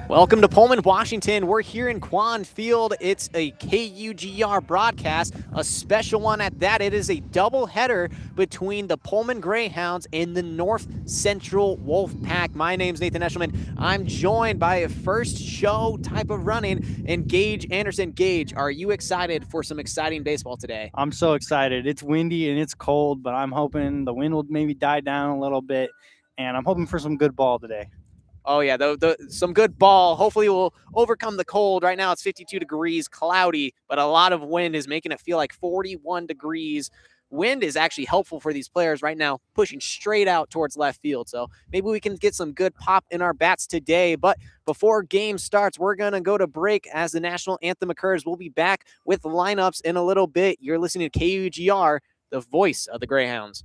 Welcome to Pullman, Washington. We're here in Quann Field. It's a KUGR broadcast, a special one at that. It is a doubleheader between the Pullman Greyhounds and the North Central Wolfpack. My name's Nathan Eshelman. I'm joined by a first show type of running and Gaige Anderson. Gaige, are you excited for some exciting baseball today? I'm so excited. It's windy and it's cold, but I'm hoping the wind will maybe die down a little bit, and I'm hoping for some good ball today. Oh yeah, some good ball. Hopefully we'll overcome the cold. Right now it's 52 degrees, cloudy, but a lot of wind is making it feel like 41 degrees. Wind is actually helpful for these players right now, pushing straight out towards left field. So maybe we can get some good pop in our bats today. But before game starts, we're going to go to break as the national anthem occurs. We'll be back with lineups in a little bit. You're listening to KUGR, the voice of the Greyhounds.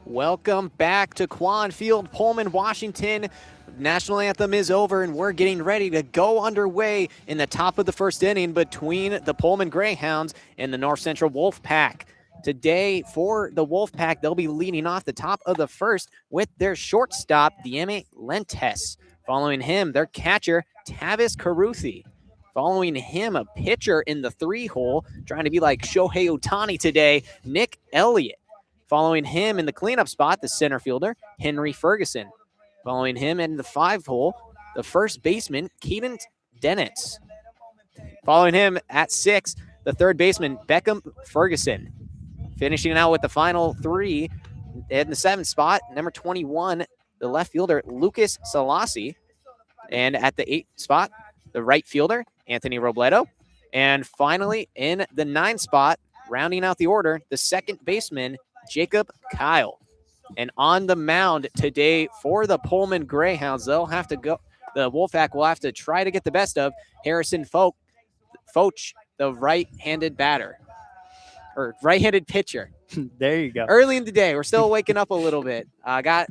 Welcome back to Quann Field, Pullman, Washington. National anthem is over, and we're getting ready to go underway in the top of the first inning between the Pullman Greyhounds and the North Central Wolfpack. Today, for the Wolfpack, they'll be leading off the top of the first with their shortstop, Dieme Lentes. Following him, their catcher, Tavis Caruthi. Following him, a pitcher in the 3-hole, trying to be like Shohei Ohtani today, Nick Elliott. Following him in the cleanup spot, the center fielder, Henry Ferguson. Following him in the 5-hole, the first baseman, Caden Dennett. Following him at 6, the third baseman, Beckham Ferguson. Finishing out with the final 3 in the 7th spot, number 21, the left fielder, Lucas Salasi. And at the 8th spot, the right fielder, Anthony Robledo. And finally, in the 9th spot, rounding out the order, the second baseman, Jacob Kyle. And on the mound today for the Pullman Greyhounds, they'll have to go. The Wolfpack will have to try to get the best of Harrison Foch, the right-handed batter, or right-handed pitcher. There you go. Early in the day, we're still waking up a little bit. Got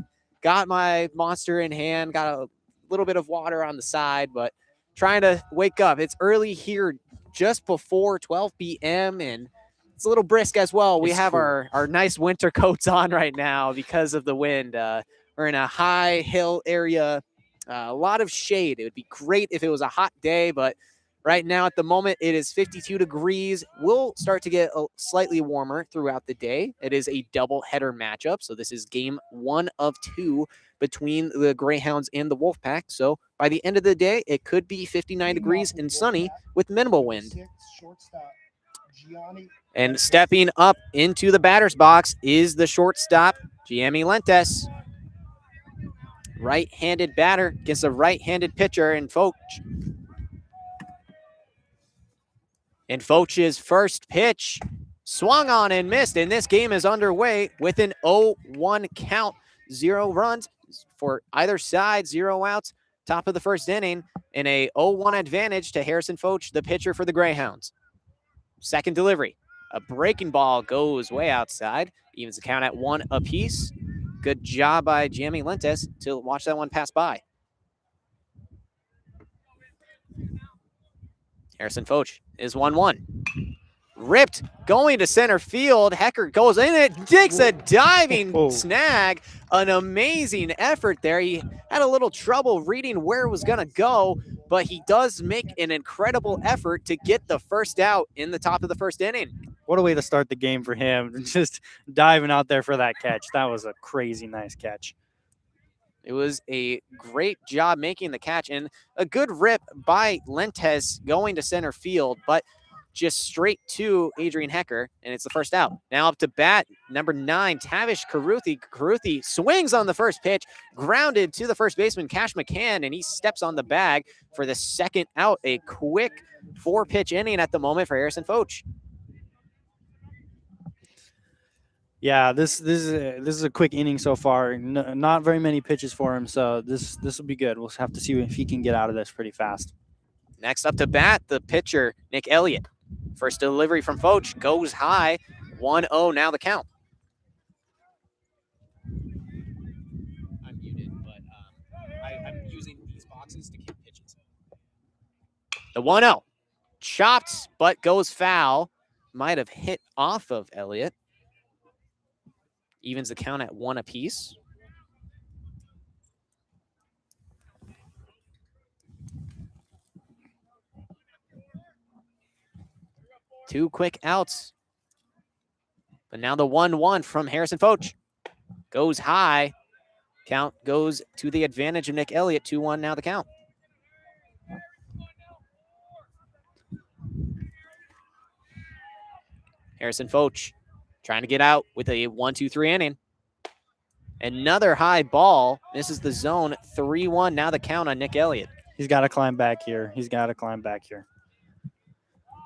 my monster in hand, got a little bit of water on the side, but trying to wake up. It's early here, just before 12 p.m., and it's a little brisk as well. We have cool. our nice winter coats on right now because of the wind. We're in a high hill area, a lot of shade. It would be great if it was a hot day, but right now at the moment it is 52 degrees. We'll start to get slightly warmer throughout the day. It is a double header matchup, so this is game 1 of 2 between the Greyhounds and the Wolfpack. So by the end of the day, it could be 59 degrees and sunny with minimal wind. And stepping up into the batter's box is the shortstop, Dieme Lentes. Right-handed batter against a right-handed pitcher in Foch. And Foch's first pitch swung on and missed, and this game is underway with an 0-1 count. 0 runs for either side, 0 outs, top of the first inning, and a 0-1 advantage to Harrison Foch, the pitcher for the Greyhounds. Second delivery. A breaking ball goes way outside. Evens the count at 1 apiece. Good job by Dieme Lentes to watch that one pass by. Harrison Foch is 1-1. Ripped, going to center field. Hecker goes in it, takes a diving snag. An amazing effort there. He had a little trouble reading where it was going to go, but he does make an incredible effort to get the first out in the top of the first inning. What a way to start the game for him. Just diving out there for that catch. That was a crazy nice catch. It was a great job making the catch and a good rip by Lentes going to center field, but just straight to Adrian Hecker, and it's the first out. Now up to bat, number 9, Tavish Caruthi. Caruthi swings on the first pitch, grounded to the first baseman, Cash McCann, and he steps on the bag for the second out. A quick 4-pitch inning at the moment for Harrison Foch. Yeah, this is a quick inning so far. Not very many pitches for him, so this will be good. We'll have to see if he can get out of this pretty fast. Next up to bat, the pitcher, Nick Elliott. First delivery from Foch goes high. 1-0 now the count. I'm muted, but I'm using these boxes to keep pitches. The 1-0. Chopped, but goes foul. Might have hit off of Elliott. Evens the count at 1 apiece. Two quick outs. But now the 1-1 from Harrison Foch goes high. Count goes to the advantage of Nick Elliott. 2-1 now the count. Harrison Foch trying to get out with a 1-2-3 inning. Another high ball. This is the zone. 3-1 now the count on Nick Elliott. He's got to climb back here.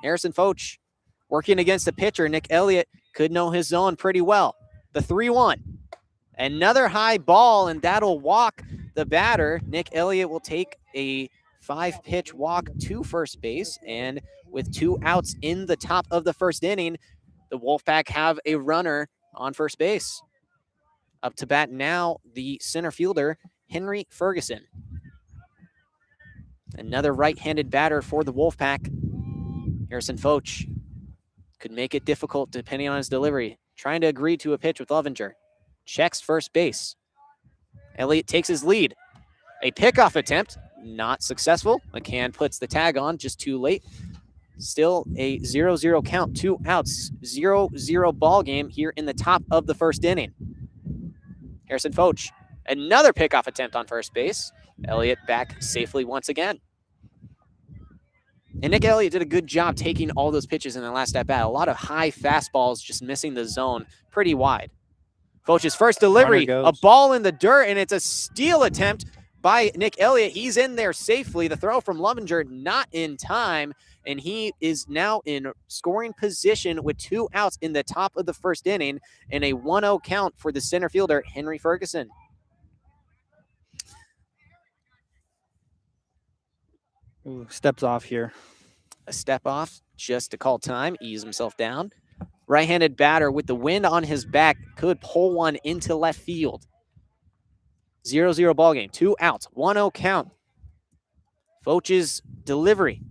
Harrison Foch working against the pitcher. Nick Elliott could know his zone pretty well. The 3-1. Another high ball, and that'll walk the batter. Nick Elliott will take a 5-pitch walk to first base, and with 2 outs in the top of the first inning, the Wolfpack have a runner on first base. Up to bat now, the center fielder, Henry Ferguson. Another right-handed batter for the Wolfpack. Harrison Foch could make it difficult depending on his delivery. Trying to agree to a pitch with Lovinger. Checks first base. Elliott takes his lead. A pickoff attempt, not successful. McCann puts the tag on just too late. Still a 0-0 count, 2 outs, 0-0 ball game here in the top of the first inning. Harrison Foch, another pickoff attempt on first base. Elliott back safely once again. And Nick Elliott did a good job taking all those pitches in the last at-bat. A lot of high fastballs just missing the zone pretty wide. Foch's first delivery, a ball in the dirt, and it's a steal attempt by Nick Elliott. He's in there safely. The throw from Lovinger not in time, and he is now in scoring position with 2 outs in the top of the first inning and a 1-0 count for the center fielder, Henry Ferguson. Ooh, steps off here. A step off just to call time, ease himself down. Right-handed batter with the wind on his back could pull one into left field. 0-0 ball game, 2 outs, 1-0 count. Foch's delivery.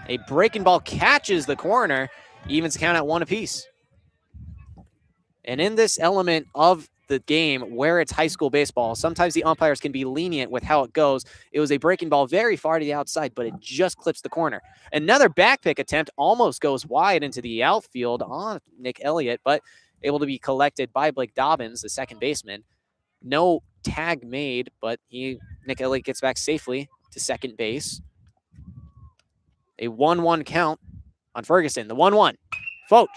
A breaking ball catches the corner, evens count at 1 apiece. And in this element of the game where it's high school baseball, sometimes the umpires can be lenient with how it goes. It was a breaking ball very far to the outside, but it just clips the corner. Another back pick attempt almost goes wide into the outfield on Nick Elliott, but able to be collected by Blake Dobbins, the second baseman. No tag made, but Nick Elliott gets back safely to second base. A 1-1 count on Ferguson. The 1-1. Foch.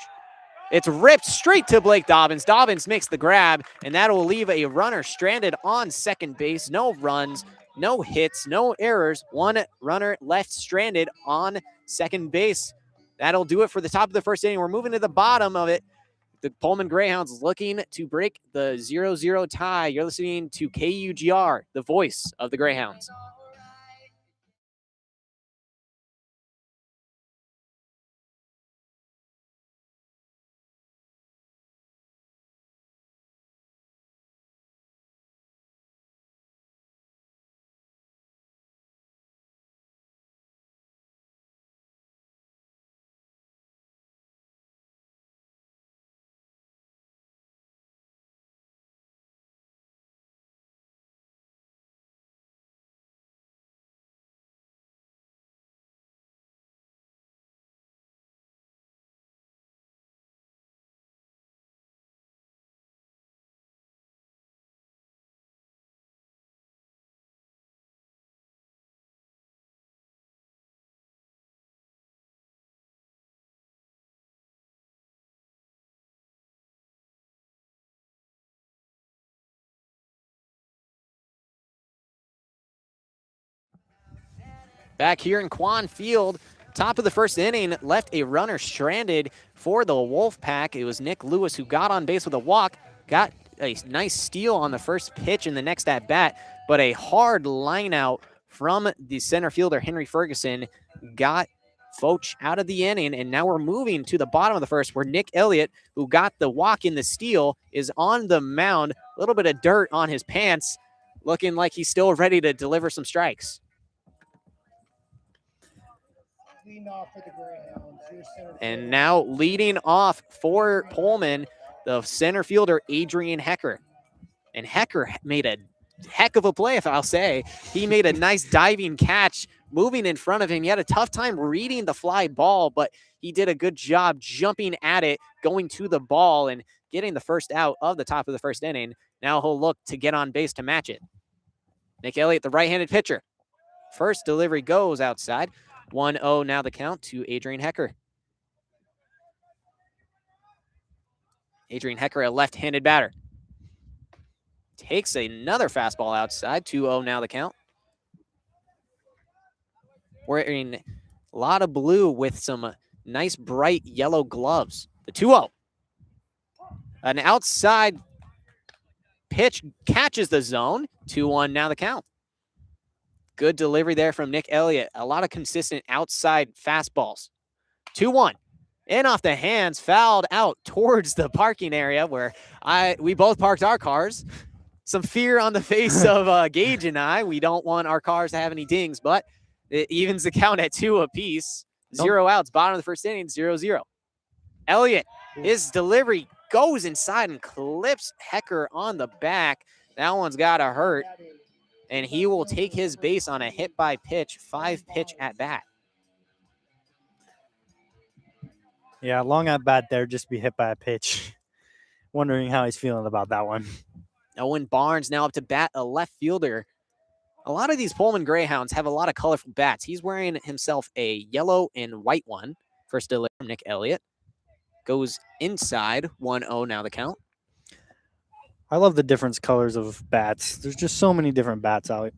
It's ripped straight to Blake Dobbins. Dobbins makes the grab, and that will leave a runner stranded on second base. No runs, no hits, no errors. 1 runner left stranded on second base. That'll do it for the top of the first inning. We're moving to the bottom of it. The Pullman Greyhounds looking to break the 0-0 tie. You're listening to KUGR, the voice of the Greyhounds. Back here in Quann Field, top of the first inning, left a runner stranded for the Wolfpack. It was Nick Lewis who got on base with a walk, got a nice steal on the first pitch in the next at-bat, but a hard line out from the center fielder, Henry Ferguson, got Foch out of the inning, and now we're moving to the bottom of the first where Nick Elliott, who got the walk in the steal, is on the mound. A little bit of dirt on his pants, looking like he's still ready to deliver some strikes. And now leading off for Pullman, the center fielder, Adrian Hecker. And Hecker made a heck of a play, if I'll say. He made a nice diving catch moving in front of him. He had a tough time reading the fly ball, but he did a good job jumping at it, going to the ball, and getting the first out of the top of the first inning. Now he'll look to get on base to match it. Nick Elliott, the right-handed pitcher. First delivery goes outside. 1-0 now the count to Adrian Hecker. Adrian Hecker, a left-handed batter. Takes another fastball outside. 2-0 now the count. Wearing a lot of blue with some nice bright yellow gloves. The 2-0. An outside pitch catches the zone. 2-1 now the count. Good delivery there from Nick Elliott. A lot of consistent outside fastballs. 2-1. in off the hands, fouled out towards the parking area where we both parked our cars. Some fear on the face of Gaige and I. We don't want our cars to have any dings, but it evens the count at 2 apiece. 0 outs, bottom of the first inning, 0-0. Elliott, his delivery goes inside and clips Hecker on the back. That one's got to hurt, and he will take his base on a hit by pitch, 5-pitch at bat. Yeah, long at bat there, just be hit by a pitch. Wondering how he's feeling about that one. Owen Barnes now up to bat, a left fielder. A lot of these Pullman Greyhounds have a lot of colorful bats. He's wearing himself a yellow and white one. First delivery from Nick Elliott. Goes inside, 1-0 now the count. I love the different colors of bats. There's just so many different bats out.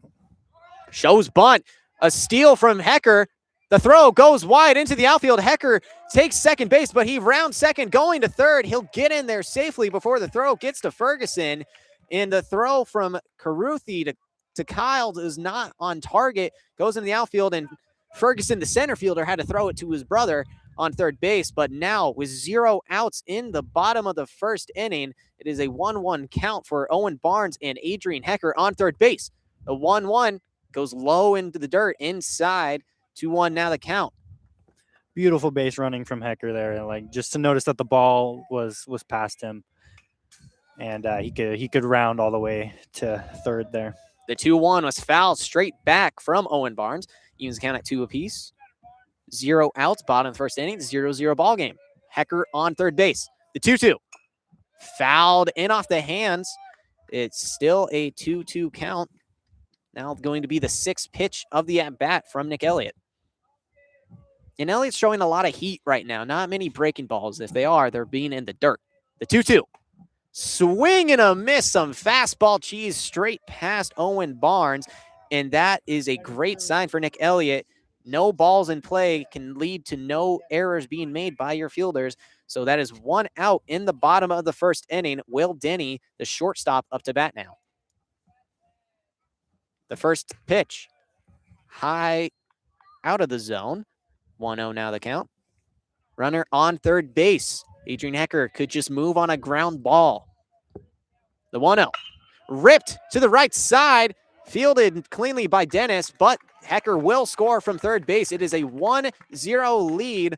Shows bunt. A steal from Hecker. The throw goes wide into the outfield. Hecker takes second base, but he rounds second, going to third. He'll get in there safely before the throw gets to Ferguson. And the throw from Caruthi to Kyle is not on target. Goes into the outfield, and Ferguson, the center fielder, had to throw it to his brother on third base. But now, with 0 outs in the bottom of the first inning, it is a 1-1 count for Owen Barnes and Adrian Hecker on third base. The 1-1 goes low into the dirt inside. 2-1 now the count. Beautiful base running from Hecker there. Like, just to notice that the ball was past him, and he could round all the way to third there. The 2-1 was fouled straight back from Owen Barnes. Evens the count at 2 apiece. 0 outs, bottom of the first inning, 0-0 ball game. Hecker on third base. The 2-2 fouled in off the hands. It's still a 2-2 count. Now going to be the 6th pitch of the at-bat from Nick Elliott. And Elliott's showing a lot of heat right now. Not many breaking balls. If they are, they're being in the dirt. The 2-2. Swing and a miss. Some fastball cheese straight past Owen Barnes. And that is a great sign for Nick Elliott. No balls in play can lead to no errors being made by your fielders. So that is 1 out in the bottom of the first inning. Will Denny, the shortstop, up to bat now. The first pitch. High out of the zone. 1-0 now the count. Runner on third base. Adrian Hecker could just move on a ground ball. The 1-0. Ripped to the right side. Fielded cleanly by Dennis, but Hecker will score from third base. It is a 1-0 lead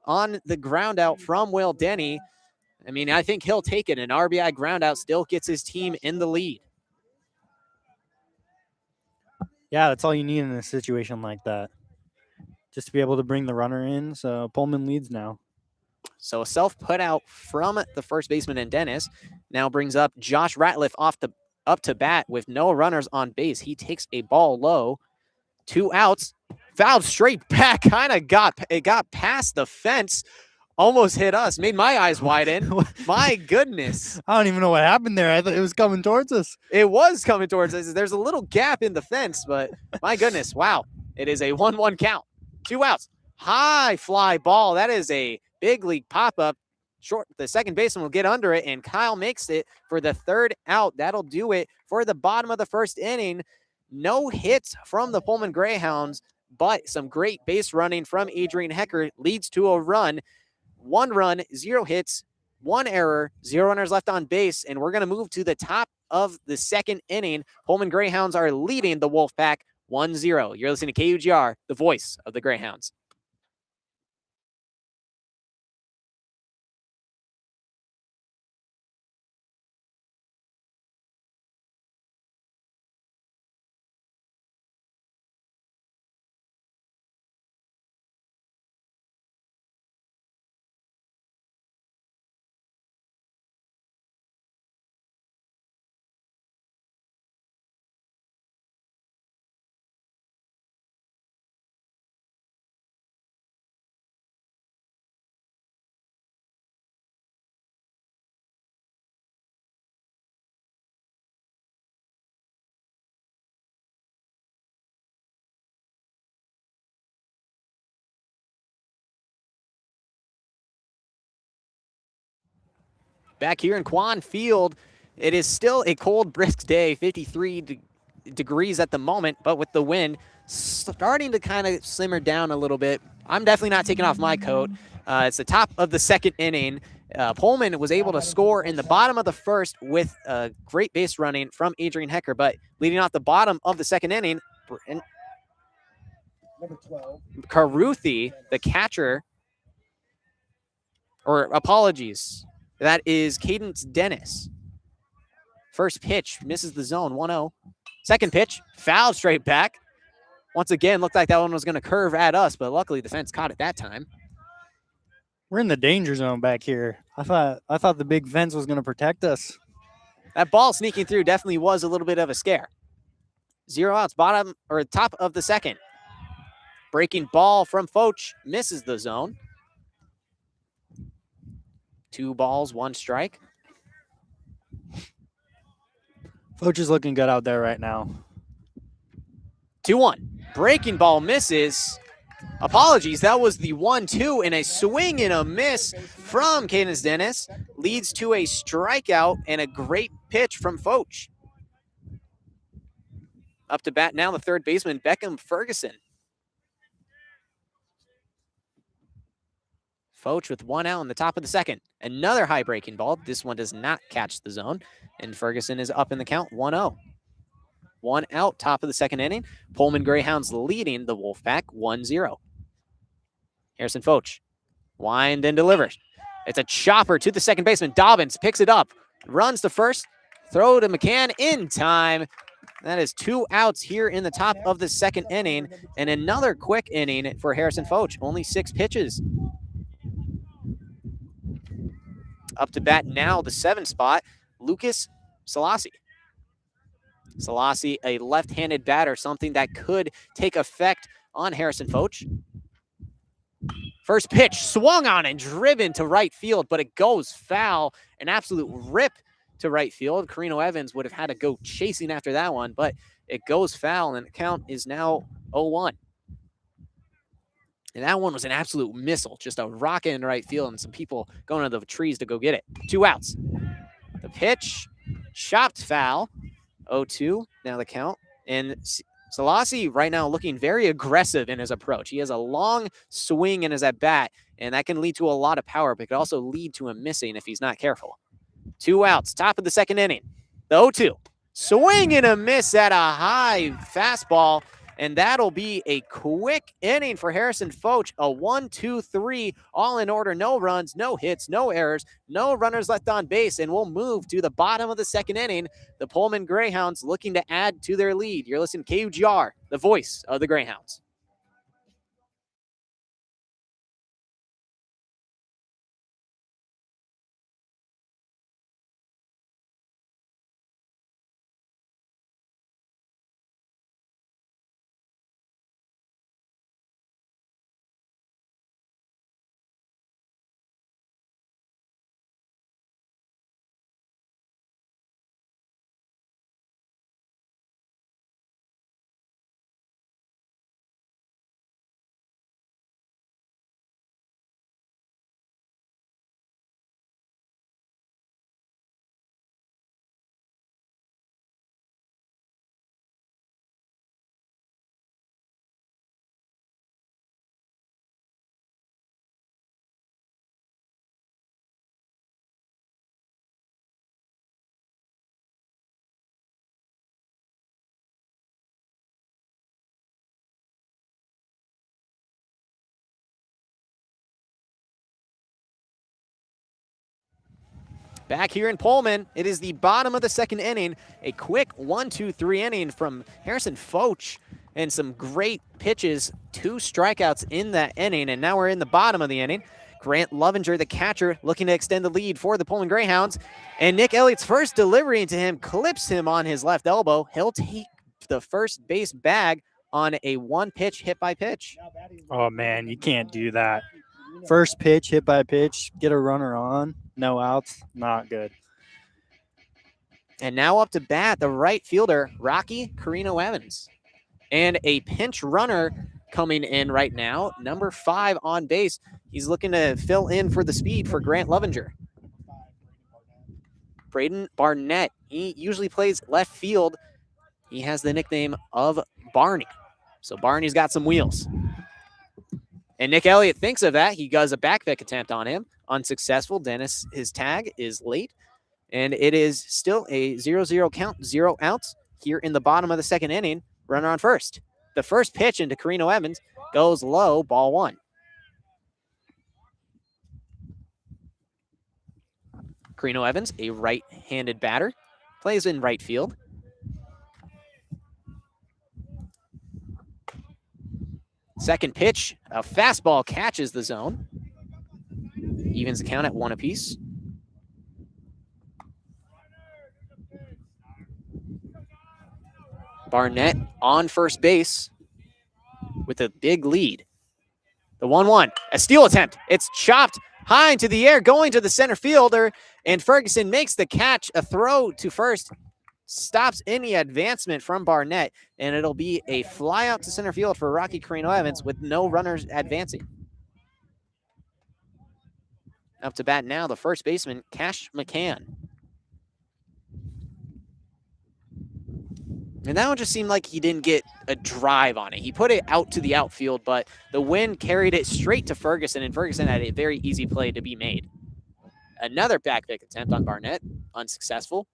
on the ground out from Will Denny. I mean, I think he'll take it. An RBI ground out still gets his team in the lead. Yeah, that's all you need in a situation like that. Just to be able to bring the runner in. So Pullman leads now. So a self put out from the first baseman and Dennis now brings up Josh Ratliff up to bat with no runners on base. He takes a ball low. 2 outs. Fouled straight back. Kind of got past the fence. Almost hit us. Made my eyes widen. My goodness. I don't even know what happened there. I thought it was coming towards us. It was coming towards us. There's a little gap in the fence, but my goodness. Wow. It is a 1-1 count. 2 outs. High fly ball. That is a big league pop-up. Short. The second baseman will get under it, and Kyle makes it for the 3rd out. That'll do it for the bottom of the first inning. No hits from the Pullman Greyhounds, but some great base running from Adrian Hecker leads to a run. 1 run, 0 hits, 1 error, 0 runners left on base, and we're going to move to the top of the 2nd inning. Pullman Greyhounds are leading the Wolfpack 1-0. You're listening to KUGR, the voice of the Greyhounds. Back here in Quann Field, it is still a cold, brisk day, 53 degrees at the moment, but with the wind starting to kind of simmer down a little bit. I'm definitely not taking off my coat. It's the top of the second inning. Pullman was able to score in the bottom of the first with a great base running from Adrian Hecker, but leading off the bottom of the second inning, Caruthi, the catcher, or apologies, that is Cadence Dennis. First pitch, misses the zone, 1-0. Second pitch, fouled straight back. Once again, looked like that one was going to curve at us, but luckily the fence caught it that time. We're in the danger zone back here. I thought the big fence was going to protect us. That ball sneaking through definitely was a little bit of a scare. 0 outs, bottom or top of the second. Breaking ball from Foch, misses the zone. 2 balls, 1 strike. Foch is looking good out there right now. 2-1. Breaking ball misses. Apologies, that was the 1-2, and a swing and a miss from Cadence Dennis leads to a strikeout and a great pitch from Foch. Up to bat now, the third baseman, Beckham Ferguson. Foch with 1 out in the top of the second. Another high breaking ball. This one does not catch the zone, and Ferguson is up in the count, 1-0. 1 out, top of the second inning. Pullman Greyhounds leading the Wolfpack 1-0. Harrison Foch, wind and delivers. It's a chopper to the second baseman. Dobbins picks it up, runs to first, throw to McCann in time. That is 2 outs here in the top of the second inning, and another quick inning for Harrison Foch. Only 6 pitches. Up to bat now, the 7 spot, Lucas Selassie. Selassie, a left-handed batter, something that could take effect on Harrison Foch. First pitch, swung on and driven to right field, but it goes foul. An absolute rip to right field. Carino Evans would have had to go chasing after that one, but it goes foul, and the count is now 0-1. And that one was an absolute missile, just a rocket in right field, and some people going to the trees to go get it. 2 outs. The pitch, chopped foul. 0-2, now the count. And Selassie right now looking very aggressive in his approach. He has a long swing in his at-bat, and that can lead to a lot of power, but it could also lead to him missing if he's not careful. 2 outs, top of the second inning. The 0-2. Swing and a miss at a high fastball, and that'll be a quick inning for Harrison Foch. A 1-2-3, all in order. No runs, no hits, no errors, no runners left on base, and we'll move to the bottom of the second inning. The Pullman Greyhounds looking to add to their lead. You're listening to KUGR, the voice of the Greyhounds. Back here in Pullman, it is the bottom of the second inning. A quick 1-2-3 inning from Harrison Foch and some great pitches. 2 strikeouts in that inning, and now we're in the bottom of the inning. Grant Lovinger, the catcher, looking to extend the lead for the Pullman Greyhounds. And Nick Elliott's first delivery into him clips him on his left elbow. He'll take the first base bag on a 1-pitch hit by pitch. Oh, man, you can't do that. First pitch, hit by pitch, get a runner on, no outs, not good. And now up to bat, the right fielder, Rocky Carino Evans. And a pinch runner coming in right now, number 5 on base. He's looking to fill in for the speed for Grant Lovinger. Braden Barnett, he usually plays left field. He has the nickname of Barney. So Barney's got some wheels. And Nick Elliott thinks of that. He does a back pick attempt on him. Unsuccessful. Dennis, his tag is late. And it is still a 0-0 count, 0 outs here in the bottom of the second inning. Runner on first. The first pitch into Carino Evans goes low, ball 1. Carino Evans, a right-handed batter, plays in right field. Second pitch, a fastball catches the zone. Evens the count at 1 apiece. Barnett on first base with a big lead. The 1-1, a steal attempt. It's chopped high into the air, going to the center fielder, and Ferguson makes the catch. A throw to first stops any advancement from Barnett, and it'll be a fly out to center field for Rocky Carino Evans with no runners advancing. Up to bat now, the first baseman, Cash McCann. And that one just seemed like he didn't get a drive on it. He put it out to the outfield, but the wind carried it straight to Ferguson, and Ferguson had a very easy play to be made. Another back pick attempt on Barnett, unsuccessful.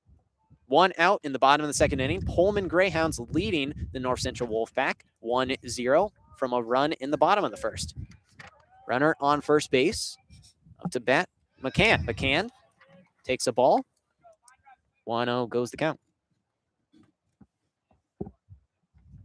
1 out in the bottom of the second inning. Pullman Greyhounds leading the North Central Wolfpack 1-0 from a run in the bottom of the first. Runner on first base. Up to bat, McCann. McCann takes a ball. 1-0 goes the count.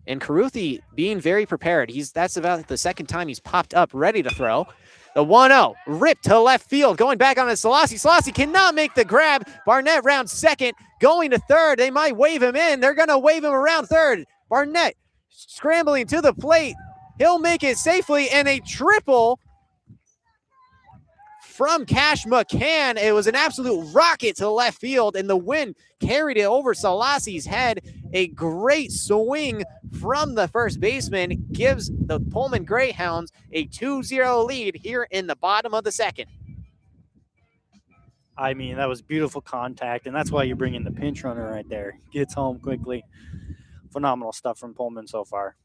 And Caruthi being very prepared. That's about the second time he's popped up ready to throw. The 1-0 ripped to left field, going back on to Selassie. Selassie cannot make the grab. Barnett round second, going to third. They might wave him in. They're going to wave him around third. Barnett scrambling to the plate. He'll make it safely, and a triple from Cash McCann. It was an absolute rocket to left field, and the wind carried it over Selassie's head. A great swing from the first baseman gives the Pullman Greyhounds a 2-0 lead here in the bottom of the second. I mean, that was beautiful contact, and that's why you bring in the pinch runner right there. Gets home quickly. Phenomenal stuff from Pullman so far.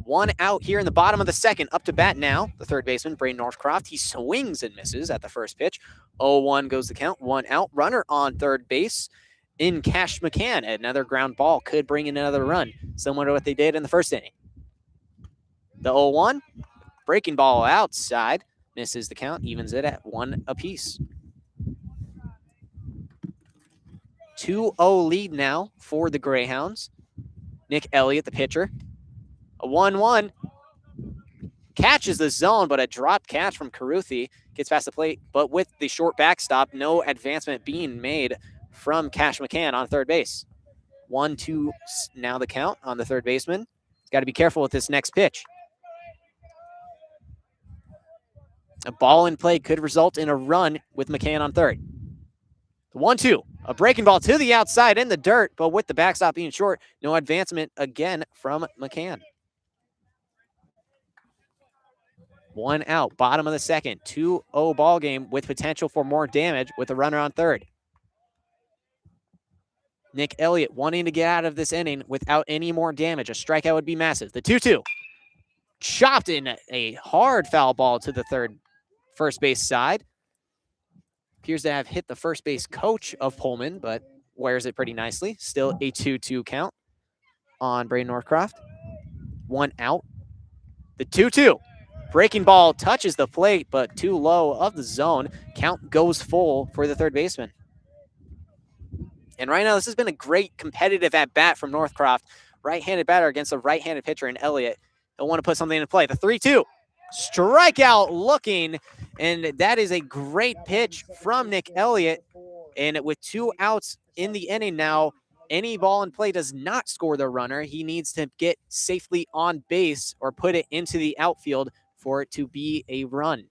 1 out here in the bottom of the second. Up to bat now, the third baseman, Braden Northcroft. He swings and misses at the first pitch. 0-1 goes the count. 1 out. Runner on third base in Cash McCann. Another ground ball could bring in another run, similar to what they did in the first inning. The 0-1, breaking ball outside, misses the count, evens it at 1 apiece. 2-0 lead now for the Greyhounds. Nick Elliott, the pitcher. A 1-1, catches the zone, but a dropped catch from Caruthi. Gets past the plate, but with the short backstop, no advancement being made from Cash McCann on third base. 1-2 now the count on the third baseman. Got to be careful with this next pitch. A ball in play could result in a run with McCann on third. The 1-2, a breaking ball to the outside in the dirt, but with the backstop being short, no advancement again from McCann. 1 out, bottom of the second, 2-0 ball game with potential for more damage with a runner on third. Nick Elliott wanting to get out of this inning without any more damage. A strikeout would be massive. The 2-2, chopped in a hard foul ball to the first base side. Appears to have hit the first base coach of Pullman, but wears it pretty nicely. Still a 2-2 count on Braden Northcroft. 1 out. The 2-2. Breaking ball touches the plate, but too low of the zone. Count goes full for the third baseman. And right now, this has been a great competitive at-bat from Northcroft. Right-handed batter against a right-handed pitcher in Elliott. He'll want to put something into play. The 3-2. Strikeout looking, and that is a great pitch from Nick Elliott. And with 2 outs in the inning now, any ball in play does not score the runner. He needs to get safely on base or put it into the outfield for it to be a run.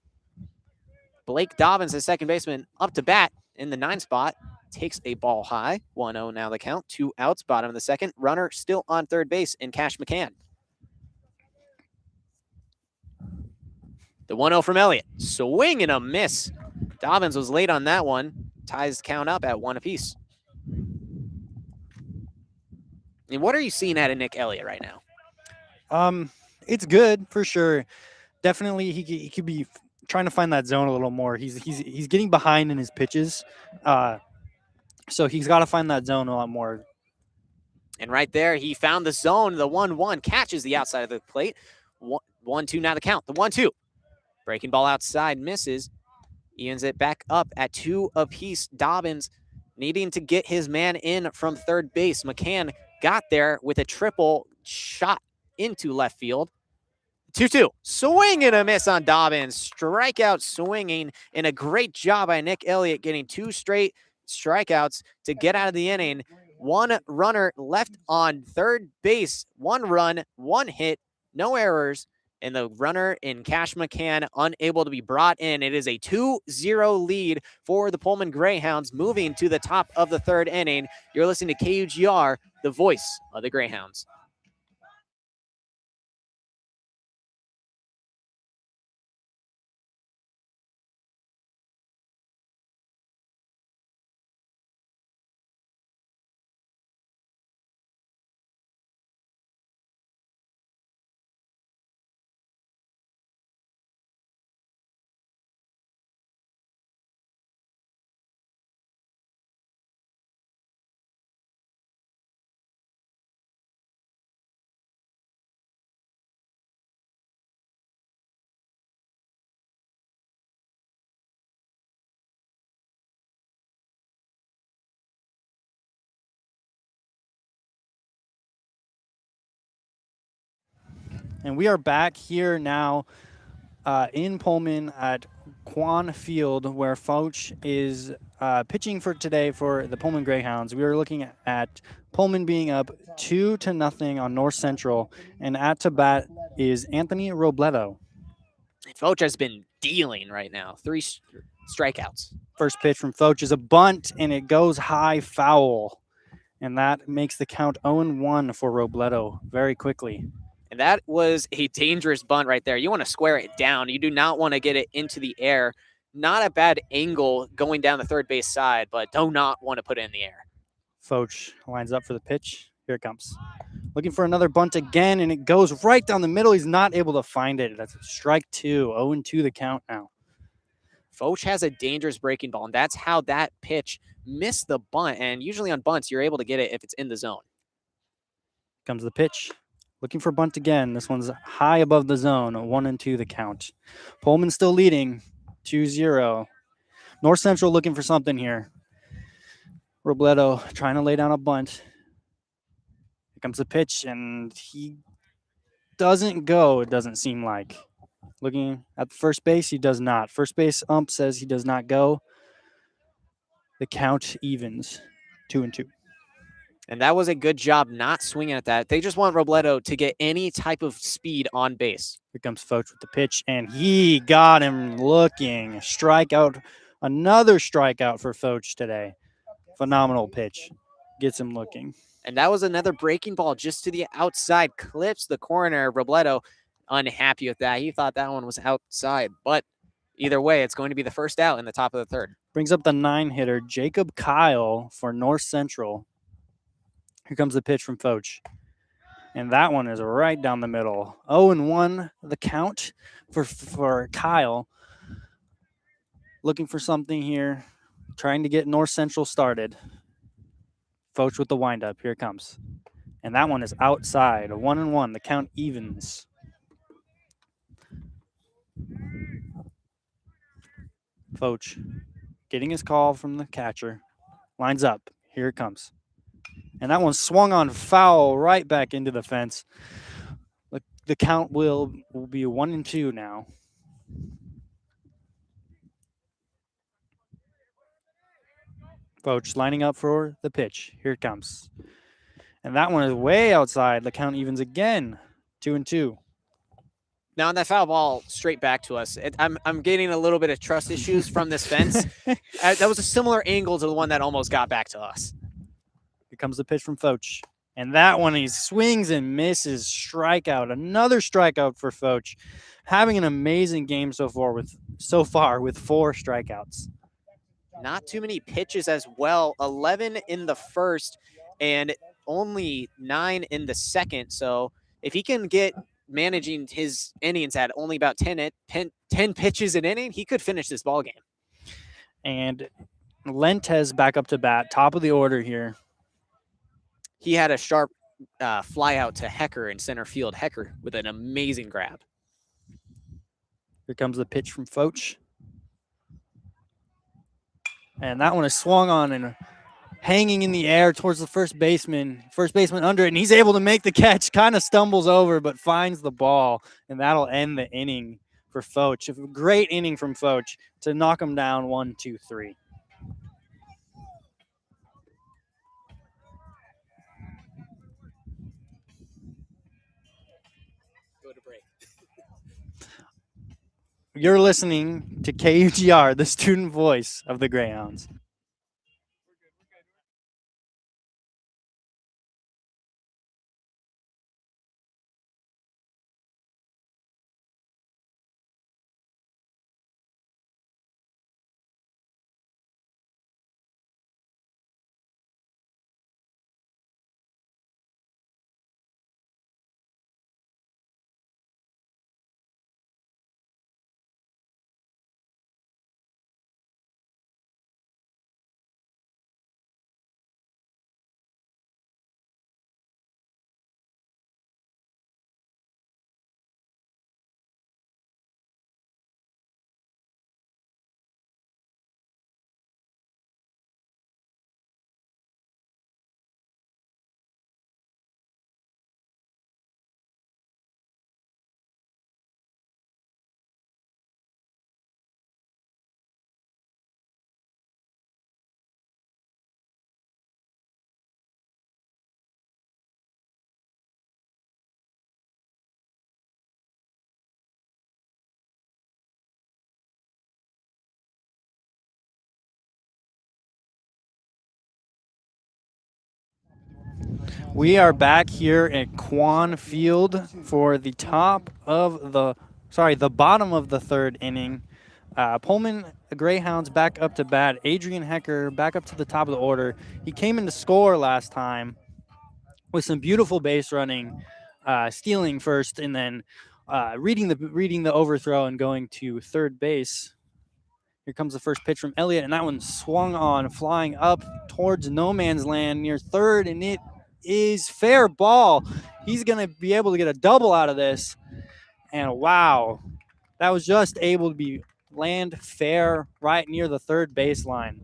Blake Dobbins, the second baseman, up to bat in the 9 spot, takes a ball high. 1-0 now the count. 2 outs, bottom of the second. Runner still on third base in Cash McCann. The 1-0 from Elliott. Swing and a miss. Dobbins was late on that one. Ties the count up at 1 apiece. And what are you seeing out of Nick Elliott right now? It's good for sure. Definitely, he could be trying to find that zone a little more. He's getting behind in his pitches, so he's got to find that zone a lot more. And right there, he found the zone. The 1-1 catches the outside of the plate. 1-2 now the count. The 1-2. Breaking ball outside, misses. Evens it back up at 2 apiece. Dobbins needing to get his man in from third base. McCann got there with a triple shot into left field. 2-2. Swing and a miss on Dobbins. Strikeout swinging, and a great job by Nick Elliott getting 2 straight strikeouts to get out of the inning. 1 runner left on third base. 1 run, 1 hit, no errors, and the runner in Cash McCann unable to be brought in. It is a 2-0 lead for the Pullman Greyhounds, moving to the top of the third inning. You're listening to KUGR, the voice of the Greyhounds. And we are back here now in Pullman at Quann Field, where Foch is pitching for today for the Pullman Greyhounds. We are looking at Pullman being up 2-0 on North Central, and at to bat is Anthony Robledo. Foch has been dealing right now. 3 strikeouts. First pitch from Foch is a bunt, and it goes high foul. And that makes the count 0-1 for Robledo very quickly. And that was a dangerous bunt right there. You want to square it down. You do not want to get it into the air. Not a bad angle going down the third base side, but do not want to put it in the air. Foch lines up for the pitch. Here it comes. Looking for another bunt again, and it goes right down the middle. He's not able to find it. That's strike 2. 0-2 the count now. Foch has a dangerous breaking ball, and that's how that pitch missed the bunt. And usually on bunts, you're able to get it if it's in the zone. Comes the pitch. Looking for bunt again. This one's high above the zone. 1-2 the count. Pullman still leading 2-0. North Central looking for something here. Robledo trying to lay down a bunt. Here comes the pitch, and he doesn't go, it doesn't seem like. Looking at the first base, he does not. First base ump says he does not go. The count evens 2-2. And that was a good job not swinging at that. They just want Robledo to get any type of speed on base. Here comes Foch with the pitch, and he got him looking. Strikeout, another strikeout for Foch today. Phenomenal pitch. Gets him looking. And that was another breaking ball just to the outside. Clips the corner. Robledo unhappy with that. He thought that one was outside. But either way, it's going to be the first out in the top of the third. Brings up the 9-hitter, Jacob Kyle for North Central. Here comes the pitch from Foch. And that one is right down the middle. 0-1 the count for Kyle. Looking for something here. Trying to get North Central started. Foch with the windup. Here it comes. And that one is outside. 1-1. The count evens. Foch getting his call from the catcher. Lines up. Here it comes. And that one swung on foul right back into the fence. The count will be 1-2 now. Foch lining up for the pitch. Here it comes. And that one is way outside. The count evens again. 2-2. Now, on that foul ball straight back to us, I'm getting a little bit of trust issues from this fence. That was a similar angle to the one that almost got back to us. Here comes the pitch from Foch. And that one, he swings and misses. Strikeout. Another strikeout for Foch. Having an amazing game so far with 4 strikeouts. Not too many pitches as well. 11 in the first and only 9 in the second. So if he can get managing his innings at only about 10 pitches an inning, he could finish this ball game. And Lentes back up to bat, top of the order here. He had a sharp fly out to Hecker in center field. Hecker with an amazing grab. Here comes the pitch from Foch. And that one is swung on and hanging in the air towards the first baseman. First baseman under it, and he's able to make the catch. Kind of stumbles over, but finds the ball, and that'll end the inning for Foch. A great inning from Foch to knock him down 1-2-3. Go to break. You're listening to KUGR, the student voice of the Greyhounds. We are back here at Quann Field for the bottom of the third inning. Pullman, the Greyhounds back up to bat. Adrian Hecker back up to the top of the order. He came in to score last time with some beautiful base running, stealing first, and then reading the overthrow and going to third base. Here comes the first pitch from Elliott, and that one swung on, flying up towards no man's land near third, and it is fair ball. He's going to be able to get a double out of this. And wow, that was just able to be land fair right near the third baseline.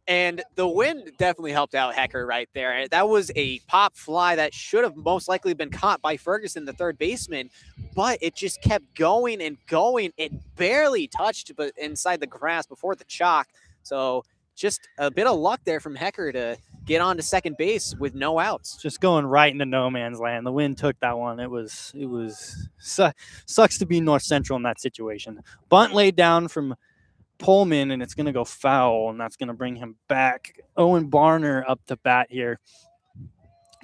And the wind definitely helped out Hecker right there. That was a pop fly that should have most likely been caught by Ferguson, the third baseman, but it just kept going and going. It barely touched but inside the grass before the chalk. So just a bit of luck there from Hecker to get on to second base with no outs. Just going right into no man's land. The wind took that one. It was sucks to be North Central in that situation. Bunt laid down from Pullman, and it's going to go foul, and that's going to bring him back. Owen Barner up to bat here,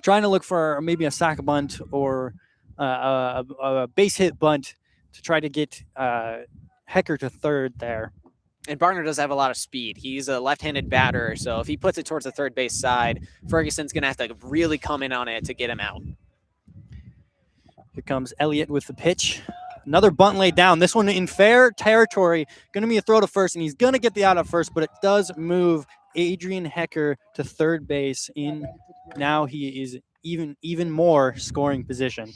trying to look for maybe a sac bunt or a base hit bunt to try to get Hecker to third there. And Barner does have a lot of speed. He's a left-handed batter, so if he puts it towards the third base side, Ferguson's going to have to really come in on it to get him out. Here comes Elliott with the pitch. Another bunt laid down. This one in fair territory. Going to be a throw to first, and he's going to get the out at first, but it does move Adrian Hecker to third base. Now he is even more scoring position.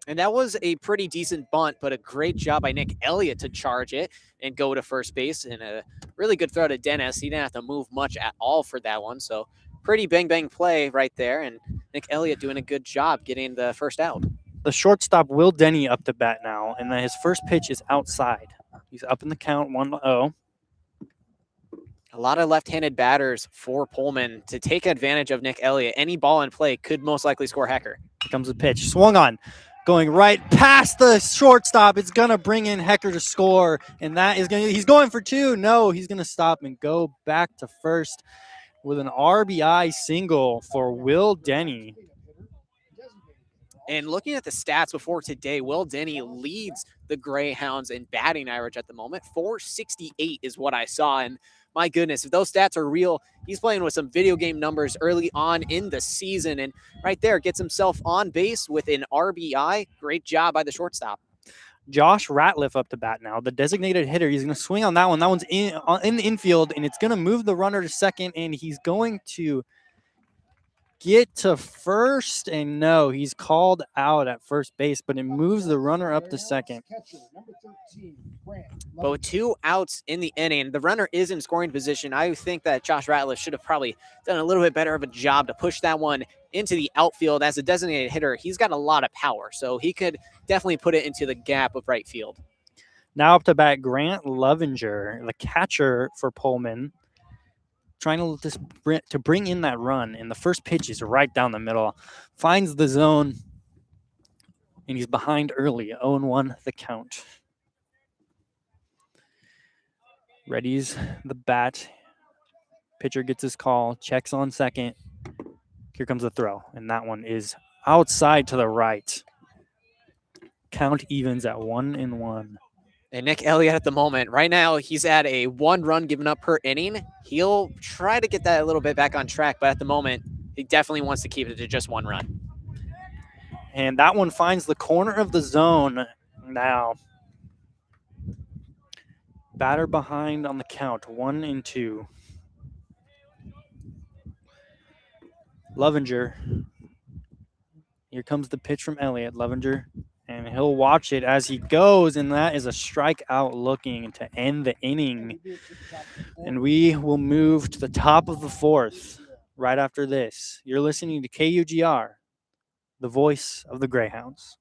And that was a pretty decent bunt, but a great job by Nick Elliott to charge it and go to first base. And a really good throw to Dennis. He didn't have to move much at all for that one. So pretty bang play right there. And Nick Elliott doing a good job getting the first out. The shortstop, Will Denny, up to bat now. And then his first pitch is outside. He's up in the count 1-0. A lot of left-handed batters for Pullman to take advantage of Nick Elliott. Any ball in play could most likely score Hecker. Here comes the pitch. Swung on. Going right past the shortstop. It's going to bring in Hecker to score. And he's going for two. No, he's going to stop and go back to first with an RBI single for Will Denny. And looking at the stats before today, Will Denny leads the Greyhounds in batting average at the moment. 468 is what I saw. And my goodness, if those stats are real, he's playing with some video game numbers early on in the season. And right there, gets himself on base with an RBI. Great job by the shortstop. Josh Ratliff up to bat now, the designated hitter. He's going to swing on that one. That one's in the infield, and it's going to move the runner to second, and he's going to get to first. And no, he's called out at first base, but it moves the runner up to second. But with 2 outs in the inning, the runner is in scoring position. I think that Josh Ratliff should have probably done a little bit better of a job to push that one into the outfield. As a designated hitter, he's got a lot of power, so he could definitely put it into the gap of right field. Now up to bat, Grant Lovinger, the catcher for Pullman, trying to bring in that run. And the first pitch is right down the middle, finds the zone, and he's behind early. 0-1 the count. Readies the bat. Pitcher gets his call, checks on second. Here comes the throw, and that one is outside to the right. Count evens at 1-1. And Nick Elliott at the moment, right now, he's at a 1 run given up per inning. He'll try to get that a little bit back on track, but at the moment, he definitely wants to keep it to just 1 run. And that one finds the corner of the zone now. Batter behind on the count, 1-2. Lovinger. Here comes the pitch from Elliott. Lovinger, and he'll watch it as he goes, and that is a strikeout looking to end the inning. And we will move to the top of the 4th right after this. You're listening to KUGR, the voice of the Greyhounds.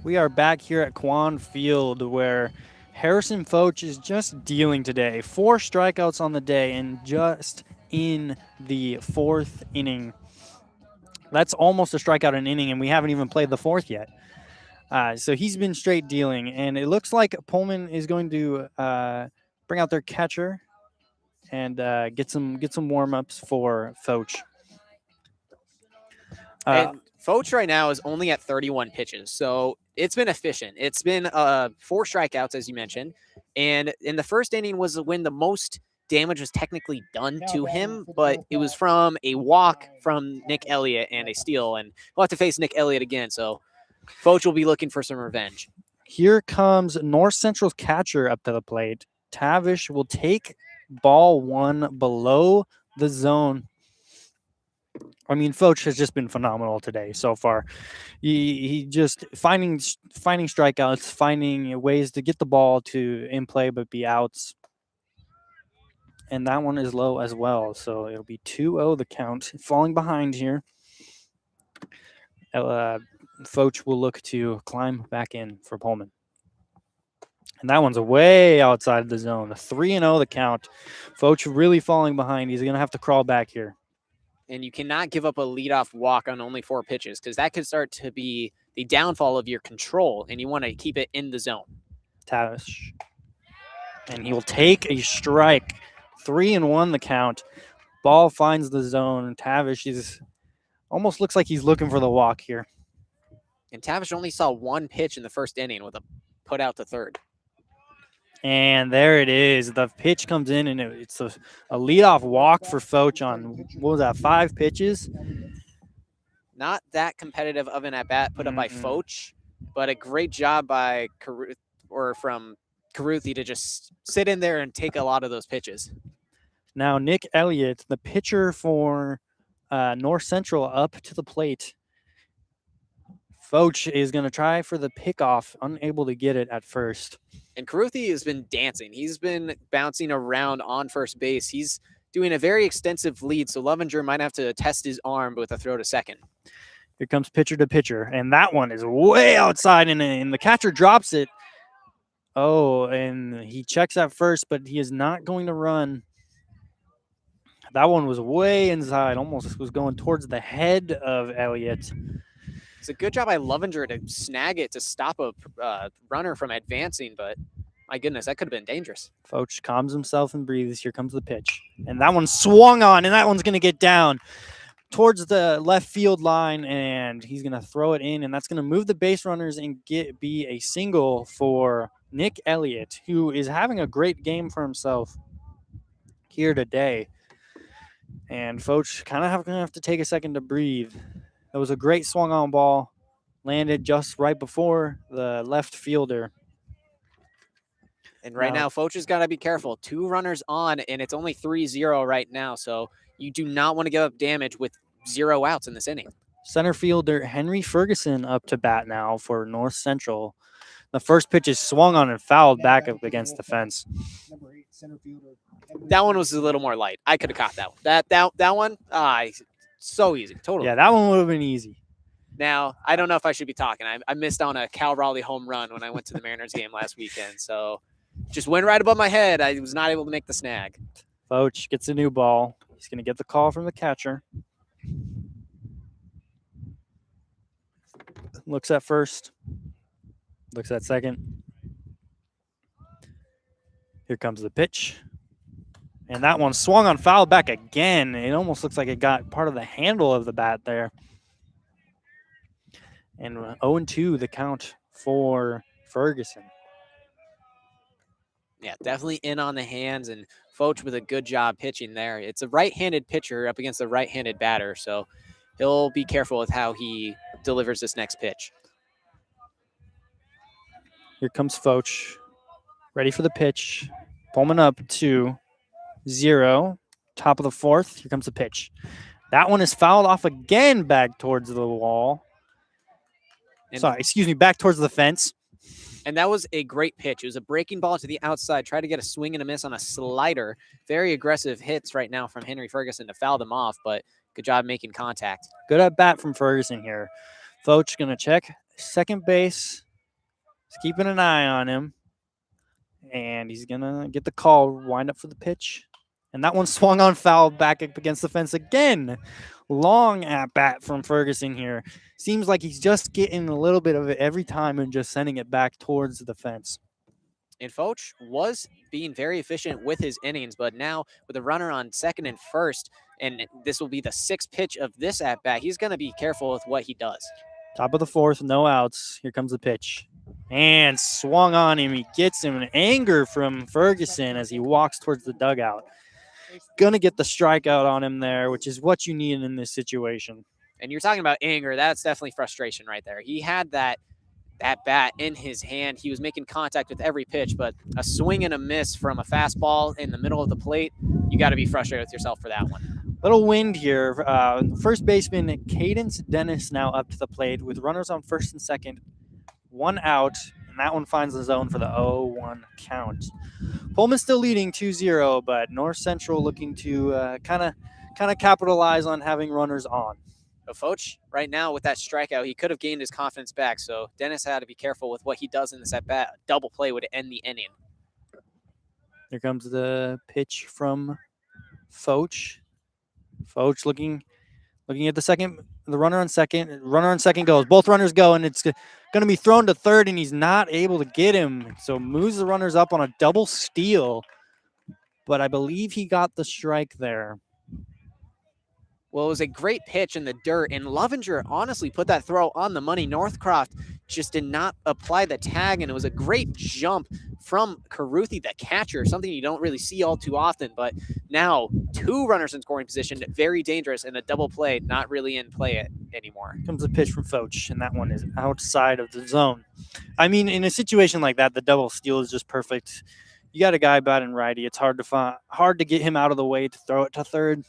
We are back here at Quann Field, where Harrison Foch is just dealing today. 4 strikeouts on the day, and just in the 4th inning. That's almost a strikeout an inning, and we haven't even played the 4th yet. So he's been straight dealing, and it looks like Pullman is going to bring out their catcher and get some warm-ups for Foch. And Foch right now is only at 31 pitches, so it's been efficient. It's been 4 strikeouts, as you mentioned, and in the first inning was when the most damage was technically done to him, but it was from a walk from Nick Elliott and a steal, and we'll have to face Nick Elliott again, so Foch will be looking for some revenge. Here comes North Central's catcher up to the plate. Tavish will take ball 1 below the zone. I mean, Foch has just been phenomenal today so far. He just finding strikeouts, finding ways to get the ball to in play but be outs. And that one is low as well, so it'll be 2-0 the count. Falling behind here. Foch will look to climb back in for Pullman. And that one's way outside the zone. 3-0 the count. Foch really falling behind. He's going to have to crawl back here. And you cannot give up a leadoff walk on only 4 pitches, because that could start to be the downfall of your control, and you want to keep it in the zone. Tavish. And he will take a strike. 3-1 the count. Ball finds the zone. Tavish is almost looks like he's looking for the walk here. And Tavish only saw 1 pitch in the first inning with a put out to third. And there it is. The pitch comes in, and it's a leadoff walk for Foch on, what was that, 5 pitches? Not that competitive of an at-bat put up by Foch, but a great job by from Caruthi to just sit in there and take a lot of those pitches. Now Nick Elliott, the pitcher for North Central, up to the plate. Foch is going to try for the pickoff, unable to get it at first. And Caruthi has been dancing. He's been bouncing around on first base. He's doing a very extensive lead, so Lovinger might have to test his arm with a throw to second. Here comes pitcher to pitcher, and that one is way outside, and the catcher drops it. Oh, and he checks at first, but he is not going to run. That one was way inside, almost was going towards the head of Elliott. It's a good job by Lovinger to snag it to stop a runner from advancing, but my goodness, that could have been dangerous. Foch calms himself and breathes. Here comes the pitch. And that one swung on, and that one's going to get down towards the left field line, and he's going to throw it in, and that's going to move the base runners and be a single for Nick Elliott, who is having a great game for himself here today. And Foch kind of going to have to take a second to breathe. That was a great swung on ball, landed just right before the left fielder. And right now, Foch has got to be careful. 2 runners on, and it's only 3-0 right now, so you do not want to give up damage with 0 outs in this inning. Center fielder Henry Ferguson up to bat now for North Central. The first pitch is swung on and fouled back up against the fence. That one was a little more light. I could have caught that one. That one, so easy. Totally. Yeah, that one would have been easy. Now, I don't know if I should be talking. I missed on a Cal Raleigh home run when I went to the Mariners game last weekend, so just went right above my head. I was not able to make the snag. Foch gets a new ball. He's going to get the call from the catcher. Looks at first. Looks at second. Here comes the pitch. And that one swung on, foul back again. It almost looks like it got part of the handle of the bat there. And 0-2 the count for Ferguson. Yeah, definitely in on the hands, and Foch with a good job pitching there. It's a right-handed pitcher up against a right-handed batter, so he'll be careful with how he delivers this next pitch. Here comes Foch. Ready for the pitch. Pullman up 2-0. Top of the fourth. Here comes the pitch. That one is fouled off again back towards the wall. Back towards the fence. And that was a great pitch. It was a breaking ball to the outside. Tried to get a swing and a miss on a slider. Very aggressive hits right now from Henry Ferguson to foul them off, but good job making contact. Good at bat from Ferguson here. Foch going to check second base. He's keeping an eye on him. And he's going to get the call, wind up for the pitch. And that one swung on, foul back up against the fence again. Long at bat from Ferguson here. Seems like he's just getting a little bit of it every time and just sending it back towards the fence. And Foch was being very efficient with his innings, but now with a runner on second and first, and this will be the 6th pitch of this at-bat, he's going to be careful with what he does. Top of the fourth, no outs. Here comes the pitch. And swung on him. He gets him. An anger from Ferguson as he walks towards the dugout. Going to get the strikeout on him there, which is what you need in this situation. And you're talking about anger. That's definitely frustration right there. He had that bat in his hand. He was making contact with every pitch, but a swing and a miss from a fastball in the middle of the plate, you got to be frustrated with yourself for that one. Little wind here. First baseman Cadence Dennis now up to the plate with runners on first and second. 1 out, and that one finds the zone for the 0-1 count. Pullman still leading 2-0, but North Central looking to kind of capitalize on having runners on. But Foch, right now with that strikeout, he could have gained his confidence back. So Dennis had to be careful with what he does in this at-bat. Double play would end the inning. Here comes the pitch from Foch. Foch looking at the runner on second. Runner on second goes. Both runners go, and it's going to be thrown to third, and he's not able to get him. So moves the runners up on a double steal. But I believe he got the strike there. Well, it was a great pitch in the dirt, and Lovinger honestly put that throw on the money. Northcroft just did not apply the tag, and it was a great jump from Caruthi, the catcher, something you don't really see all too often. But now 2 runners in scoring position, very dangerous, and a double play not really in play anymore. Comes a pitch from Foch, and that one is outside of the zone. I mean, in a situation like that, the double steal is just perfect. You got a guy batting righty. It's hard to get him out of the way to throw it to third.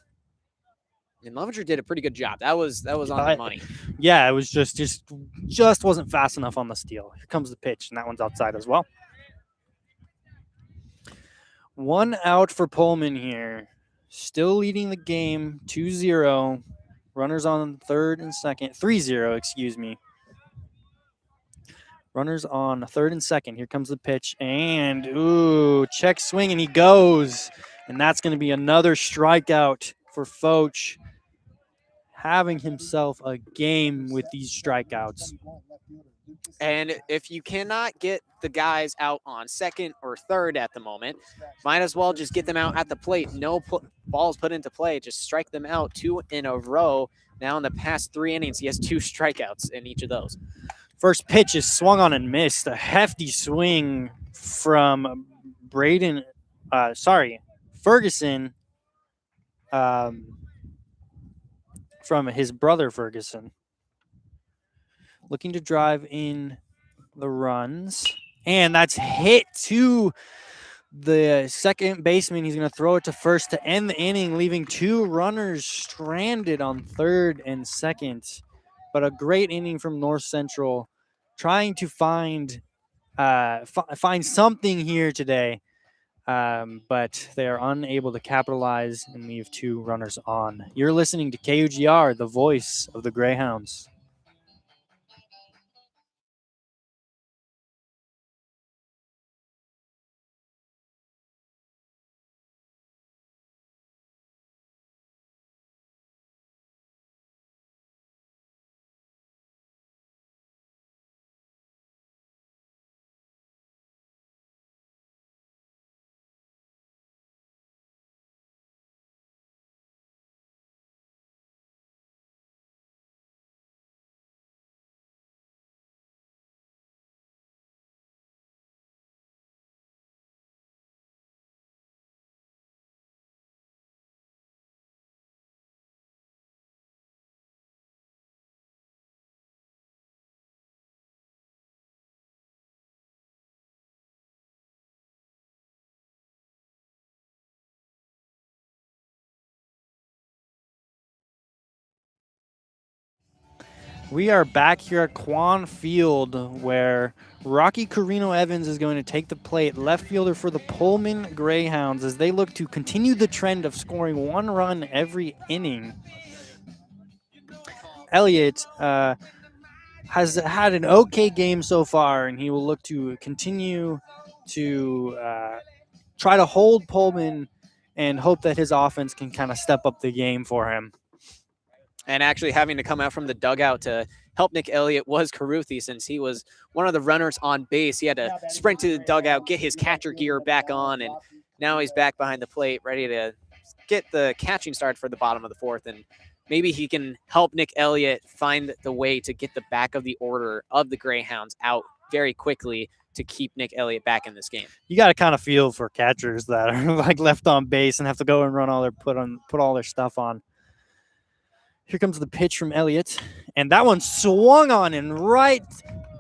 And Lovinger did a pretty good job. That was on the money. Yeah, it was just wasn't fast enough on the steal. Here comes the pitch, and that one's outside as well. 1 out for Pullman here. Still leading the game 2-0. Runners on third and second. 3-0, excuse me. Runners on third and second. Here comes the pitch. And, ooh, check swing, and he goes. And that's going to be another strikeout for Foch. Having himself a game with these strikeouts. And if you cannot get the guys out on second or third at the moment, might as well just get them out at the plate. No balls put into play. Just strike them out 2 in a row. Now in the past 3 innings, he has 2 strikeouts in each of those. First pitch is swung on and missed. A hefty swing from Ferguson. From his brother Ferguson. Looking to drive in the runs. And that's hit to the second baseman. He's going to throw it to first to end the inning, leaving 2 runners stranded on third and second. But a great inning from North Central, trying to find something here today. But they are unable to capitalize and leave 2 runners on. You're listening to KUGR, the voice of the Greyhounds. We are back here at Quann Field, where Rocky Carino Evans is going to take the plate, left fielder for the Pullman Greyhounds, as they look to continue the trend of scoring 1 run every inning. Elliott has had an okay game so far, and he will look to continue to try to hold Pullman and hope that his offense can kind of step up the game for him. And actually having to come out from the dugout to help Nick Elliott was Caruthi, since he was one of the runners on base. He had to sprint to the dugout, get his catcher gear back on, and now he's back behind the plate, ready to get the catching start for the bottom of the 4th. And maybe he can help Nick Elliott find the way to get the back of the order of the Greyhounds out very quickly to keep Nick Elliott back in this game. You got to kind of feel for catchers that are like left on base and have to go and run put all their stuff on. Here comes the pitch from Elliott, and that one swung on and right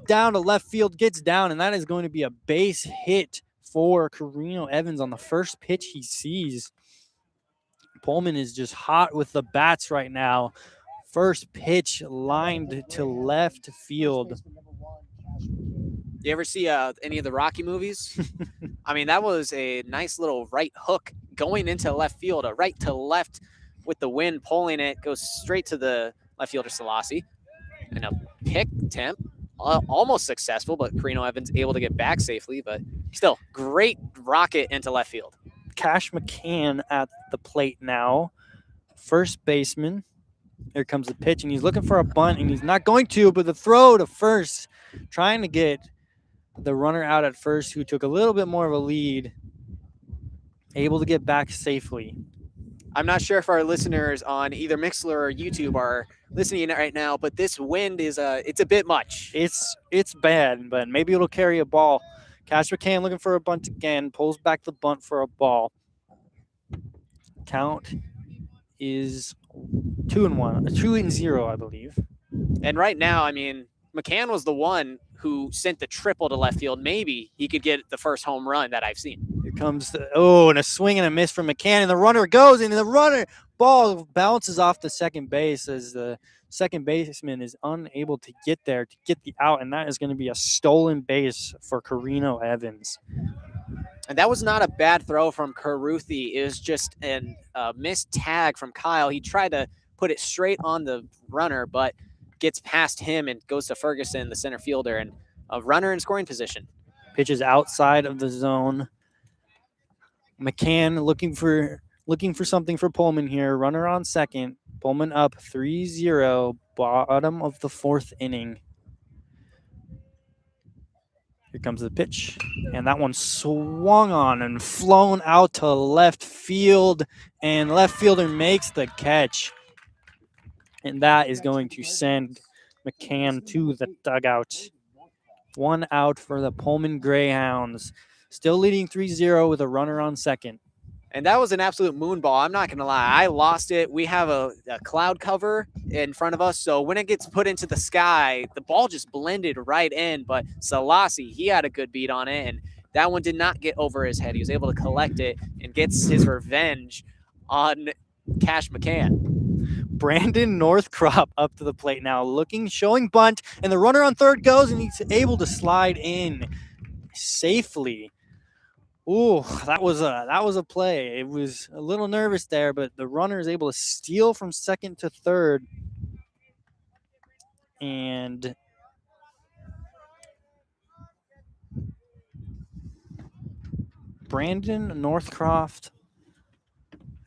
down to left field, gets down, and that is going to be a base hit for Carino Evans on the first pitch he sees. Pullman is just hot with the bats right now. First pitch lined to left field. You ever see any of the Rocky movies? I mean, that was a nice little right hook going into left field, a right to left with the wind pulling it, goes straight to the left fielder Selassie. And a pick attempt, almost successful, but Carino Evans able to get back safely, but still great rocket into left field. Cash McCann at the plate now. First baseman. Here comes the pitch, and he's looking for a bunt, and he's not going to, but the throw to first, trying to get the runner out at first, who took a little bit more of a lead, able to get back safely. I'm not sure if our listeners on either Mixlr or YouTube are listening right now, but this wind is it's a bit much. It's bad, but maybe it'll carry a ball. Cash McCann looking for a bunt again, pulls back the bunt for a ball. Count is 2-0, I believe. And right now, I mean, McCann was the one who sent the triple to left field. Maybe he could get the first home run that I've seen. comes and a swing and a miss from McCann, and the runner goes, and the runner ball bounces off the second base as the second baseman is unable to get there to get the out, and that is going to be a stolen base for Carino Evans. And that was not a bad throw from Caruthi. It was just a missed tag from Kyle. He tried to put it straight on the runner, but gets past him and goes to Ferguson, the center fielder, and a runner in scoring position. Pitch is outside of the zone. McCann looking for something for Pullman here. Runner on second. Pullman up 3-0, bottom of the fourth inning. Here comes the pitch, and that one swung on and flown out to left field, and left fielder makes the catch. And that is going to send McCann to the dugout. 1 out for the Pullman Greyhounds. Still leading 3-0 with a runner on second. And that was an absolute moonball. I'm not going to lie. I lost it. We have a cloud cover in front of us. So when it gets put into the sky, the ball just blended right in. But Selassie, he had a good beat on it. And that one did not get over his head. He was able to collect it and gets his revenge on Cash McCann. Brandon Northcrop up to the plate now, showing bunt. And the runner on third goes, and he's able to slide in safely. Ooh, that was a play. It was a little nervous there, but the runner is able to steal from second to third. And Brandon Northcroft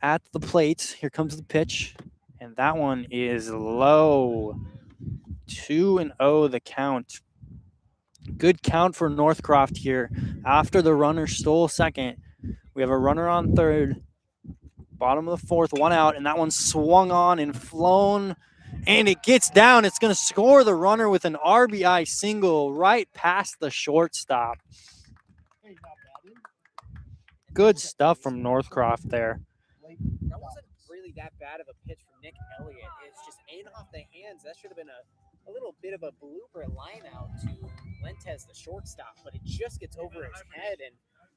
at the plate. Here comes the pitch, and that one is low. 2-0 the count. Good count for Northcroft here. After the runner stole second, we have a runner on third. Bottom of the fourth, 1 out, and that one swung on and flown, and it gets down. It's going to score the runner with an RBI single right past the shortstop. Good stuff from Northcroft there. That wasn't really that bad of a pitch from Nick Elliott. It's just in off the hands. That should have been a little bit of a blooper line out to Lentez, the shortstop, but it just gets over his head and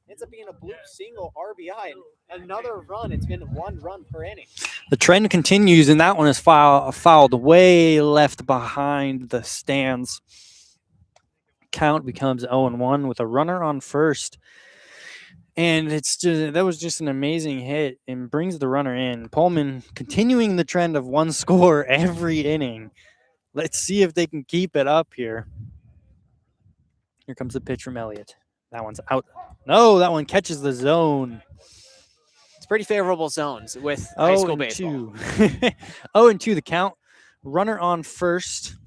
ends up being a bloop single RBI and another run. It's been 1 run per inning. The trend continues, and that one is fouled way left behind the stands. Count becomes 0-1 with a runner on first. And that was just an amazing hit and brings the runner in. Pullman continuing the trend of 1 score every inning. Let's see if they can keep it up here. Here comes the pitch from Elliott. That one's out. No, that one catches the zone. It's pretty favorable zones with high school baseball. 0-2 the count. Runner on first.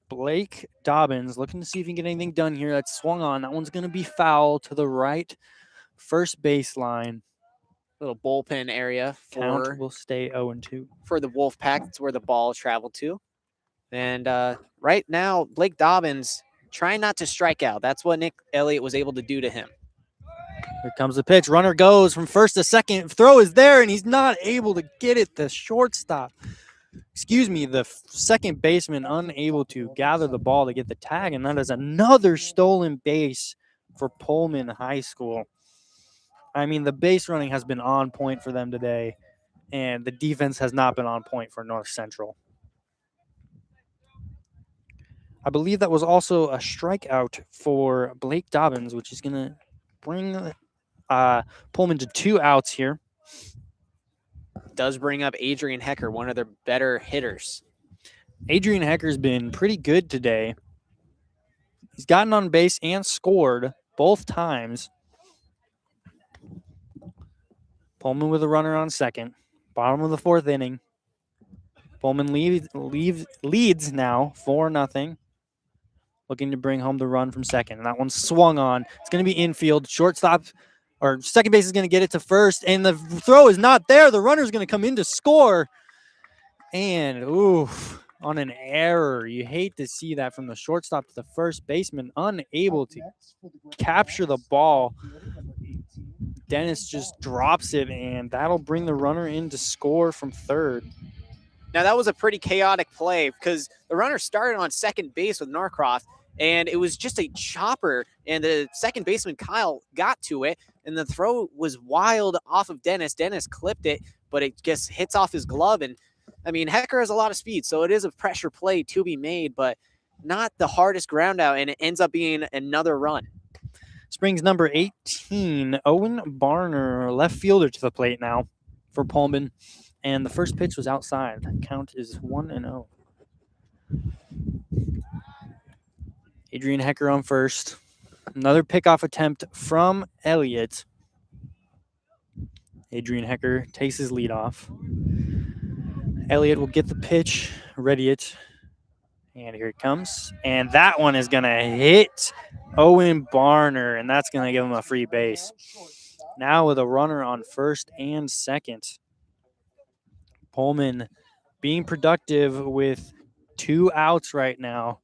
Blake Dobbins looking to see if he can get anything done here. That's swung on. That one's going to be foul to the right first baseline. Little bullpen area. Count will stay 0-2. For the Wolfpack, that's where the ball traveled to. And right now, Blake Dobbins trying not to strike out. That's what Nick Elliott was able to do to him. Here comes the pitch. Runner goes from first to second. Throw is there, and he's not able to get it. The shortstop. The second baseman unable to gather the ball to get the tag, and that is another stolen base for Pullman High School. I mean, the base running has been on point for them today, and the defense has not been on point for North Central. I believe that was also a strikeout for Blake Dobbins, which is going to bring Pullman to 2 outs here. Does bring up Adrian Hecker, one of their better hitters. Adrian Hecker's been pretty good today. He's gotten on base and scored both times. Pullman with a runner on second. Bottom of the fourth inning. Pullman leads now 4-0. Looking to bring home the run from second. And that one swung on. It's going to be infield. Shortstop or second base is going to get it to first. And the throw is not there. The runner is going to come in to score. And, on an error. You hate to see that from the shortstop to the first baseman. Unable to capture the ball. Dennis just drops it, and that'll bring the runner in to score from third. Now, that was a pretty chaotic play because the runner started on second base with Norcroft, and it was just a chopper, and the second baseman Kyle got to it, and the throw was wild off of Dennis. Dennis clipped it, but it just hits off his glove. And I mean, Hecker has a lot of speed, so it is a pressure play to be made, but not the hardest ground out, and it ends up being another run. Springs number 18, Owen Barner, left fielder to the plate now for Pullman. And the first pitch was outside. Count is 1-0. Adrian Hecker on first. Another pickoff attempt from Elliott. Adrian Hecker takes his lead off. Elliott will get the pitch, ready it. And here it comes. And that one is going to hit Owen Barner, and that's going to give him a free base. Now with a runner on first and second. Pullman being productive with 2 outs right now.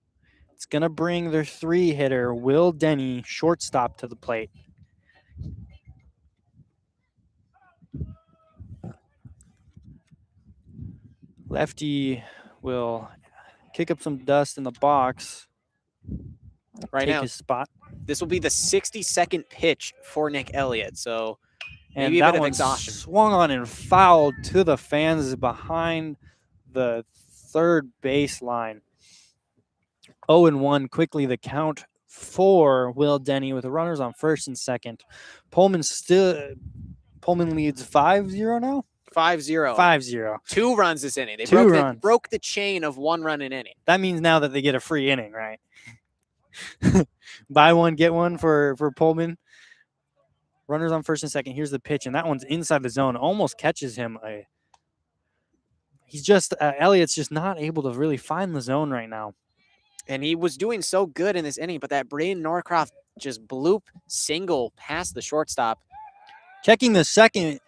It's going to bring their 3-hitter, Will Denny, shortstop, to the plate. Lefty will kick up some dust in the box. Right now, his spot. This will be the 62nd pitch for Nick Elliott. So and maybe that a bit of one exhaustion. Swung on and fouled to the fans behind the third baseline. 0-1, quickly the count for Will Denny with the runners on first and second. Pullman leads 5-0 now? 5-0. 5-0. 2 runs this inning. They broke the chain of 1 run an inning. That means now that they get a free inning, right? Buy one, get one for Pullman. Runners on first and second. Here's the pitch, and that one's inside the zone. Almost catches him. He's just Elliott's just not able to really find the zone right now. And he was doing so good in this inning, but that Braden Norcroft just bloop single past the shortstop. Checking the second,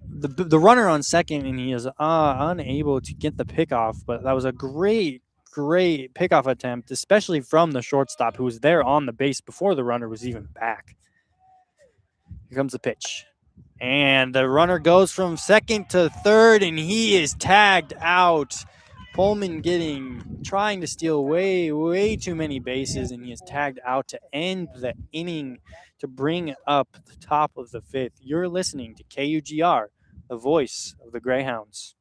the runner on second, and he is unable to get the pickoff. But that was a great pickoff attempt, especially from the shortstop, who was there on the base before the runner was even back. Here comes the pitch. And the runner goes from second to third, and he is tagged out. Pullman trying to steal way too many bases, and he is tagged out to end the inning to bring up the top of the 5th. You're listening to KUGR, the voice of the Greyhounds.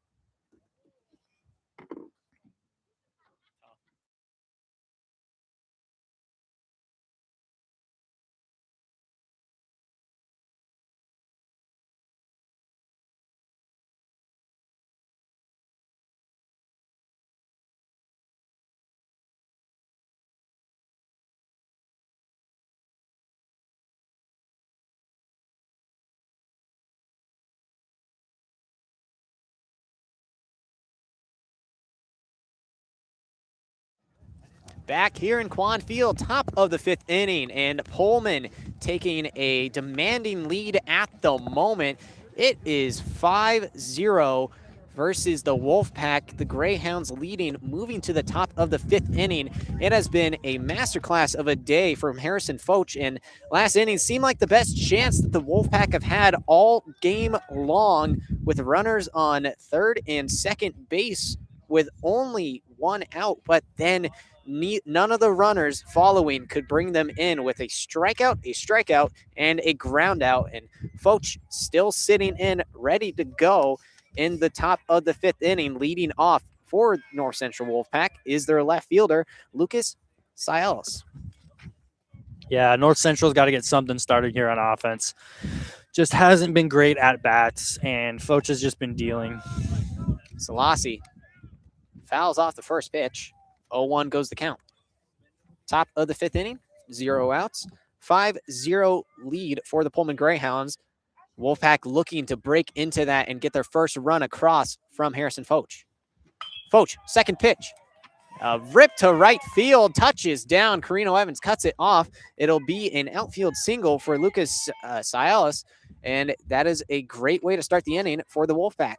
Back here in Quann Field, top of the 5th inning, and Pullman taking a demanding lead at the moment. It is 5-0 versus the Wolfpack. The Greyhounds leading, moving to the top of the 5th inning. It has been a masterclass of a day from Harrison Foch, and last inning seemed like the best chance that the Wolfpack have had all game long, with runners on third and second base with only 1 out, but then none of the runners following could bring them in with a strikeout, and a ground out. And Foch still sitting in, ready to go in the top of the 5th inning. Leading off for North Central Wolfpack is their left fielder, Lucas Sialis. Yeah, North Central's got to get something started here on offense. Just hasn't been great at bats, and Foch has just been dealing. Selassie fouls off the first pitch. 0-1 goes the count. Top of the 5th inning, 0 outs. 5-0 lead for the Pullman Greyhounds. Wolfpack looking to break into that and get their first run across from Harrison Foch. Foch, second pitch. Rip to right field, touches down. Carino Evans cuts it off. It'll be an outfield single for Lucas Sialis, and that is a great way to start the inning for the Wolfpack.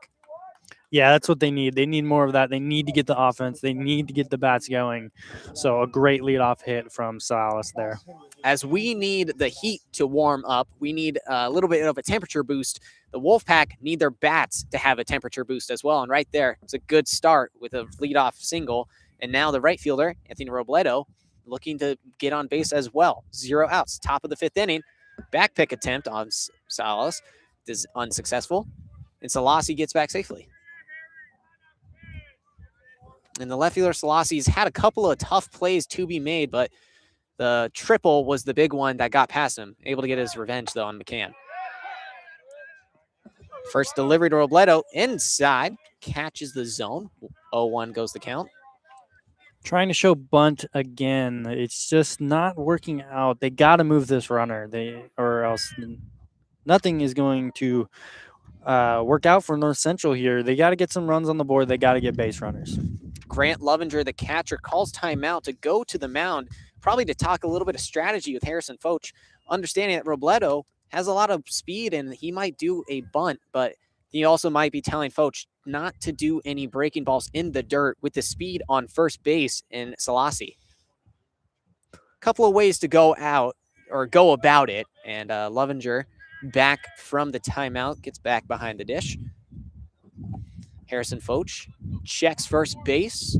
Yeah, that's what they need. They need more of that. They need to get the offense. They need to get the bats going. So a great leadoff hit from Sialis there. As we need the heat to warm up, we need a little bit of a temperature boost. The Wolfpack need their bats to have a temperature boost as well. And right there, it's a good start with a leadoff single. And now the right fielder, Anthony Robledo, looking to get on base as well. 0 outs. Top of the 5th inning. Back pick attempt on Salas is unsuccessful, and Selassie gets back safely. And the left fielder Selassie's had a couple of tough plays to be made, but the triple was the big one that got past him. Able to get his revenge, though, on McCann. First delivery to Robledo inside. Catches the zone. 0-1 goes the count. Trying to show bunt again. It's just not working out. They got to move this runner. Or else nothing is going to work out for North Central here. They got to get some runs on the board. They got to get base runners. Grant Lovinger, the catcher, calls timeout to go to the mound, probably to talk a little bit of strategy with Harrison Foch, understanding that Robledo has a lot of speed and he might do a bunt, but he also might be telling Foch not to do any breaking balls in the dirt with the speed on first base in Selassie. Couple of ways to go about it, and Lovinger back from the timeout, gets back behind the dish. Harrison Foch checks first base.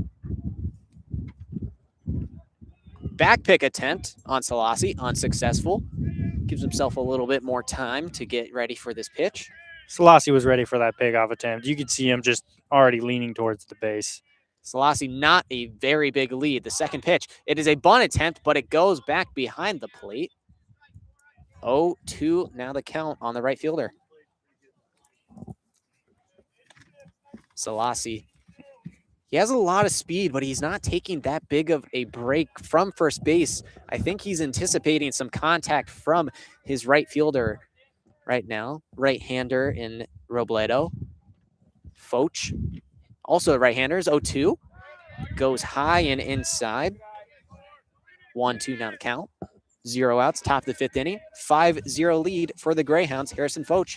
Back pick attempt on Selassie, unsuccessful. Gives himself a little bit more time to get ready for this pitch. Selassie was ready for that pickoff attempt. You could see him just already leaning towards the base. Selassie, not a very big lead. The second pitch, it is a bunt attempt, but it goes back behind the plate. 0-2 now the count on the right fielder. Selassie, he has a lot of speed, but he's not taking that big of a break from first base. I think he's anticipating some contact from his right fielder right now. Right-hander in Robledo. Foch, also right-handers, 0-2. Goes high and inside. 1-2 now the count. 0 outs, top of the 5th inning. 5-0 lead for the Greyhounds. Harrison Foch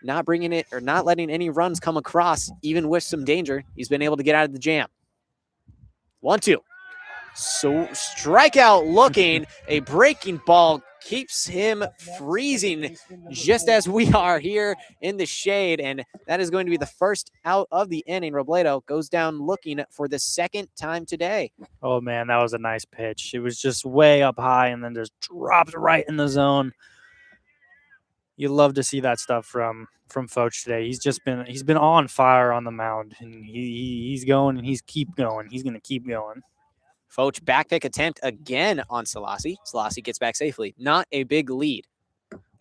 not bringing it or not letting any runs come across, even with some danger. He's been able to get out of the jam. 1-2. So strikeout looking. A breaking ball keeps him freezing just as we are here in the shade. And that is going to be the first out of the inning. Robledo goes down looking for the second time today. Oh, man, that was a nice pitch. It was just way up high and then just dropped right in the zone. You love to see that stuff from Foch today. He's been on fire on the mound, and he's going and he's keep going. He's going to keep going. Foch back pick attempt again on Selassie. Selassie gets back safely. Not a big lead.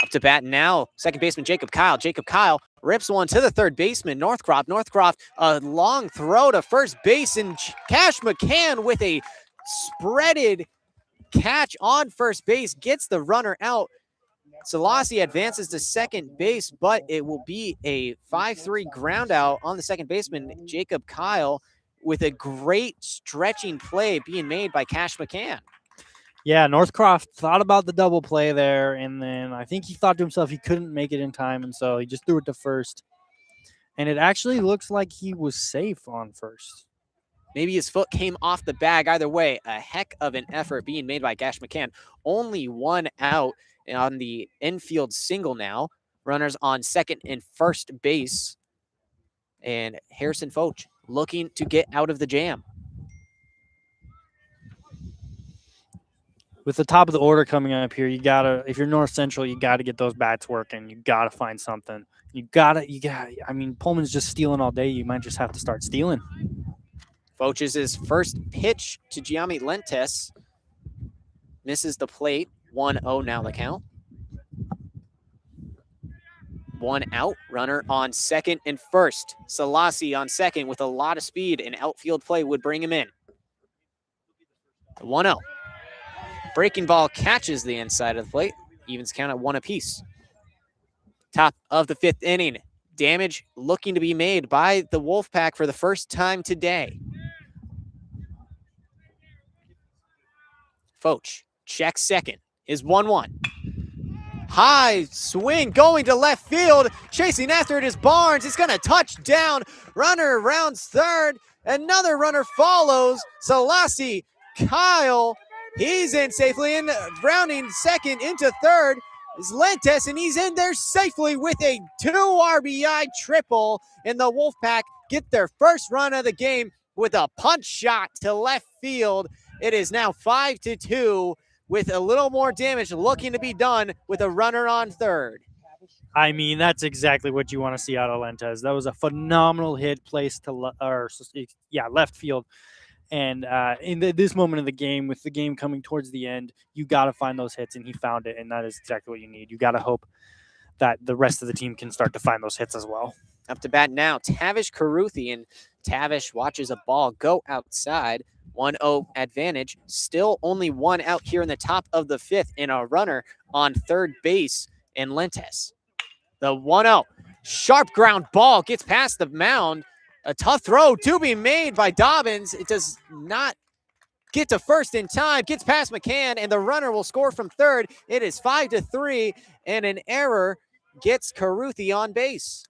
Up to bat now, second baseman Jacob Kyle. Jacob Kyle rips one to the third baseman, Northcroft. Northcroft, a long throw to first base, and Cash McCann with a spreaded catch on first base gets the runner out. Selassie advances to second base, but it will be a 5-3 ground out on the second baseman, Jacob Kyle, with a great stretching play being made by Cash McCann. Yeah, Northcroft thought about the double play there, and then I think he thought to himself he couldn't make it in time, and so he just threw it to first. And it actually looks like he was safe on first. Maybe his foot came off the bag. Either way, a heck of an effort being made by Cash McCann. Only 1 out on the infield single now. Runners on second and first base. And Harrison Foch looking to get out of the jam. With the top of the order coming up here, if you're North Central, you gotta get those bats working. You gotta find something. I mean, Pullman's just stealing all day. You might just have to start stealing. Foch is his first pitch to Giammi Lentes. Misses the plate. 1-0 now the count. 1 out. Runner on second and first. Selassie on second with a lot of speed, and outfield play would bring him in. 1-0. Breaking ball catches the inside of the plate. Evens count at 1 apiece. Top of the 5th inning. Damage looking to be made by the Wolfpack for the first time today. Foch checks second. Is 1-1. High swing going to left field. Chasing after it is Barnes. It's going to touch down. Runner rounds third. Another runner follows. Selassie, Kyle, he's in safely. And rounding second into third is Lentes, and he's in there safely with a 2 RBI triple. And the Wolfpack get their first run of the game with a punch shot to left field. It is now 5-2 with a little more damage looking to be done with a runner on third. I mean, that's exactly what you want to see out of Lentes. That was a phenomenal hit placed to left field. And in this moment of the game, with the game coming towards the end, you got to find those hits, and he found it, and that is exactly what you need. You got to hope that the rest of the team can start to find those hits as well. Up to bat now, Tavish Caruthi, and Tavish watches a ball go outside. 1-0 advantage. Still only one out here in the top of the fifth, and a runner on third base in Lentes. The 1-0. Sharp ground ball gets past the mound. A tough throw to be made by Dobbins. It does not get to first in time. Gets past McCann, and the runner will score from third. It is 5-3, and an error gets Caruthi on base.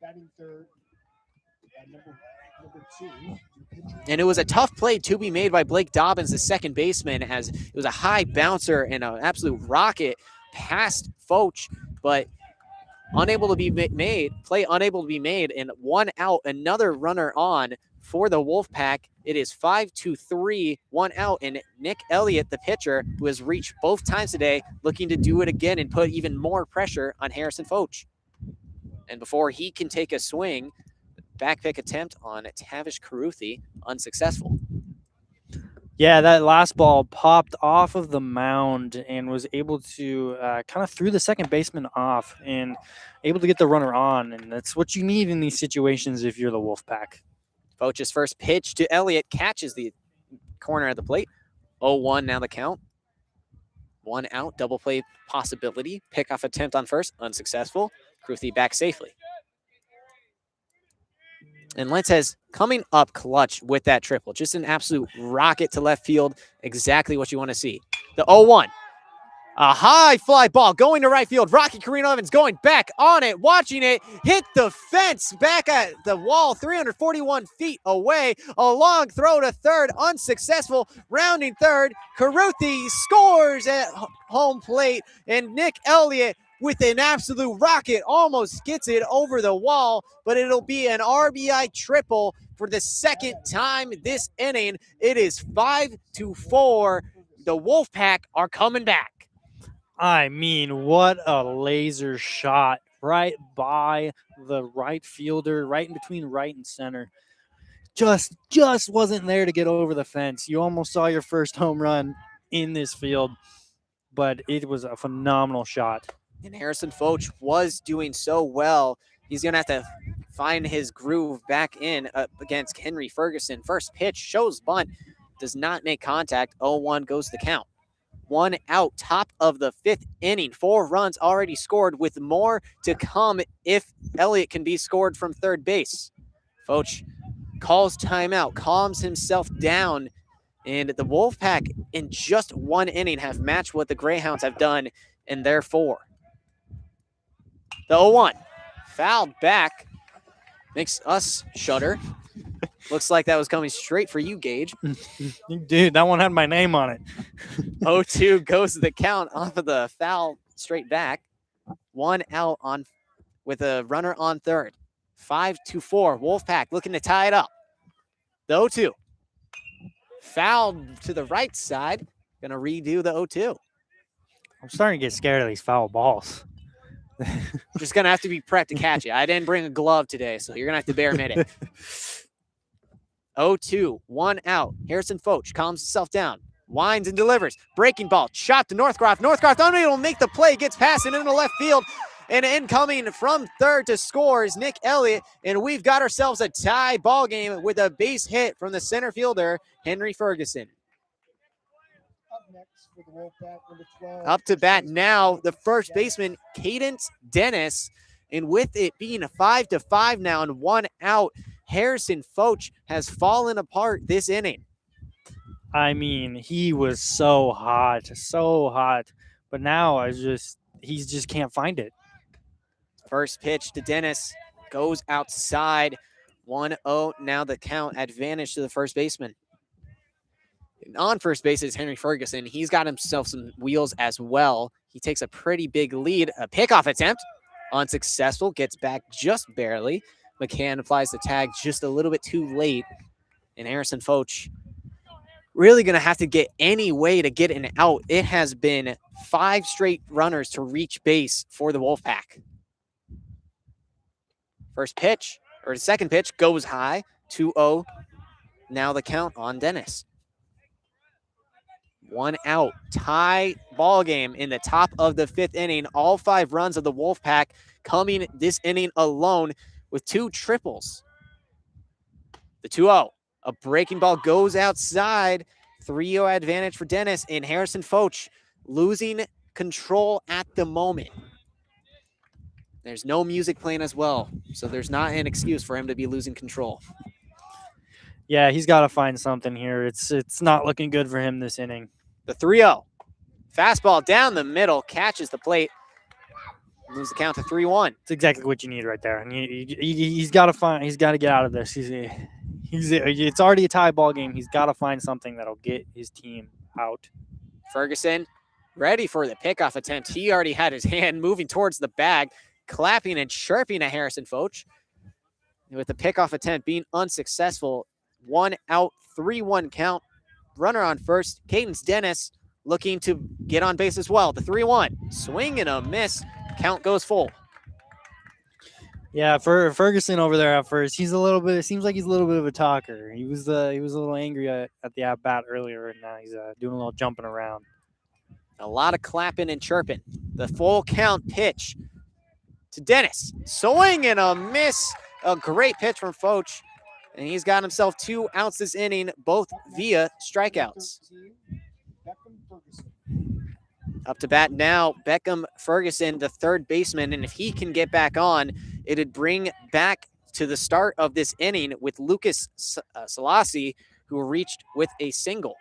Batting third, number 2. And it was a tough play to be made by Blake Dobbins, the second baseman, as it was a high bouncer and an absolute rocket past Foch, but unable to be made, and 1 out, another runner on for the Wolfpack. It is 5-3, 1 out, and Nick Elliott, the pitcher, who has reached both times today, looking to do it again and put even more pressure on Harrison Foch. And before he can take a swing, back pick attempt on Tavish Caruthi, unsuccessful. Yeah, that last ball popped off of the mound and was able to kind of threw the second baseman off and able to get the runner on. And that's what you need in these situations if you're the Wolfpack. Foch's first pitch to Elliott catches the corner of the plate. 0-1 now the count. 1 out, double play possibility. Pickoff attempt on first, unsuccessful. Caruthi back safely. And Lentes coming up clutch with that triple. Just an absolute rocket to left field. Exactly what you want to see. The 0-1. A high fly ball going to right field. Rocky Carino Evans going back on it, watching it, hit the fence back at the wall, 341 feet away. A long throw to third, unsuccessful. Rounding third, Caruthi scores at home plate, and Nick Elliott with an absolute rocket almost gets it over the wall, but it'll be an RBI triple for the second time this inning. It is 5-4. The Wolfpack are coming back. I mean, what a laser shot right by the right fielder, right in between right and center. Just wasn't there to get over the fence. You almost saw your first home run in this field, but it was a phenomenal shot. And Harrison Foch was doing so well. He's going to have to find his groove back in against Henry Ferguson. First pitch shows bunt, does not make contact. 0-1 goes the count. 1 out, top of the fifth inning. 4 runs already scored, with more to come if Elliott can be scored from third base. Foch calls timeout, calms himself down, and the Wolfpack in just 1 inning have matched what the Greyhounds have done in their 4. The 0-1, fouled back, makes us shudder. Looks like that was coming straight for you, Gage. Dude, that one had my name on it. 0-2 goes to the count off of the foul straight back. 1 out on with a runner on third. 5-4. Wolfpack looking to tie it up. The 0-2. Fouled to the right side. Gonna redo the 0-2. I'm starting to get scared of these foul balls. Just gonna have to be prepped to catch it. I didn't bring a glove today, so you're gonna have to bear with it. 0-2, 1 out. Harrison Foch calms himself down, winds and delivers. Breaking ball, shot to Northcroft. Northcroft unable to make the play, gets past it into left field. And incoming from third to score is Nick Elliott. And we've got ourselves a tie ball game with a base hit from the center fielder, Henry Ferguson. Up next for the Wolfpack, number 12. Up to bat now, the first baseman, Cadence Dennis. And with it being a 5-5 now and 1 out, Harrison Foch has fallen apart this inning. I mean, he was so hot. But now he just can't find it. First pitch to Dennis goes outside. 1-0 now the count, advantage to the first baseman. And on first base is Henry Ferguson. He's got himself some wheels as well. He takes a pretty big lead. A pickoff attempt, unsuccessful, gets back just barely. McCann applies the tag just a little bit too late. And Harrison Foch really going to have to get any way to get an out. It has been 5 straight runners to reach base for the Wolfpack. First pitch, or the second pitch, goes high, 2-0. Now the count on Dennis. 1 out, tie ball game in the top of the 5th inning. All 5 runs of the Wolfpack coming this inning alone with 2 triples. The 2-0, a breaking ball goes outside. 3-0 advantage for Dennis, and Harrison Foch losing control at the moment. There's no music playing as well, so there's not an excuse for him to be losing control. Yeah, he's got to find something here. It's not looking good for him this inning. The 3-0. Fastball down the middle, catches the plate. Moves the count to 3-1. It's exactly what you need right there. And he's got to get out of this. It's already a tie ball game. He's got to find something that'll get his team out. Ferguson ready for the pickoff attempt. He already had his hand moving towards the bag, clapping and chirping at Harrison Foch. With the pickoff attempt being unsuccessful, 1 out, 3-1 count. Runner on first. Cadence Dennis looking to get on base as well. The 3-1. Swing and a miss. Count goes full. Yeah, for Ferguson over there at first, it seems like he's a little bit of a talker. He was a little angry at the at bat earlier, and now he's doing a little jumping around. A lot of clapping and chirping. The full count pitch to Dennis. Swing and a miss. A great pitch from Foch. And he's got himself 2 outs this inning, both via strikeouts. Up to bat now, Beckham Ferguson, the third baseman. And if he can get back on, it'd bring back to the start of this inning with Lucas Selassie, who reached with a single.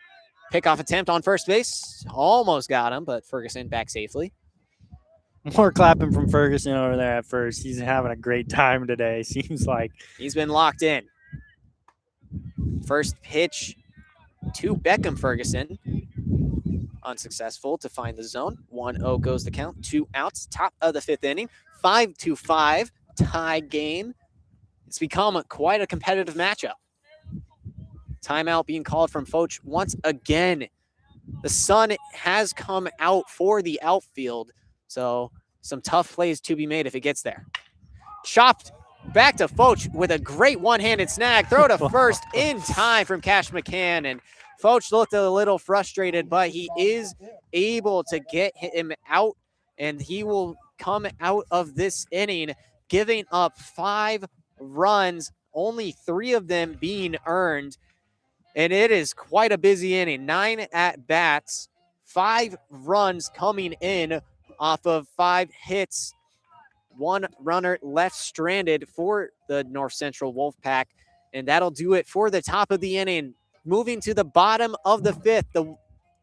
Pickoff attempt on first base. Almost got him, but Ferguson back safely. More clapping from Ferguson over there at first. He's having a great time today, seems like. He's been locked in. First pitch to Beckham Ferguson. Unsuccessful to find the zone. 1-0 goes the count. 2 outs. Top of the 5th inning. 5-5 tie game. It's become quite a competitive matchup. Timeout being called from Foch once again. The sun has come out for the outfield, so some tough plays to be made if it gets there. Chopped back to Foch with a great one-handed snag. Throw to first in time from Cash McCann, and Foch looked a little frustrated, but he is able to get him out, and he will come out of this inning giving up 5 runs, only 3 of them being earned. And it is quite a busy inning. 9 at-bats, 5 runs coming in off of 5 hits. 1 runner left stranded for the North Central Wolfpack. And that'll do it for the top of the inning. Moving to the bottom of the 5th, the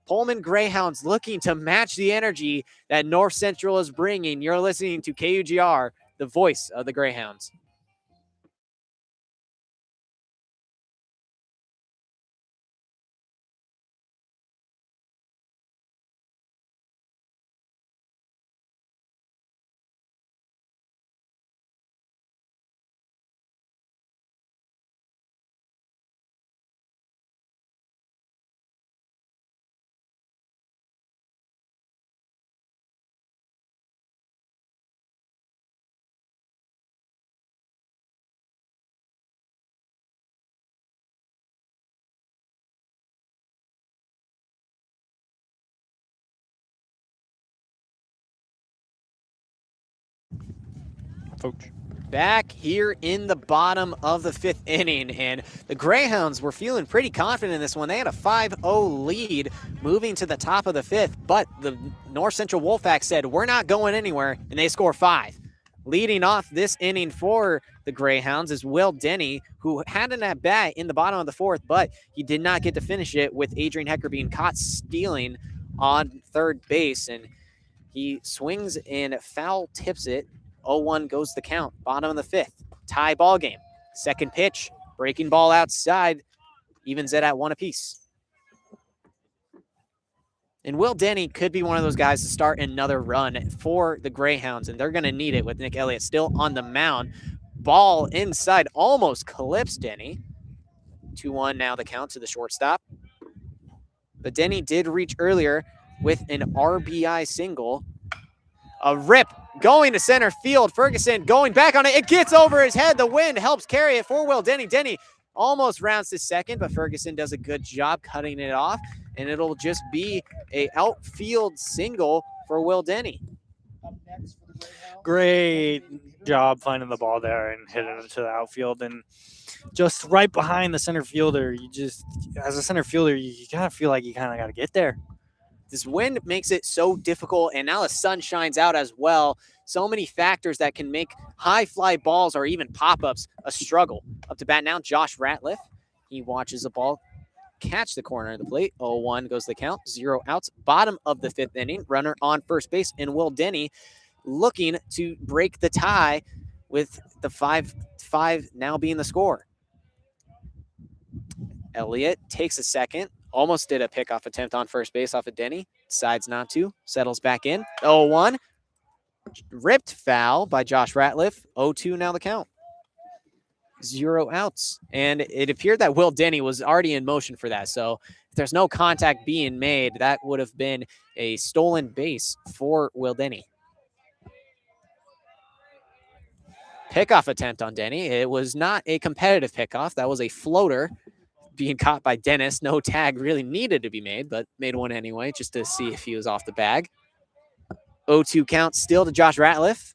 Pullman Greyhounds looking to match the energy that North Central is bringing. You're listening to KUGR, the voice of the Greyhounds. Foch. Back here in the bottom of the 5th inning, and the Greyhounds were feeling pretty confident in this one. They had a 5-0 lead moving to the top of the 5th, but the North Central Wolfpack said, we're not going anywhere, and they score 5. Leading off this inning for the Greyhounds is Will Denny, who had an at-bat in the bottom of the 4th, but he did not get to finish it with Adrian Hecker being caught stealing on third base, and he swings and foul tips it. 0-1 goes the count. Bottom of the 5th. Tie ball game. Second pitch. Breaking ball outside. Evens it at 1 apiece. And Will Denny could be one of those guys to start another run for the Greyhounds, and they're going to need it with Nick Elliott still on the mound. Ball inside almost clips Denny. 2-1 now the count to the shortstop. But Denny did reach earlier with an RBI single. A rip going to center field. Ferguson going back on it. It gets over his head. The wind helps carry it for Will Denny. Denny almost rounds to second, but Ferguson does a good job cutting it off, and it'll just be a outfield single for Will Denny. Up next for the Greyhounds. Great job finding the ball there and hitting it to the outfield, and just right behind the center fielder. As a center fielder, you gotta feel like you kind of gotta get there. This wind makes it so difficult, and now the sun shines out as well. So many factors that can make high fly balls or even pop-ups a struggle. Up to bat now, Josh Ratliff. He watches the ball catch the corner of the plate. 0-1 goes the count, 0 outs. Bottom of the 5th inning, runner on first base, and Will Denny looking to break the tie with the 5-5 now being the score. Elliott takes a second. Almost did a pickoff attempt on first base off of Denny. Decides not to. Settles back in. 0-1. Ripped foul by Josh Ratliff. 0-2 now the count. 0 outs. And it appeared that Will Denny was already in motion for that. So if there's no contact being made, that would have been a stolen base for Will Denny. Pickoff attempt on Denny. It was not a competitive pickoff. That was a floater being caught by Dennis. No tag really needed to be made, but made one anyway just to see if he was off the bag. 0-2 count still to Josh Ratliff.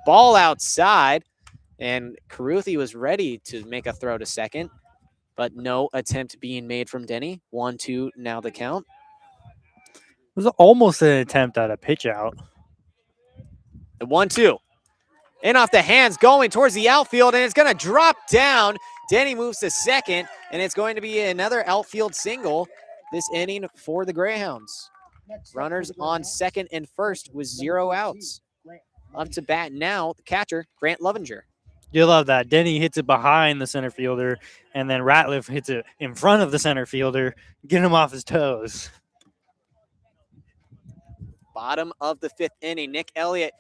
Ball outside, and Caruthi was ready to make a throw to second, but no attempt being made from Denny. 1-2 now the count. It was almost an attempt at a pitch out. The 1-2. In off the hands, going towards the outfield, and it's going to drop down. Denny moves to second, and it's going to be another outfield single this inning for the Greyhounds. Runners on second and first with 0 outs. Up to bat now, the catcher, Grant Lovinger. You love that. Denny hits it behind the center fielder, and then Ratliff hits it in front of the center fielder, getting him off his toes. Bottom of the 5th inning, Nick Elliott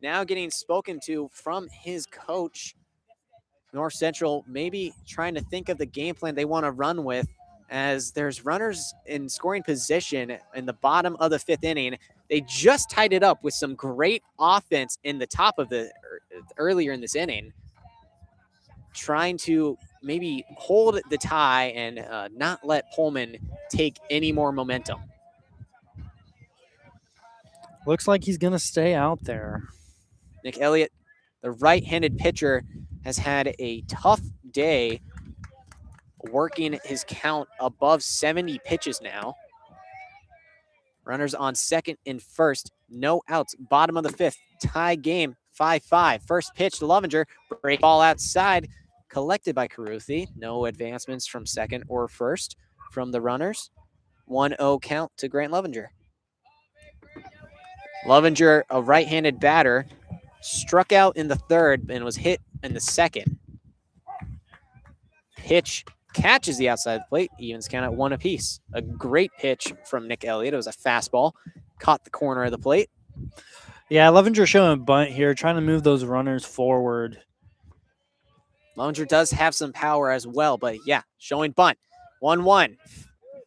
now getting spoken to from his coach. North Central maybe trying to think of the game plan they want to run with, as there's runners in scoring position in the bottom of the 5th inning. They just tied it up with some great offense in the top of the earlier in this inning, trying to maybe hold the tie and not let Pullman take any more momentum. Looks like he's going to stay out there. Nick Elliott, the right-handed pitcher, has had a tough day working his count above 70 pitches now. Runners on second and first, no outs. Bottom of the 5th, tie game, 5-5. First pitch to Lovinger, break ball outside, collected by Caruthi. No advancements from second or first from the runners. 1-0 count to Grant Lovinger. Lovinger, a right-handed batter, struck out in the 3rd and was hit in the 2nd. Pitch catches the outside of the plate, evens count at 1 apiece. A great pitch from Nick Elliott. It was a fastball, caught the corner of the plate. Yeah, Lovinger showing a bunt here, trying to move those runners forward. Lovinger does have some power as well, but yeah, showing bunt. 1-1.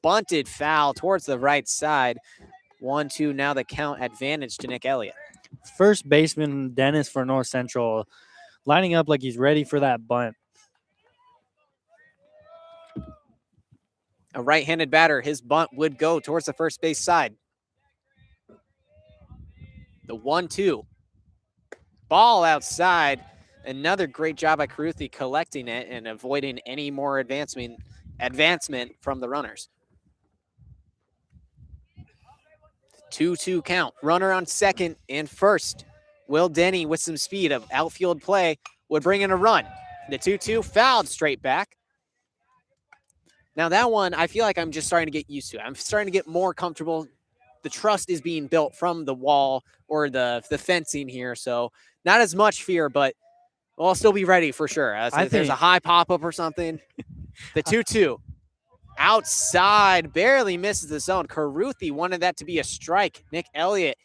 Bunted foul towards the right side. 1-2 now the count, advantage to Nick Elliott. First baseman Dennis for North Central lining up like he's ready for that bunt. A right-handed batter, his bunt would go towards the first base side. The 1-2. Ball outside. Another great job by Caruthi collecting it and avoiding any more advancement from the runners. 2-2 count. Runner on second and first. Will Denny with some speed of outfield play would bring in a run. The 2-2 fouled straight back. Now that one, I feel like I'm just starting to get used to it. I'm starting to get more comfortable. The trust is being built from the wall or the fencing here. So not as much fear, but I'll still be ready for sure. If there's a high pop-up or something. The 2-2. Outside, barely misses the zone. Caruthi wanted that to be a strike. Nick Elliott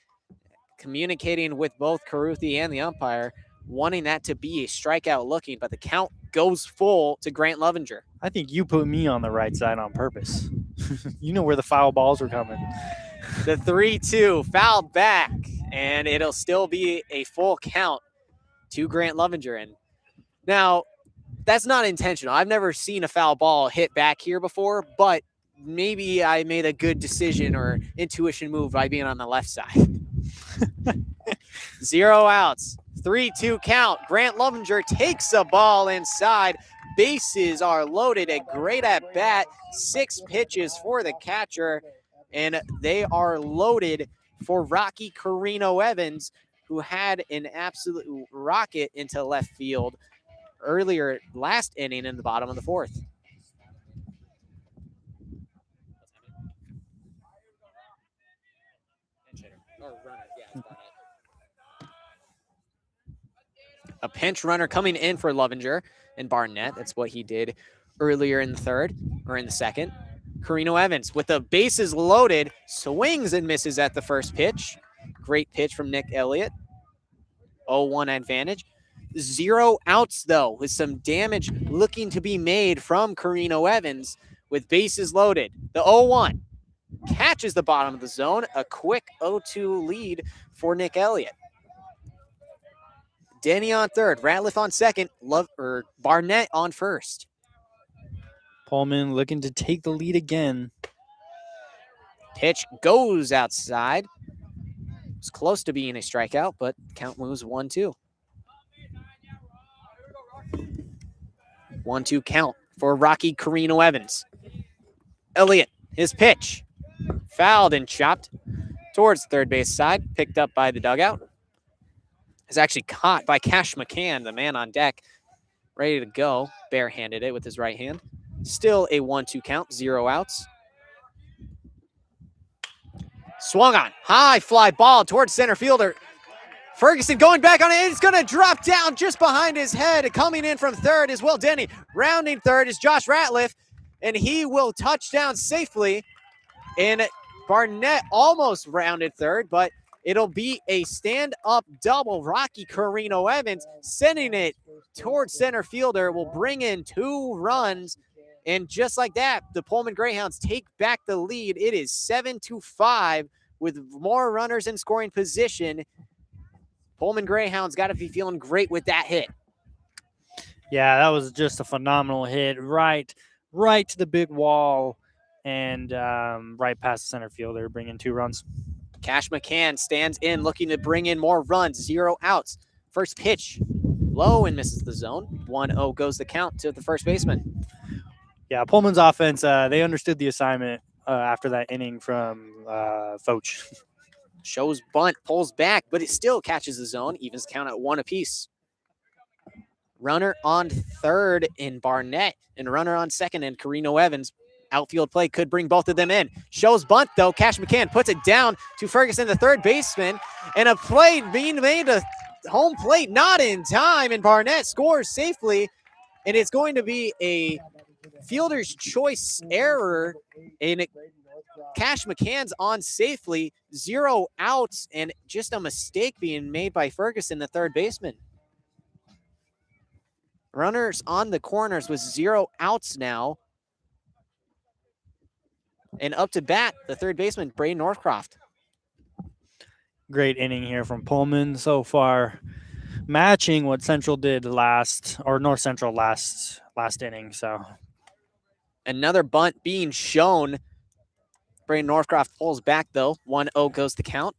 communicating with both Caruthi and the umpire, wanting that to be a strikeout looking, but the count goes full to Grant Lovinger. I think you put me on the right side on purpose. You know where the foul balls were coming. The 3-2 fouled back, and it'll still be a full count to Grant Lovinger. And now, that's not intentional. I've never seen a foul ball hit back here before, but maybe I made a good decision or intuition move by being on the left side. 0 outs, 3-2 count. Grant Lovinger takes the ball inside. Bases are loaded. A great at bat. 6 pitches for the catcher, and they are loaded for Rocky Carino Evans, who had an absolute rocket into left field earlier last inning in the bottom of the 4th. A pinch runner coming in for Lovinger and Barnett. That's what he did earlier in the 3rd or in the 2nd. Carino Evans with the bases loaded, swings and misses at the first pitch. Great pitch from Nick Elliott. 0-1 advantage. 0 outs, though, with some damage looking to be made from Carino Evans with bases loaded. The 0-1 catches the bottom of the zone. A quick 0-2 lead for Nick Elliott. Denny on 3rd, Ratliff on 2nd, Barnett on 1st. Pullman looking to take the lead again. Pitch goes outside. It's close to being a strikeout, but count moves 1-2. 1-2 count for Rocky Carino Evans. Elliott, his pitch. Fouled and chopped towards the third base side. Picked up by the dugout. Is actually caught by Cash McCann, the man on deck. Ready to go. Barehanded it with his right hand. Still a 1-2 count. 0 outs. Swung on. High fly ball towards center fielder. Ferguson going back on it. It's going to drop down just behind his head. Coming in from 3rd is Will Denny. Rounding 3rd is Josh Ratliff. And he will touch down safely. And Barnett almost rounded 3rd, but it'll be a stand-up double. Rocky Carino Evans sending it towards center fielder will bring in 2 runs. And just like that, the Pullman Greyhounds take back the lead. It is 7-5 with more runners in scoring position. Pullman Greyhounds got to be feeling great with that hit. Yeah, that was just a phenomenal hit. Right to the big wall and right past the center fielder, bringing 2 runs. Cash McCann stands in, looking to bring in more runs. 0 outs. First pitch, low and misses the zone. 1-0 goes the count to the first baseman. Yeah, Pullman's offense, they understood the assignment after that inning from Foch. Shows bunt, pulls back, but it still catches the zone. Evens count at 1 apiece. Runner on 3rd in Barnett, and runner on 2nd in Carino Evans. Outfield play could bring both of them in. Shows bunt, though. Cash McCann puts it down to Ferguson, the 3rd baseman, and a play being made to home plate, not in time, and Barnett scores safely, and it's going to be a fielder's choice error, and Cash McCann's on safely. 0 outs, and just a mistake being made by Ferguson, the 3rd baseman. Runners on the corners with 0 outs now. And up to bat, the 3rd baseman, Braden Northcroft. Great inning here from Pullman so far, matching what Central did North Central last inning. So another bunt being shown. Braden Northcroft pulls back, though. 1-0 goes the count.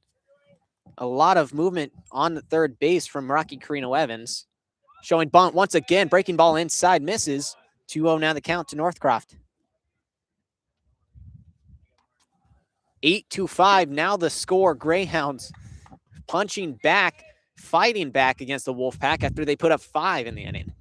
A lot of movement on the 3rd base from Rocky Carino Evans. Showing bunt once again, breaking ball inside, misses. 2-0 now the count to Northcroft. 8-5 now the score. Greyhounds punching back, fighting back against the Wolfpack after they put up 5 in the inning.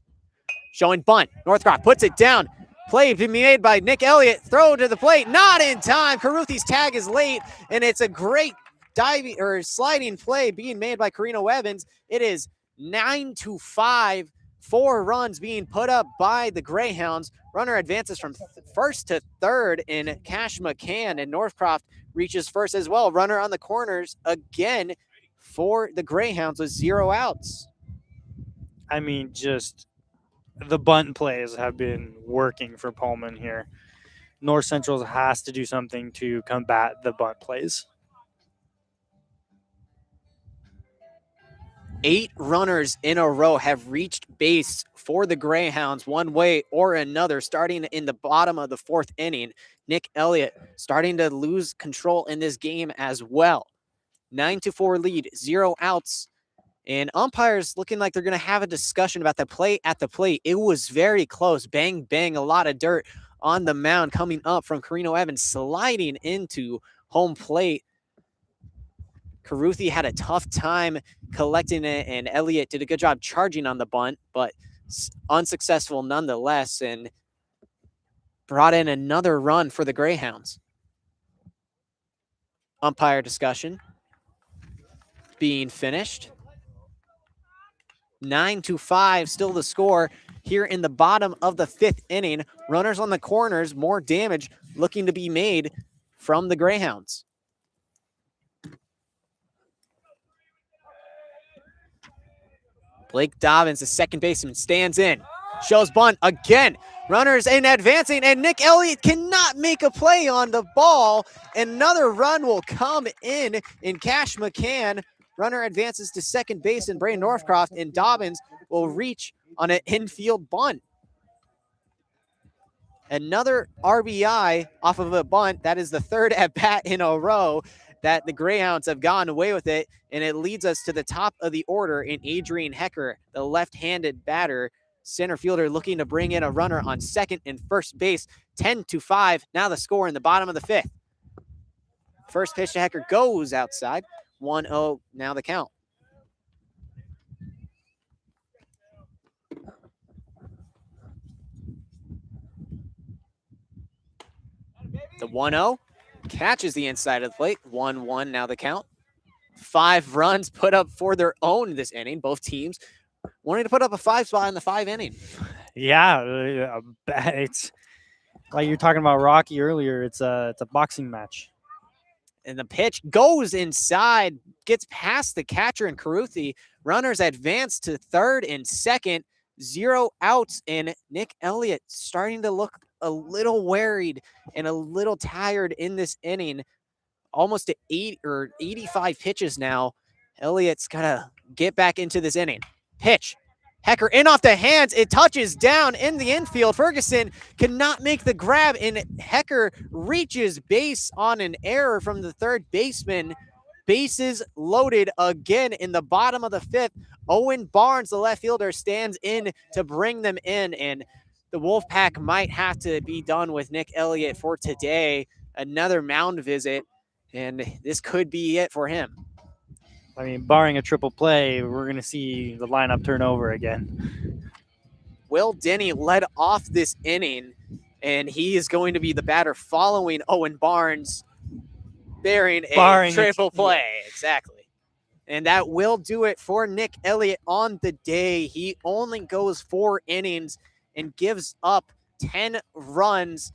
Showing bunt. Northcroft puts it down. Play to be made by Nick Elliott. Throw to the plate. Not in time. Caruthi's tag is late, and it's a great diving or sliding play being made by Carino Evans. It is 9-5. 4 runs being put up by the Greyhounds. Runner advances from 1st to 3rd in Cash McCann, and Northcroft reaches 1st as well. Runner on the corners again for the Greyhounds with 0 outs. I mean, just the bunt plays have been working for Pullman here. North Central has to do something to combat the bunt plays. 8 runners in a row have reached base for the Greyhounds one way or another, starting in the bottom of the 4th inning. Nick Elliott starting to lose control in this game as well. 9-4 lead, 0 outs. And umpires looking like they're going to have a discussion about the play at the plate. It was very close. Bang, bang, a lot of dirt on the mound coming up from Carino Evans, sliding into home plate. Caruthi had a tough time collecting it, and Elliott did a good job charging on the bunt, but unsuccessful nonetheless, and brought in another run for the Greyhounds. Umpire discussion being finished. 9-5, still the score here in the bottom of the 5th inning. Runners on the corners, more damage looking to be made from the Greyhounds. Blake Dobbins, the second baseman, stands in, shows bunt again. Runners in advancing, and Nick Elliott cannot make a play on the ball. Another run will come in Cash McCann. Runner advances to second base in Braden Northcroft, and Dobbins will reach on an infield bunt. Another RBI off of a bunt. That is the 3rd at bat in a row that the Greyhounds have gotten away with it, and it leads us to the top of the order in Adrian Hecker, the left-handed batter, center fielder, looking to bring in a runner on second and first base. 10-5, now the score in the bottom of the 5th. First pitch to Hecker goes outside. 1-0, now the count. The 1-0 catches the inside of the plate. 1-1, now the count. 5 runs put up for their own this inning. Both teams wanting to put up a 5 spot in the 5 inning. Yeah, it's like you're talking about Rocky earlier. It's a boxing match. And the pitch goes inside, gets past the catcher and Caruthi. Runners advance to third and second. 0 outs, and Nick Elliott starting to look a little worried and a little tired in this inning. Almost to 85 pitches now. Elliott's got to get back into this inning. Pitch. Hecker in off the hands. It touches down in the infield. Ferguson cannot make the grab, and Hecker reaches base on an error from the third baseman. Bases loaded again in the bottom of the 5th. Owen Barnes, the left fielder, stands in to bring them in, and the Wolfpack might have to be done with Nick Elliott for today. Another mound visit, and this could be it for him. I mean, barring a triple play, we're going to see the lineup turn over again. Will Denny led off this inning, and he is going to be the batter following Owen Barnes, barring a triple play. Exactly. And that will do it for Nick Elliott on the day. He only goes 4 innings and gives up 10 runs.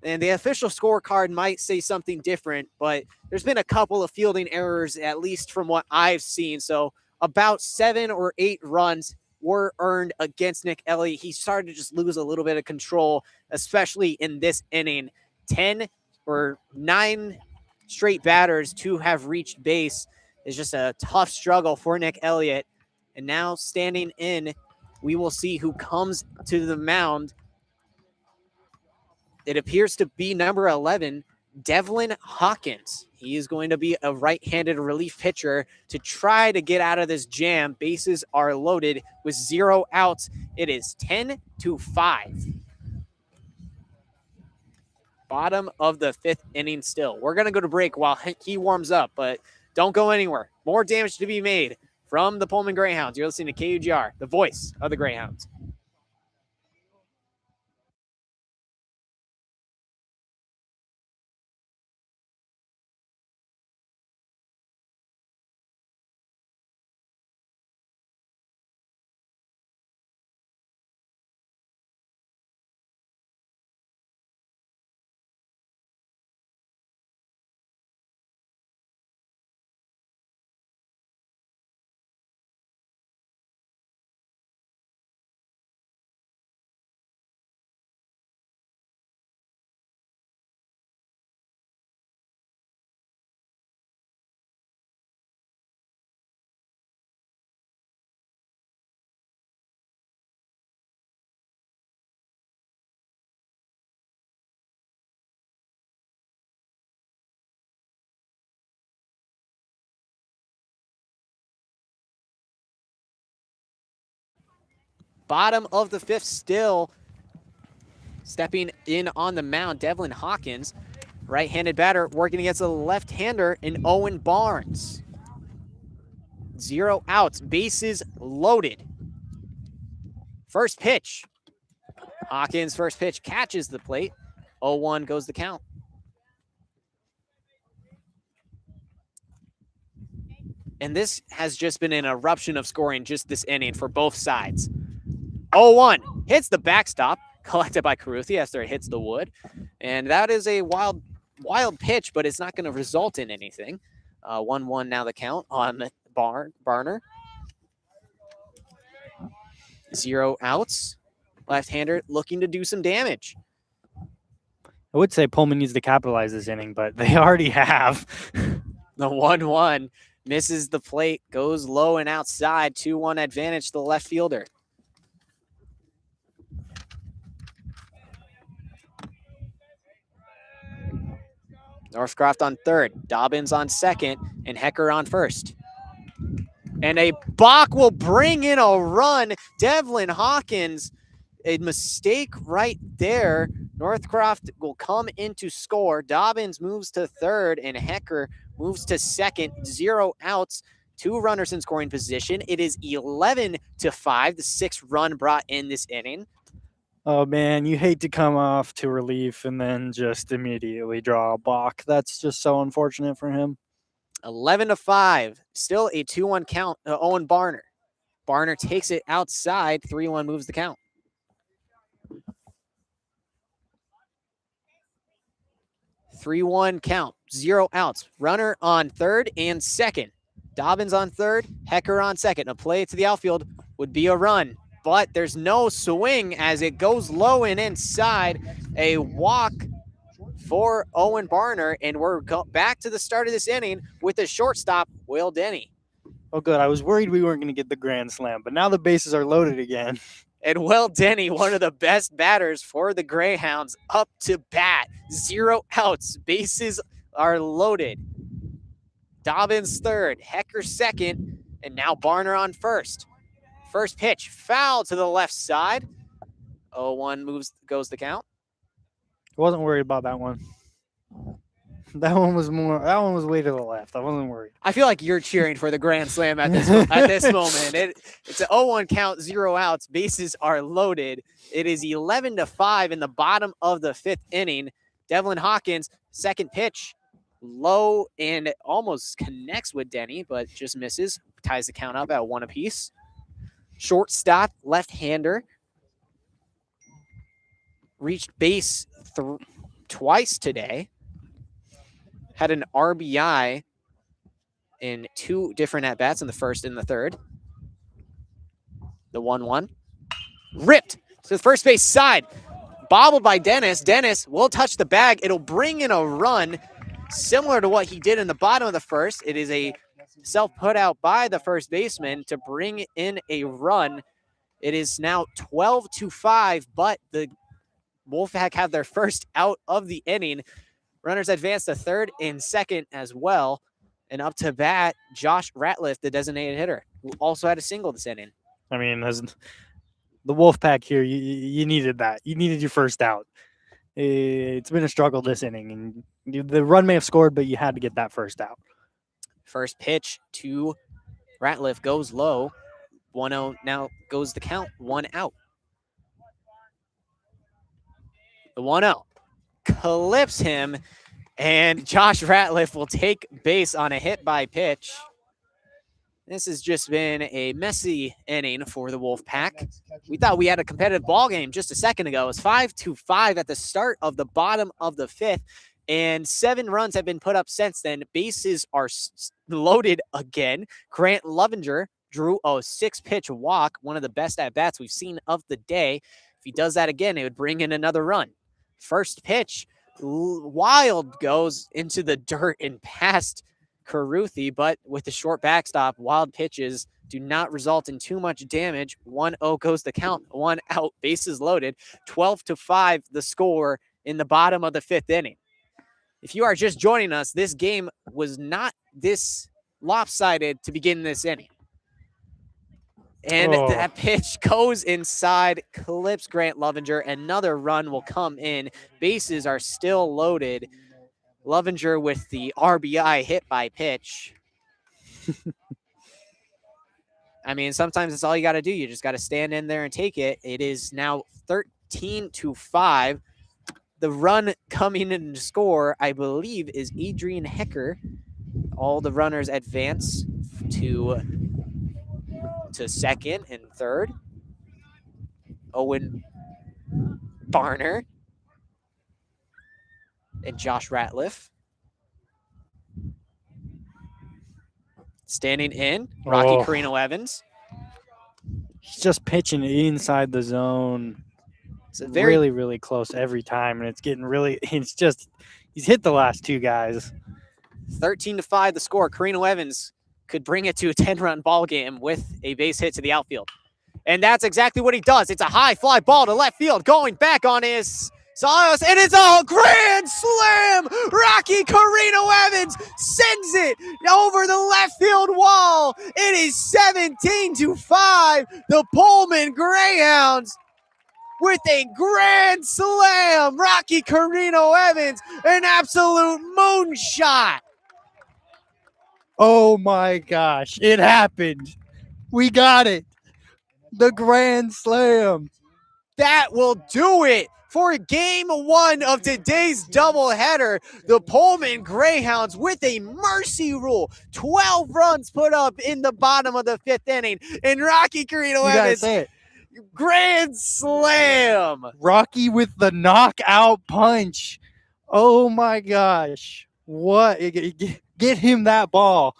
And the official scorecard might say something different, but there's been a couple of fielding errors, at least from what I've seen. So about 7 or 8 runs were earned against Nick Elliott. He started to just lose a little bit of control, especially in this inning. 10 or 9 straight batters to have reached base is just a tough struggle for Nick Elliott. And now standing in, we will see who comes to the mound. It appears to be number 11, Devlin Hawkins. He is going to be a right-handed relief pitcher to try to get out of this jam. Bases are loaded with 0 outs. It is 10-5. Bottom of the 5th inning still. We're going to go to break while he warms up, but don't go anywhere. More damage to be made from the Pullman Greyhounds. You're listening to KUGR, the voice of the Greyhounds. Bottom of the 5th still. Stepping in on the mound, Devlin Hawkins. Right-handed batter working against a left-hander in Owen Barnes. 0 outs, bases loaded. First pitch. Hawkins' first pitch catches the plate. 0-1 goes the count. And this has just been an eruption of scoring just this inning for both sides. 0-1 hits the backstop, collected by Caruthi after it hits the wood. And that is a wild pitch, but it's not going to result in anything. 1-1 now the count on Barner. 0 outs. Left-hander looking to do some damage. I would say Pullman needs to capitalize this inning, but they already have. The 1-1 misses the plate, goes low and outside. 2-1 advantage to the left fielder. Northcroft on third, Dobbins on second, and Hecker on first. And a balk will bring in a run. Devlin Hawkins, a mistake right there. Northcroft will come in to score. Dobbins moves to third, and Hecker moves to second. 0 outs, 2 runners in scoring position. It is 11-5, the 6th run brought in this inning. Oh, man, you hate to come off to relief and then just immediately draw a balk. That's just so unfortunate for him. 11-5, still a 2-1 count to Owen Barner. Barner takes it outside. 3-1 moves the count. Three-one count, 0 outs. Runner on third and second. Dobbins on third, Hecker on second. A play to the outfield would be a run, but there's no swing as it goes low and inside. A walk for Owen Barner, and we're back to the start of this inning with the shortstop, Will Denny. Oh, good. I was worried we weren't going to get the grand slam, but now the bases are loaded again. And Will Denny, one of the best batters for the Greyhounds, up to bat. 0 outs. Bases are loaded. Dobbins third, Hecker second, and now Barner on first. First pitch, foul to the left side. 0-1 goes the count. I wasn't worried about that one. That one was way to the left. I wasn't worried. I feel like you're cheering for the grand slam at this moment. It's an 0-1 count, 0 outs. Bases are loaded. It is 11-5 in the bottom of the 5th inning. Devlin Hawkins, second pitch, low and almost connects with Denny, but just misses. Ties the count up at 1 apiece. Shortstop, left-hander. Reached base twice today. Had an RBI in 2 different at-bats in the first and the third. The 1-1. Ripped to the first base side. Bobbled by Dennis. Dennis will touch the bag. It'll bring in a run similar to what he did in the bottom of the first. It is a self-put out by the first baseman to bring in a run. It is now 12-5, but the Wolfpack have their first out of the inning. Runners advance to third and second as well. And up to bat, Josh Ratliff, the designated hitter, who also had a single this inning. I mean, as the Wolfpack here, you needed that. You needed your first out. It's been a struggle this inning. And the run may have scored, but you had to get that first out. First pitch to Ratliff goes low. 1-0 now goes the count. 1 out. The 1-0 clips him, and Josh Ratliff will take base on a hit by pitch. This has just been a messy inning for the Wolfpack. We thought we had a competitive ball game just a second ago. It was 5-5 at the start of the bottom of the 5th, and 7 runs have been put up since then. Bases are loaded again. Grant Lovinger drew a 6-pitch walk, one of the best at-bats we've seen of the day. If he does that again, it would bring in another run. First pitch, wild, goes into the dirt and past Caruthi, but with the short backstop, wild pitches do not result in too much damage. 1-0 goes the count, 1 out, bases loaded. 12-5 the score in the bottom of the 5th inning. If you are just joining us, this game was not this lopsided to begin this inning. And Oh. that pitch goes inside, clips Grant Lovinger. Another run will come in. Bases are still loaded. Lovinger with the RBI hit by pitch. I mean, sometimes it's all you got to do. You just got to stand in there and take it. It is now 13-5. The run coming in to score, I believe, is Adrian Hecker. All the runners advance to second and third. Owen Barner and Josh Ratliff. Standing in, Rocky Oh. Carino Evans. He's just pitching inside the zone. It's a very Really, really close every time, and it's getting really. It's just he's hit the last two guys. 13-5 the score. Carino Evans could bring it to a 10-run ball game with a base hit to the outfield. And that's exactly what he does. It's a high fly ball to left field, going back on his Salas, and it's a grand slam! Rocky Carino Evans sends it over the left field wall. It is 17-5. The Pullman Greyhounds with a grand slam. Rocky Carino Evans, an absolute moonshot. Oh my gosh, it happened. We got it. The grand slam. That will do it for game one of today's doubleheader. The Pullman Greyhounds with a mercy rule. 12 runs put up in the bottom of the fifth inning. And Rocky Carino You guys Evans, say it. grand slam. Rocky with the knockout punch. Oh my gosh. What? Get him that ball.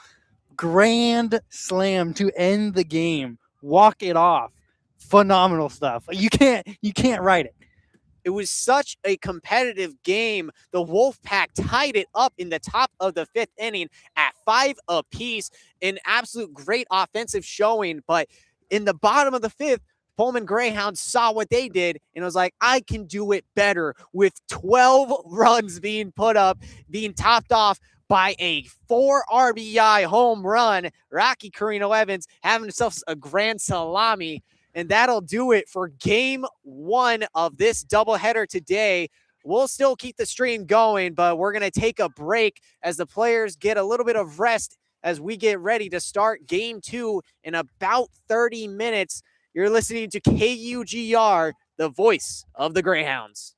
Grand slam to end the game. Walk it off. Phenomenal stuff. You can't write it. It was such a competitive game. The Wolfpack tied it up in the top of the fifth inning at 5 apiece. An absolute great offensive showing, but in the bottom of the fifth, Pullman Greyhounds saw what they did and was like, I can do it better, with 12 runs being put up, being topped off by a 4 RBI home run. Rocky Carino Evans having himself a grand salami. And that'll do it for game one of this doubleheader today. We'll still keep the stream going, but we're going to take a break as the players get a little bit of rest as we get ready to start game two in about 30 minutes. You're listening to KUGR, the voice of the Greyhounds.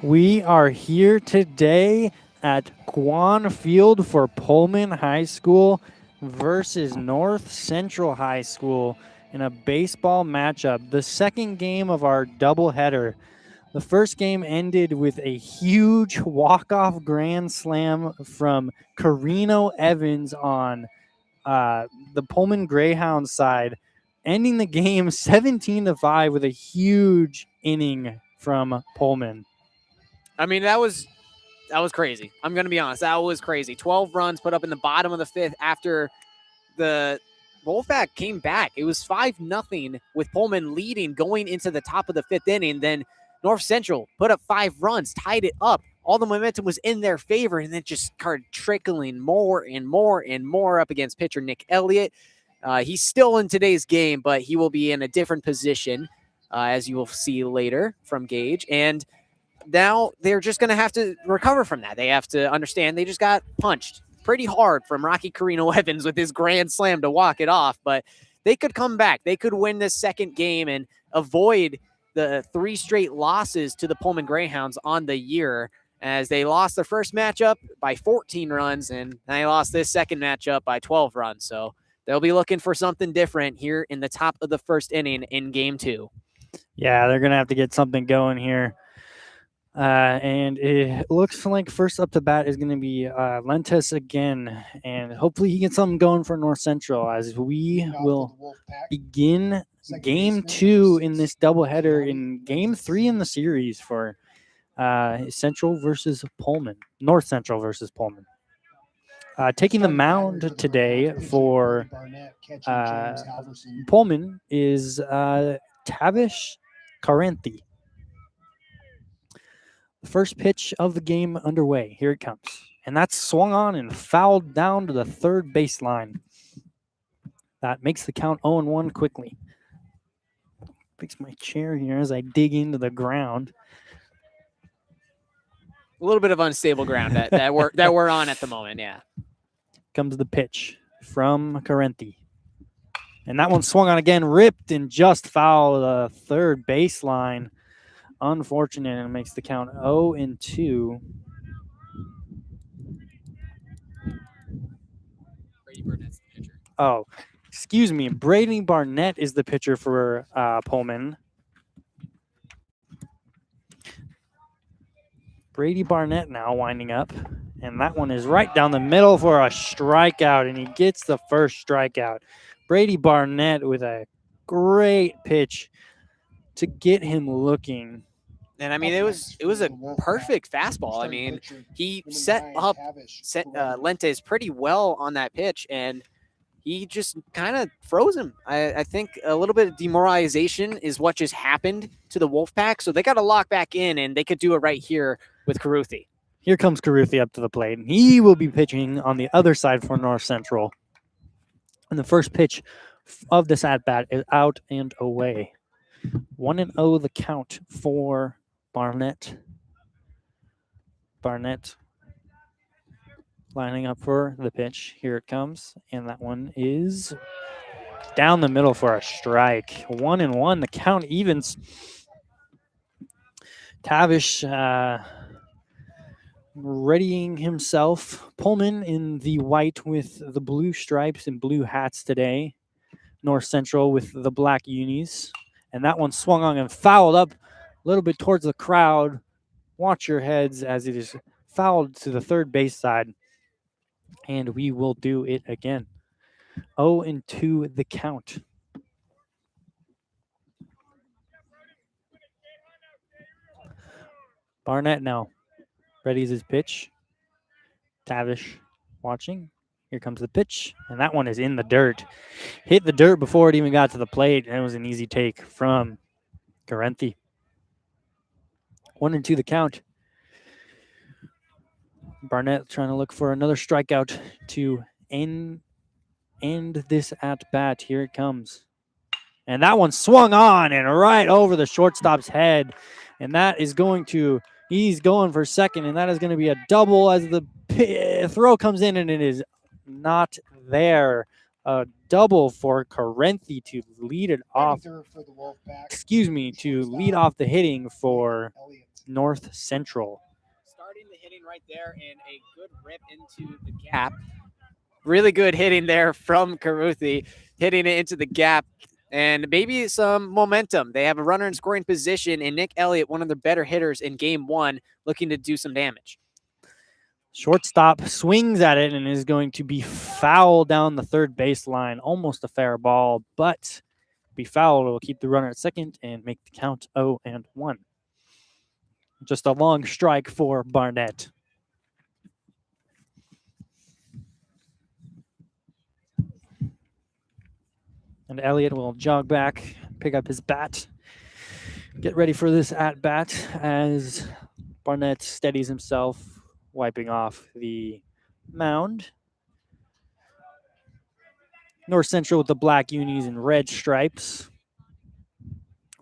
We are here today at Quann Field for Pullman High School versus North Central High School in a baseball matchup. The second game of our doubleheader. The first game ended with a huge walk-off grand slam from Carino Evans on the Pullman Greyhounds side, ending the game 17-5 with a huge inning from Pullman. I mean, that was crazy. I'm going to be honest. That was crazy. 12 runs put up in the bottom of the fifth after the Wolfpack came back. It was 5-0 with Pullman leading going into the top of the fifth inning. Then North Central put up 5 runs, tied it up. All the momentum was in their favor, and then just started trickling more and more and more up against pitcher Nick Elliott. He's still in today's game, but he will be in a different position, as you will see later from Gaige. And now they're just going to have to recover from that. They have to understand they just got punched pretty hard from Rocky Carino Evans with his grand slam to walk it off, but they could come back. They could win this second game and avoid the 3 straight losses to the Pullman Greyhounds on the year, as they lost their first matchup by 14 runs and they lost this second matchup by 12 runs. So they'll be looking for something different here in the top of the first inning in game 2. Yeah, they're going to have to get something going here. And it looks like first up to bat is going to be Lentes again. And hopefully he gets something going for North Central as we will begin game 2 in this doubleheader in game 3 in the series for Central versus Pullman. North Central versus Pullman. Taking the mound today for Pullman is Tavish Karanthi. The first pitch of the game underway. Here it comes. And that's swung on and fouled down to the third baseline. That makes the count 0-1 quickly. Fix my chair here as I dig into the ground. A little bit of unstable ground that we're on at the moment, yeah. Comes the pitch from Karanthi. And that one swung on again, ripped and just fouled the third baseline. Unfortunate, and it makes the count 0-2. Brady Burnett's the pitcher. Oh, excuse me. Brady Barnett is the pitcher for Pullman. Brady Barnett now winding up. And that one is right down the middle for a strikeout, and he gets the first strikeout. Brady Barnett with a great pitch to get him looking. And I mean, it was a perfect fastball. I mean, he set up Lentes pretty well on that pitch, and he just kind of froze him. I think a little bit of demoralization is what just happened to the Wolfpack, so they got to lock back in, and they could do it right here with Caruthi. Here comes Caruthi up to the plate, and he will be pitching on the other side for North Central. And the first pitch of this at-bat is out and away. 1-0 the count for Barnett. Barnett lining up for the pitch. Here it comes. And that one is down the middle for a strike. 1-1. The count evens. Tavish readying himself. Pullman in the white with the blue stripes and blue hats today. North Central with the black unis. And that one swung on and fouled up a little bit towards the crowd. Watch your heads as it is fouled to the third base side. And we will do it again. 0-2 the count. Barnett now readies his pitch. Tavish watching. Here comes the pitch. And that one is in the dirt. Hit the dirt before it even got to the plate. And it was an easy take from Karanthi. 1-2 the count. Barnett trying to look for another strikeout to end this at-bat. Here it comes. And that one swung on and right over the shortstop's head. And that is going to, he's going for second, and that is going to be a double as the throw comes in, and it is not there. A double for Karanthi to lead it off. To lead off the hitting for North Central. Starting the hitting right there and a good rip into the gap. Really good hitting there from Caruthi, hitting it into the gap. And maybe some momentum. They have a runner in scoring position, and Nick Elliott, one of their better hitters in game one, looking to do some damage. Shortstop swings at it and is going to be fouled down the third baseline. Almost a fair ball, but be fouled. It will keep the runner at second and make the count 0-1. Just a long strike for Barnett. And Elliott will jog back, pick up his bat, get ready for this at-bat as Barnett steadies himself, wiping off the mound. North Central with the black unis and red stripes.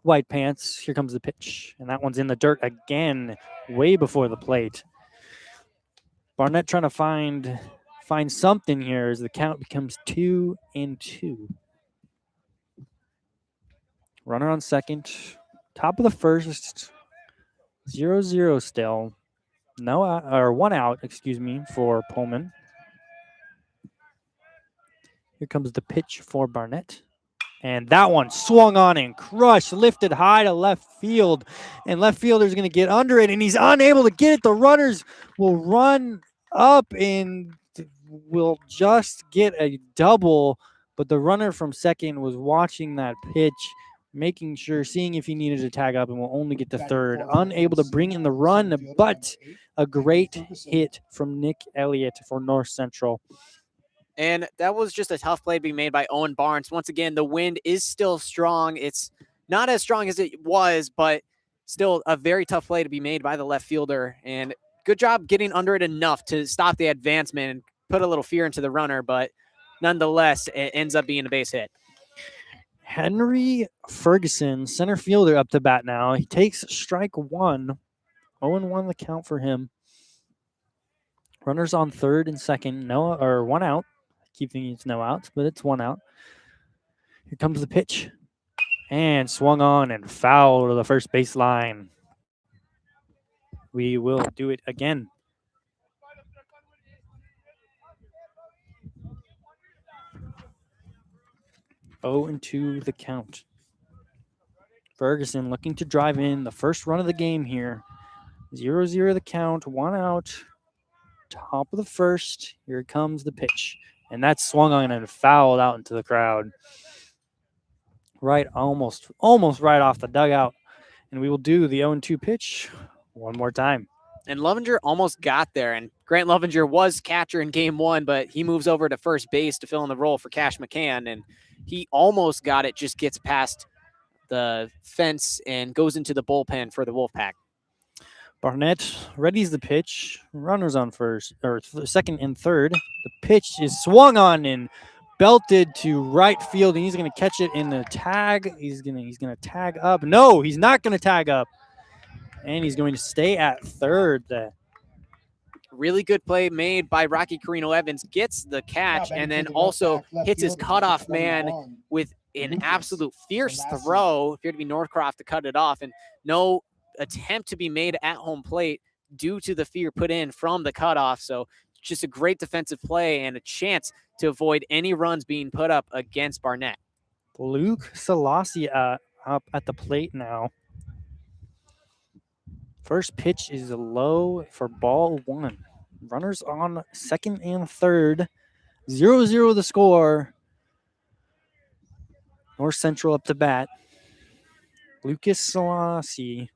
White pants. Here comes the pitch. And that one's in the dirt again, way before the plate. Barnett trying to find something here as the count becomes 2-2. Runner on second. Top of the first. 0-0 still. No out, or one out, excuse me, for Pullman. Here comes the pitch for Barnett. And that one swung on and crushed, lifted high to left field. And left fielder's going to get under it, and he's unable to get it. The runners will run up and will just get a double. But the runner from second was watching that pitch, making sure, seeing if he needed to tag up, and will only get to third. Unable to bring in the run, but a great hit from Nick Elliott for North Central. And that was just a tough play being made by Owen Barnes. Once again, the wind is still strong. It's not as strong as it was, but still a very tough play to be made by the left fielder. And good job getting under it enough to stop the advancement and put a little fear into the runner. But nonetheless, it ends up being a base hit. Henry Ferguson, center fielder, up to bat now. He takes strike one. 0-1 the count for him. Runners on third and second. One out. Keep thinking it's no outs, but it's one out. Here comes the pitch. And swung on and fouled to the first baseline. We will do it again. Oh, and 2 the count. Ferguson looking to drive in the first run of the game here. 0-0 the count, one out. Top of the first. Here comes the pitch. And that's swung on and fouled out into the crowd. Right, almost right off the dugout. And we will do the 0-2 pitch one more time. And Lovinger almost got there. And Grant Lovinger was catcher in game one, but he moves over to first base to fill in the role for Cash McCann. And he almost got it, just gets past the fence and goes into the bullpen for the Wolfpack. Barnett readies the pitch. Runners on first or second and third. The pitch is swung on and belted to right field, and he's going to catch it in the tag. He's going to tag up. No, he's not going to tag up, and he's going to stay at third. Really good play made by Rocky Carino Evans. Gets the catch and then also hits his cutoff man with an absolute fierce throw. Appeared to be Northcroft to cut it off, and no attempt to be made at home plate due to the fear put in from the cutoff. So just a great defensive play and a chance to avoid any runs being put up against Barnett. Luke Selassie up at the plate now. First pitch is low for ball one. Runners on second and third. 0-0 the score. North Central up to bat. Lucas Selassie.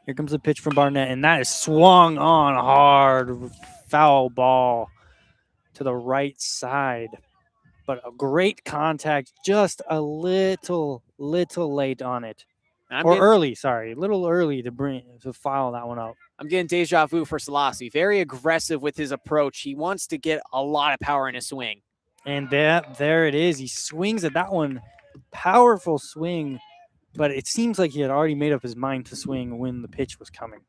Here comes the pitch from Barnett, and that is swung on hard. Foul ball to the right side. But a great contact, just a little late on it. A little early to foul that one out. I'm getting deja vu for Selassie. Very aggressive with his approach. He wants to get a lot of power in his swing. And there it is. He swings at that one. Powerful swing. But it seems like he had already made up his mind to swing when the pitch was coming.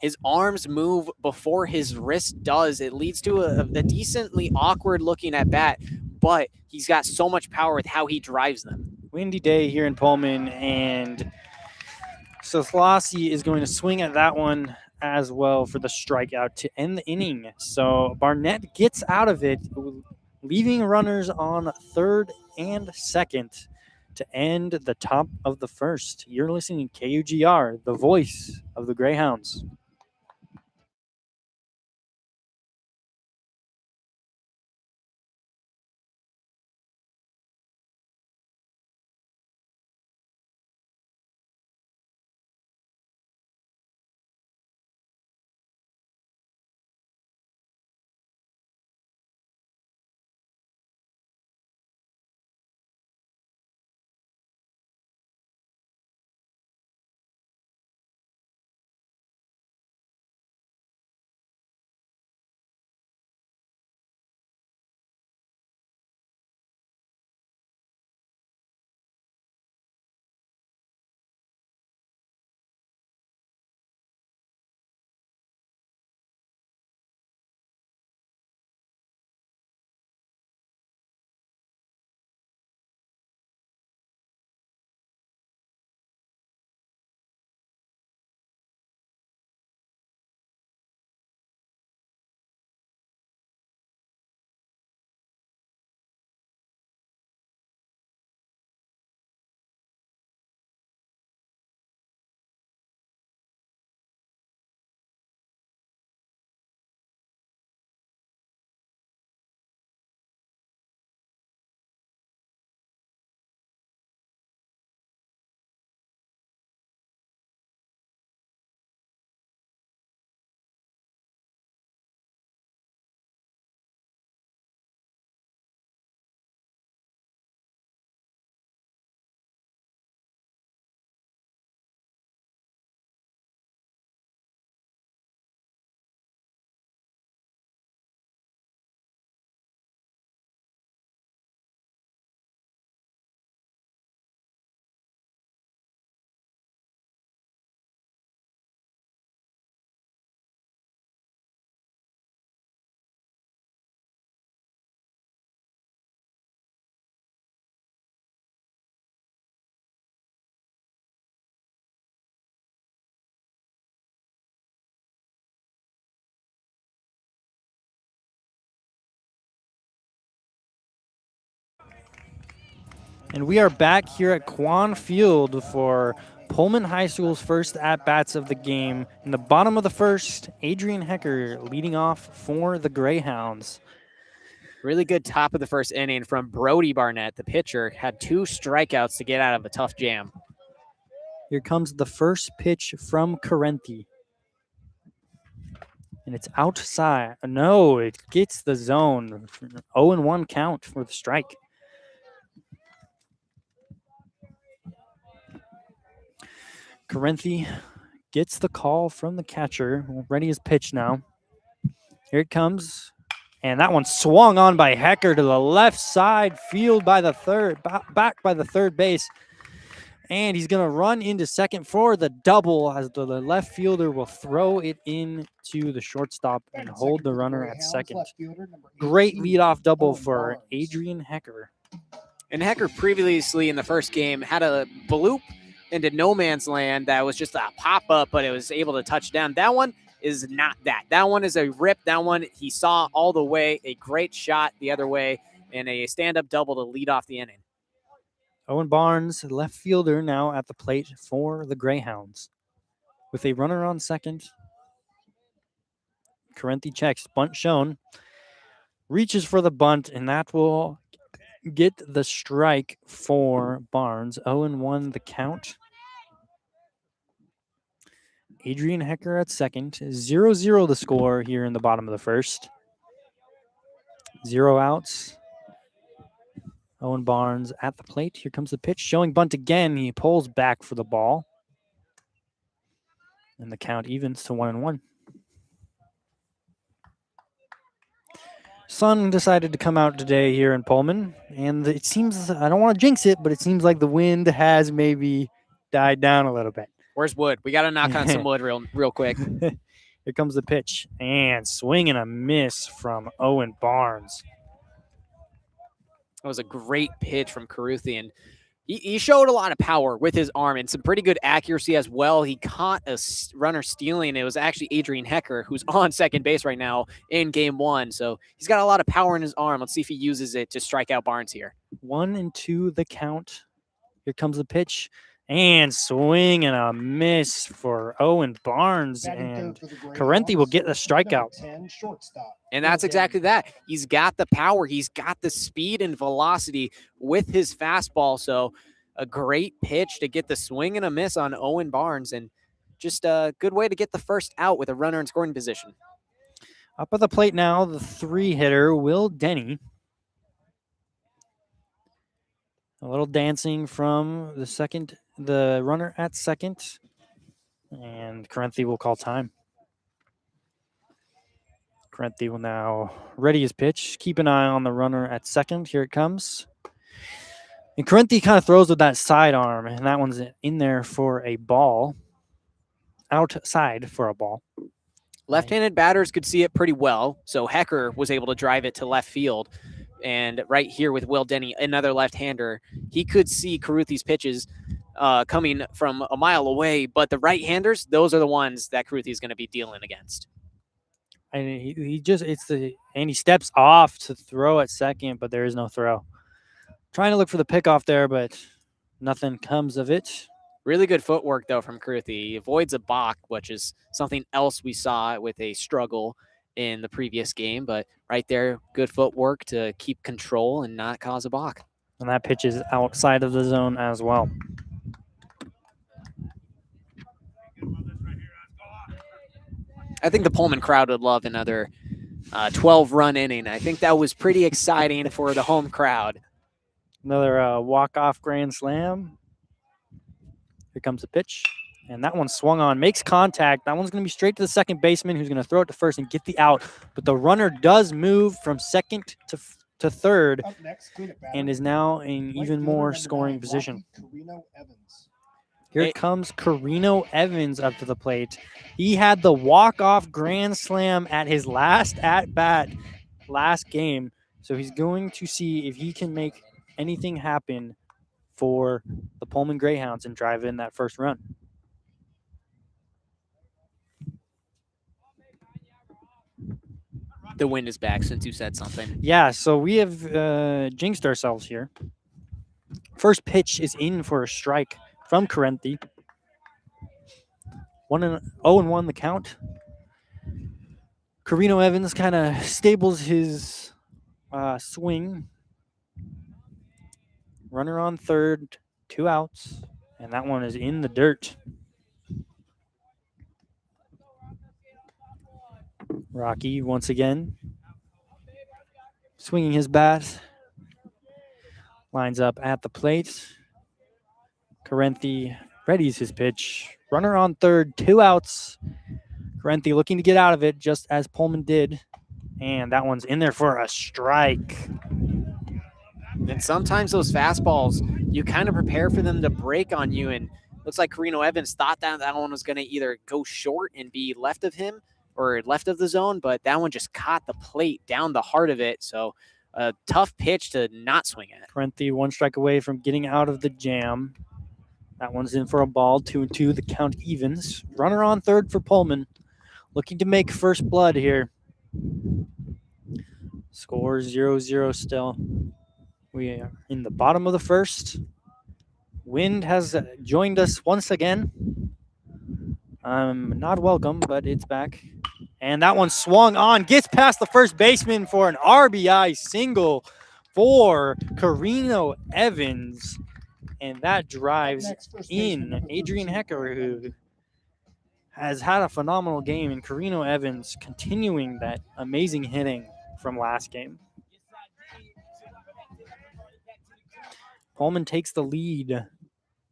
His arms move before his wrist does. It leads to a decently awkward looking at bat, but he's got so much power with how he drives them. Windy day here in Pullman, and So Thlassi is going to swing at that one as well for the strikeout to end the inning. So Barnett gets out of it, leaving runners on third and second to end the top of the first. You're listening to KUGR, the voice of the Greyhounds. And we are back here at Quann Field for Pullman High School's first at-bats of the game. In the bottom of the first, Adrian Hecker leading off for the Greyhounds. Really good top of the first inning from Brody Barnett, the pitcher. Had 2 strikeouts to get out of a tough jam. Here comes the first pitch from Carenti. And it's outside. No, it gets the zone. 0-1 count for the strike. Carenti gets the call from the catcher. Ready his pitch now. Here it comes. And that one swung on by Hecker to the left side field by the third, back by the third base. And he's going to run into second for the double as the left fielder will throw it into the shortstop and hold the runner at second. Great leadoff double for Adrian Hecker. And Hecker previously in the first game had a bloop into no man's land that was just a pop-up, but it was able to touch down. That one is not that. That one is a rip. That one he saw all the way. A great shot the other way and a stand-up double to lead off the inning. Owen Barnes, left fielder, now at the plate for the Greyhounds. With a runner on second, Carenti checks, bunt shown, reaches for the bunt, and that will get the strike for Barnes. 0-1 the count. Adrian Hecker at second. 0-0 the score here in the bottom of the first. 0 outs. Owen Barnes at the plate. Here comes the pitch. Showing bunt again. He pulls back for the ball. And the count evens to 1-1. Sun decided to come out today here in Pullman. And it seems, I don't want to jinx it, but it seems like the wind has maybe died down a little bit. Where's wood? We got to knock on some wood real quick. Here comes the pitch. And swing and a miss from Owen Barnes. That was a great pitch from Caruthian. He showed a lot of power with his arm and some pretty good accuracy as well. He caught a runner stealing. It was actually Adrian Hecker, who's on second base right now in game 1. So he's got a lot of power in his arm. Let's see if he uses it to strike out Barnes here. 1-2 the count. Here comes the pitch. And swing and a miss for Owen Barnes. And Carenti will get the strikeout. 10, shortstop. And that's exactly that. He's got the power. He's got the speed and velocity with his fastball. So a great pitch to get the swing and a miss on Owen Barnes. And just a good way to get the first out with a runner in scoring position. Up at the plate now, the 3-hitter, Will Denny. A little dancing from the runner at second. And Carenti will call time. Carenti will now ready his pitch. Keep an eye on the runner at second. Here it comes. And Carenti kind of throws with that sidearm, and that one's in there for a ball. Outside for a ball. Left-handed batters could see it pretty well, so Hecker was able to drive it to left field. And right here with Will Denny, another left-hander, he could see Caruthi's pitches coming from a mile away, but the right-handers, those are the ones that Caruthi is going to be dealing against. And he steps off to throw at second, but there is no throw. Trying to look for the pickoff there, but nothing comes of it. Really good footwork, though, from Caruthi. He avoids a balk, which is something else we saw with a struggle in the previous game. But right there, good footwork to keep control and not cause a balk. And that pitch is outside of the zone as well. I think the Pullman crowd would love another 12-run inning. I think that was pretty exciting for the home crowd. Another walk-off grand slam. Here comes the pitch. And that one swung on, makes contact. That one's going to be straight to the second baseman, who's going to throw it to first and get the out. But the runner does move from second to third and is now in even more scoring position. Here comes Carino Evans up to the plate. He had the walk-off grand slam at his last at-bat last game. So he's going to see if he can make anything happen for the Pullman Greyhounds and drive in that first run. The wind is back since you said something. Yeah, so we have jinxed ourselves here. First pitch is in for a strike from Carenti. 0-1 the count. Carino Evans kind of stables his swing. Runner on third, 2 outs, and that one is in the dirt. Rocky once again swinging his bat. Lines up at the plate. Carenti readies his pitch. Runner on third, 2 outs. Carenti looking to get out of it just as Pullman did. And that one's in there for a strike. And sometimes those fastballs, you kind of prepare for them to break on you. And looks like Carino Evans thought that one was going to either go short and be left of him or left of the zone, but that one just caught the plate down the heart of it. So a tough pitch to not swing at. Carenti 1 strike away from getting out of the jam. That one's in for a ball. 2-2. The count evens. Runner on third for Pullman. Looking to make first blood here. Score 0-0 still. We are in the bottom of the first. Wind has joined us once again. Not welcome, but it's back. And that one swung on. Gets past the first baseman for an RBI single for Carino Evans. And that drives in Adrian Hecker, who has had a phenomenal game. And Carino Evans continuing that amazing hitting from last game. Pullman takes the lead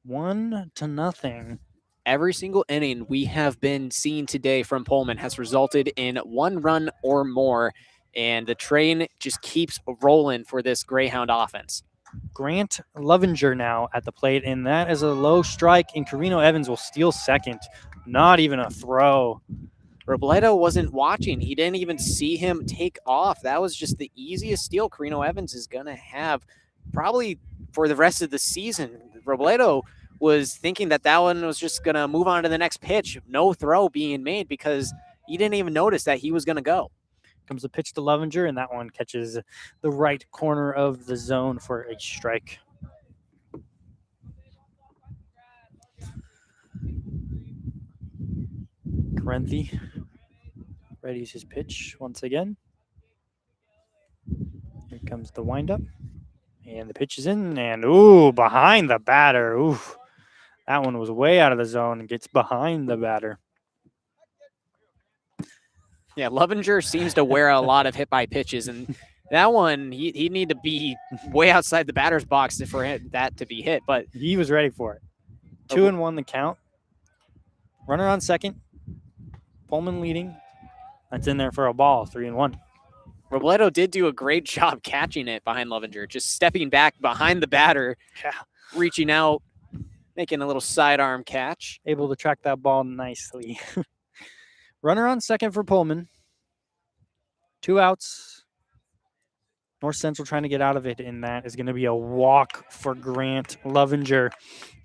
1-0. Every single inning we have been seeing today from Pullman has resulted in 1 run or more, and the train just keeps rolling for this Greyhound offense. Grant Lovinger now at the plate, and that is a low strike, and Carino Evans will steal second. Not even a throw. Robledo wasn't watching. He didn't even see him take off. That was just the easiest steal Carino Evans is going to have. Probably for the rest of the season. Robledo was thinking that one was just going to move on to the next pitch. No throw being made because he didn't even notice that he was going to go. Comes a pitch to Lovinger, and that one catches the right corner of the zone for a strike. Carenthi readies his pitch once again. Here comes the windup. And the pitch is in, and ooh, behind the batter. Ooh, that one was way out of the zone and gets behind the batter. Yeah, Lovinger seems to wear a lot of hit-by pitches, and that one, he'd need to be way outside the batter's box for that to be hit, but he was ready for it. 2-1 the count. Runner on second. Pullman leading. That's in there for a ball, 3-1. Robledo did do a great job catching it behind Lovinger, just stepping back behind the batter, reaching out, making a little sidearm catch. Able to track that ball nicely. Runner on second for Pullman. 2 outs. North Central trying to get out of it, and that is going to be a walk for Grant. Lovinger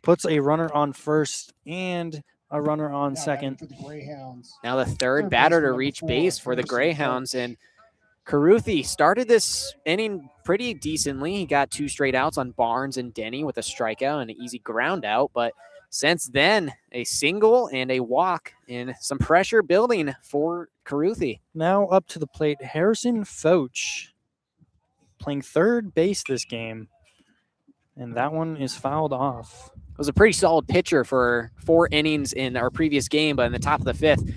puts a runner on first and a runner on second. For the Greyhounds. Now the third batter to reach base for the Greyhounds, and Caruthi started this inning pretty decently. He got 2 straight outs on Barnes and Denny with a strikeout and an easy ground out. But since then, a single and a walk, and some pressure building for Caruthi. Now up to the plate, Harrison Foch playing third base this game. And that one is fouled off. It was a pretty solid pitcher for 4 innings in our previous game, but in the top of the 5th,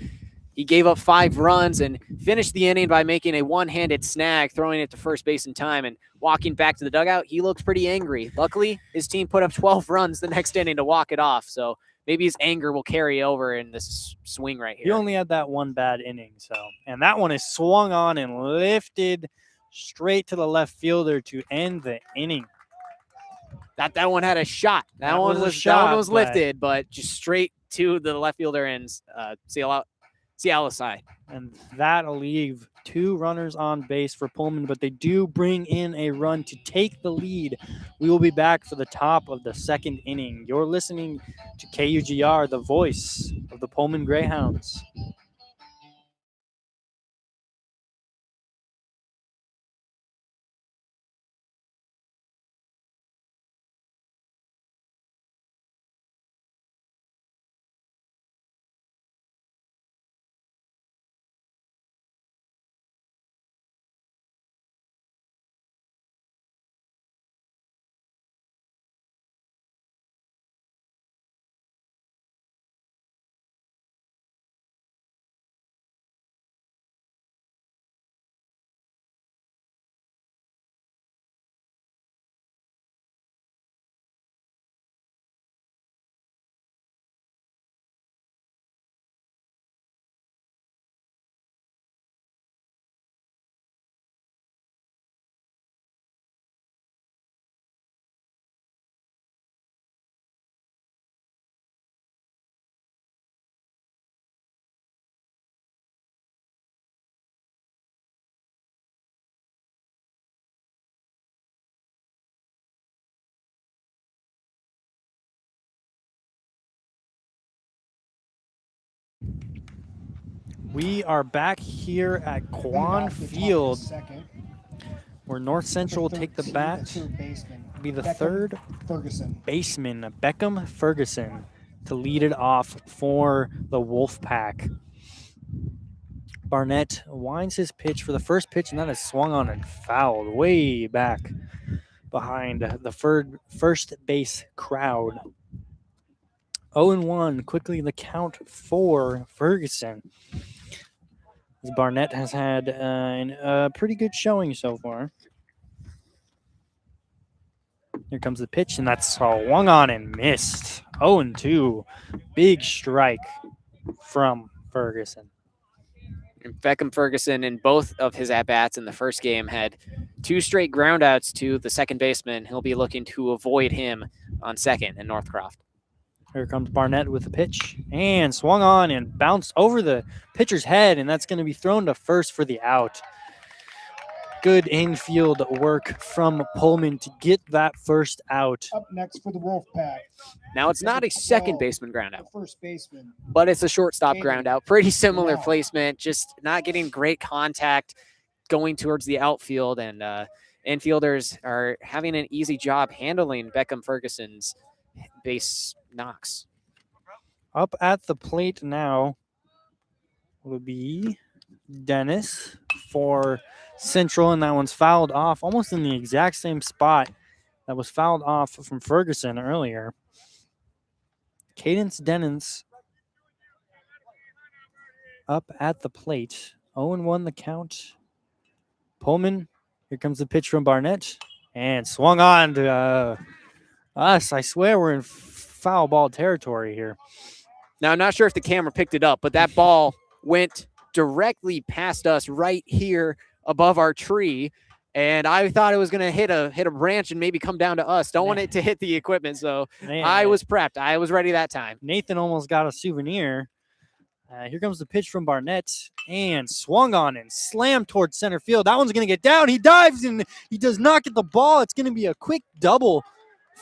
he gave up 5 runs and finished the inning by making a one-handed snag, throwing it to first base in time and walking back to the dugout. He looked pretty angry. Luckily, his team put up 12 runs the next inning to walk it off. So maybe his anger will carry over in this swing right here. He only had that one bad inning. And that one is swung on and lifted straight to the left fielder to end the inning. That one had a shot. That one was lifted, but just straight to the left fielder and Seattle side. And that'll leave 2 runners on base for Pullman, but they do bring in a run to take the lead. We will be back for the top of the 2nd inning. You're listening to KUGR, the voice of the Pullman Greyhounds. We are back here at Quann Field, where North Central will take the bat. Be the third baseman, Beckham Ferguson, to lead it off for the Wolfpack. Barnett winds his pitch for the first pitch, and that is swung on and fouled way back behind the first base crowd. 0-1, quickly the count for Ferguson. As Barnett has had a pretty good showing so far. Here comes the pitch, and that's swung on and missed. 0-2, big strike from Ferguson. Beckham Ferguson, in both of his at-bats in the first game, had 2 straight groundouts to the second baseman. He'll be looking to avoid him on second in Northcroft. Here comes Barnett with the pitch, and swung on and bounced over the pitcher's head, and that's going to be thrown to first for the out. Good infield work from Pullman to get that first out. Up next for the Wolfpack, Now, it's not a second baseman ground the out, first baseman. but it's a shortstop Jaden. ground out. Pretty similar Now. placement, just not getting great contact going towards the outfield, and infielders are having an easy job handling Beckham Ferguson's base knocks. Up at the plate now will be Dennis for Central, and that one's fouled off almost in the exact same spot that was fouled off from Ferguson earlier. Cadence Dennis up at the plate. 0-1 the count. Pullman, here comes the pitch from Barnett, and swung on to us. I swear we're in foul ball territory here. Now, I'm not sure if the camera picked it up, but that ball went directly past us right here above our tree, and I thought it was going to hit a branch and maybe come down to us. Don't want it to hit the equipment, so I was prepped. I was ready that time. Nathan almost got a souvenir. Here comes the pitch from Barnett, and swung on and slammed towards center field. That one's going to get down. He dives, and he does not get the ball. It's going to be a quick double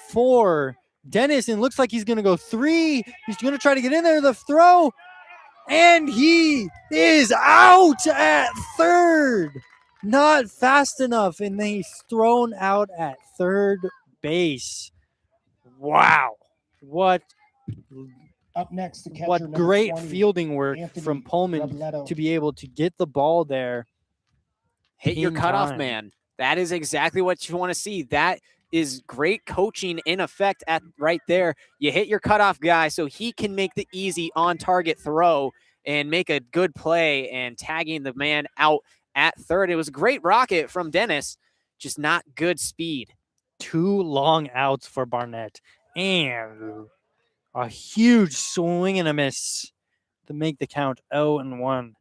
for Dennis, and looks like he's going to go 3. He's going to try to get in there, the throw, and he is out at third. Not fast enough, and then he's thrown out at third base. Wow. What Up next, the catcher, what number great 20, fielding work Anthony from Pullman Robledo. to be able to get the ball there. Hit your in cutoff time. man. That is exactly what you want to see. That is great coaching in effect at right there. You hit your cutoff guy so he can make the easy on-target throw and make a good play and tagging the man out at third. It was a great rocket from Dennis, just not good speed. 2 long outs for Barnett, and a huge swing and a miss to make the count 0-1.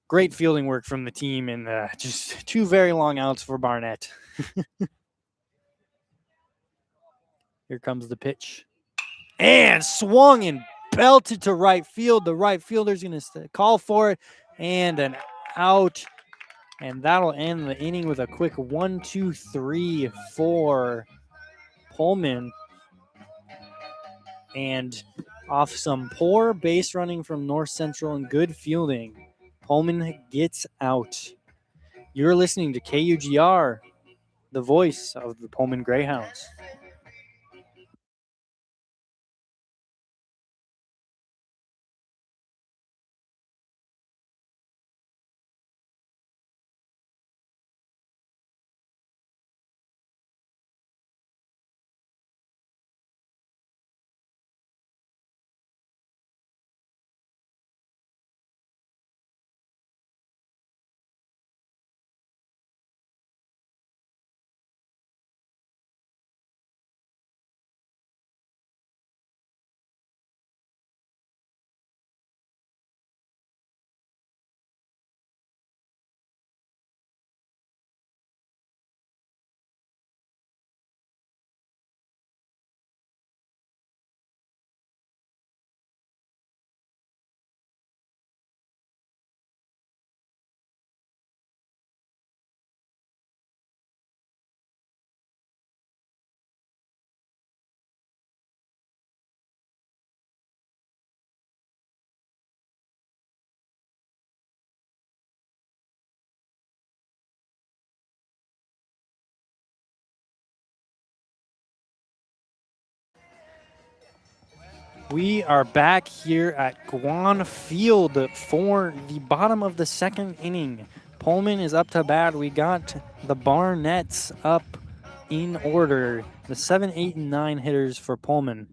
Great fielding work from the team, and just 2 very long outs for Barnett. Here comes the pitch. And swung and belted to right field. The right fielder's going to call for it, and an out. And that'll end the inning with a quick 1-2-3 for Pullman. And off some poor base running from North Central and good fielding, Pullman gets out. You're listening to KUGR, the voice of the Pullman Greyhounds. We are back here at Quann Field for the bottom of the second inning. Pullman is up to bat. We got the Barnetts up in order. The 7, 8, and 9 hitters for Pullman.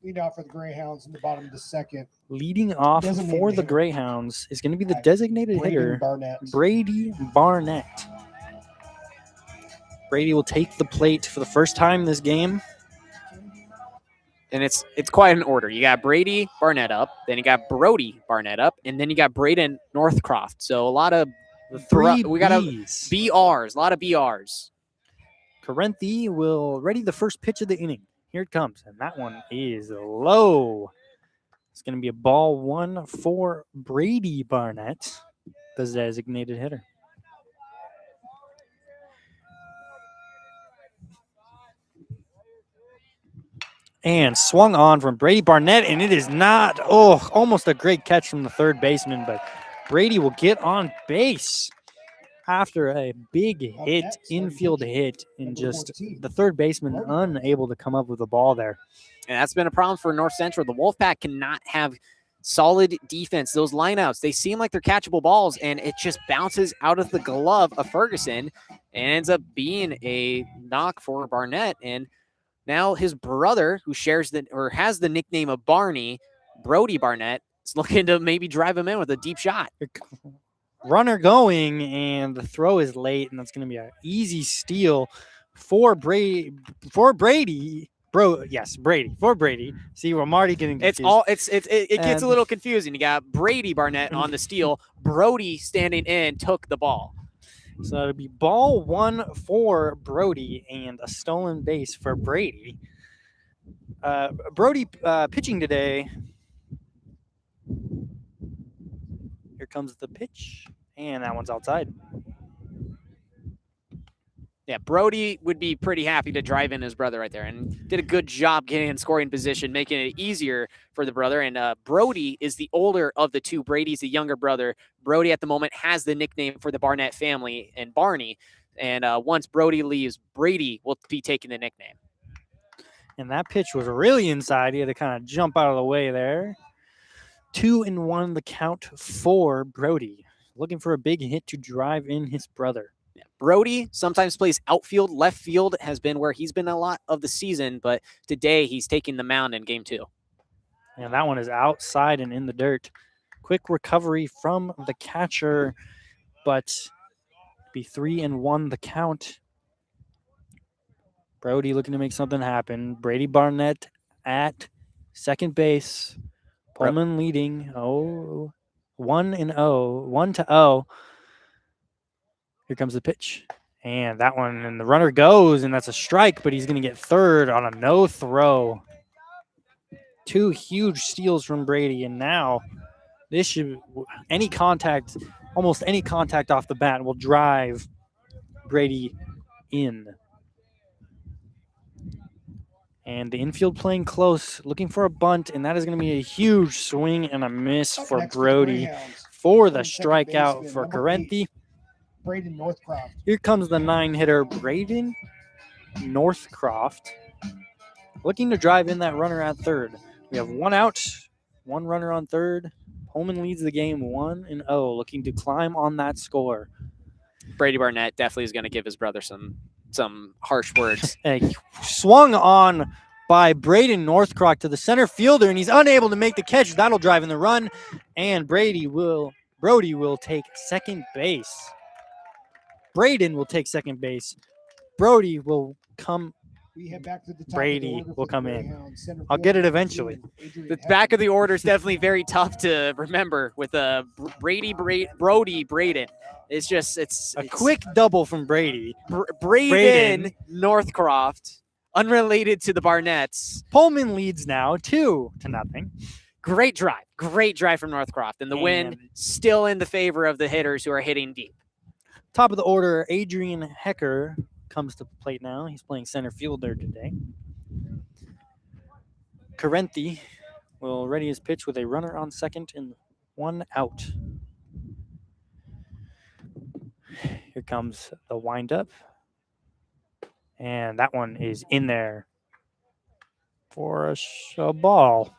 Lead out for the Greyhounds in the bottom of the second. Leading off Designated for the hitter. Greyhounds is going to be the designated Braden hitter, Barnett. Brady Barnett. Brady will take the plate for the first time this game. And it's quite an order. You got Brady Barnett up, then you got Brody Barnett up, and then you got Braden Northcroft. So a lot of we got Bs. BRs, a lot of BRs. Carenthi will ready the first pitch of the inning. Here it comes, and that one is low. It's going to be a ball 1 for Brady Barnett, the designated hitter. And swung on from Brady Barnett, and it is not, almost a great catch from the third baseman, but Brady will get on base after a big hit, infield hit, and just the third baseman unable to come up with the ball there. And that's been a problem for North Central. The Wolfpack cannot have solid defense. Those lineouts, they seem like they're catchable balls, and it just bounces out of the glove of Ferguson and ends up being a knock for Barnett. And now his brother, who has the nickname of Barney, Brody Barnett, is looking to maybe drive him in with a deep shot. Runner going, and the throw is late, and that's going to be an easy steal for Brady. Brady. See, I'm already getting confused. It gets a little confusing. You got Brady Barnett on the steal. Brody standing in took the ball. So it'll be ball 1 for Brody and a stolen base for Brady. Brody pitching today. Here comes the pitch, and that one's outside. Yeah, Brody would be pretty happy to drive in his brother right there, and did a good job getting in scoring position, making it easier for the brother. And Brody is the older of the two. Brady's the younger brother. Brody at the moment has the nickname for the Barnett family and Barney. And once Brody leaves, Brady will be taking the nickname. And that pitch was really inside. He had to kind of jump out of the way there. 2-1 the count for Brody. Looking for a big hit to drive in his brother. Yeah, Brody sometimes plays outfield. Left field has been where he's been a lot of the season, but today he's taking the mound in game 2. And that one is outside and in the dirt. Quick recovery from the catcher, but be 3-1 the count. Brody looking to make something happen. Brady Barnett at second base. Pullman leading 1-0. Here comes the pitch. And that one, and the runner goes, and that's a strike, but he's going to get third on a no throw. 2 huge steals from Brady, and now this should, almost any contact off the bat will drive Brady in. And the infield playing close, looking for a bunt, and that is going to be a huge swing and a miss for Brody for the strikeout for Carenti. Braden Northcroft. Here comes the 9-hitter, Braden Northcroft, looking to drive in that runner at third. We have 1 out, 1 runner on third. Pullman leads the game 1-0, looking to climb on that score. Brady Barnett definitely is going to give his brother some harsh words. Swung on by Braden Northcroft to the center fielder, and he's unable to make the catch. That'll drive in the run, and Brody will take second base. Braden will take second base. Brody will come. We head back to the top Brady of the order will for come the in. Greyhounds. Center I'll get it fielder, eventually. The back of the order is definitely very tough to remember with Brody Braden. It's A quick double from Brady. Braden Northcroft, unrelated to the Barnetts. Pullman leads now 2-0. Great drive from Northcroft, and the win still in the favor of the hitters who are hitting deep. Top of the order, Adrian Hecker comes to the plate now. He's playing center fielder today. Carenti will ready his pitch with a runner on second and 1 out. Here comes the windup. And that one is in there for a ball.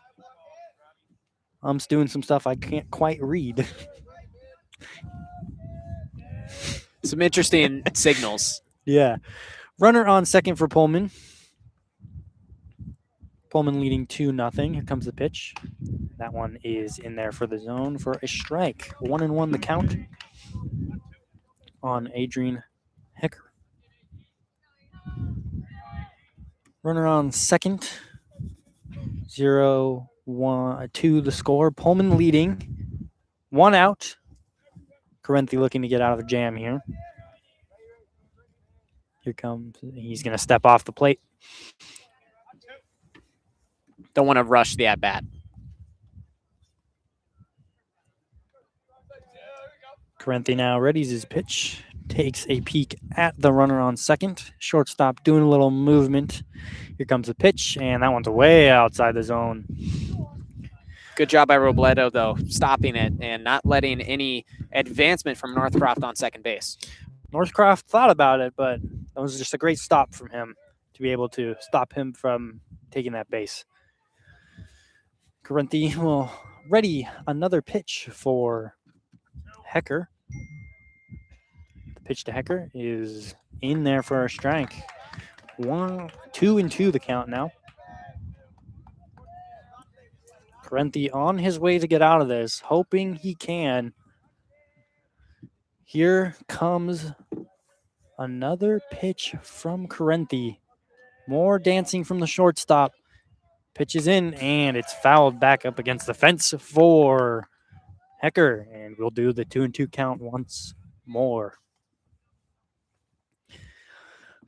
I'm doing some stuff I can't quite read. Some interesting signals. Yeah. Runner on second for Pullman. Pullman leading 2-0. Here comes the pitch. That one is in there for the zone for a strike. 1-1 the count on Adrian Hecker. Runner on second. 0-1-2 the score. Pullman leading. 1 out. Carenti looking to get out of the jam here. Here comes, he's going to step off the plate. Don't want to rush the at-bat. Carenti now readies his pitch. takes a peek at the runner on second. Shortstop doing a little movement. Here comes the pitch, and that one's way outside the zone. Good job by Robledo, though, stopping it and not letting any advancement from Northcroft on second base. Northcroft thought about it, but that was just a great stop from him to be able to stop him from taking that base. Correnti will ready another pitch for Hecker. The pitch to Hecker is in there for a strike. 1-2 the count now. Correnti on his way to get out of this, hoping he can. Here comes another pitch from Correnti. More dancing from the shortstop. Pitch is in, and it's fouled back up against the fence for Hecker. And we'll do the 2-2 count once more.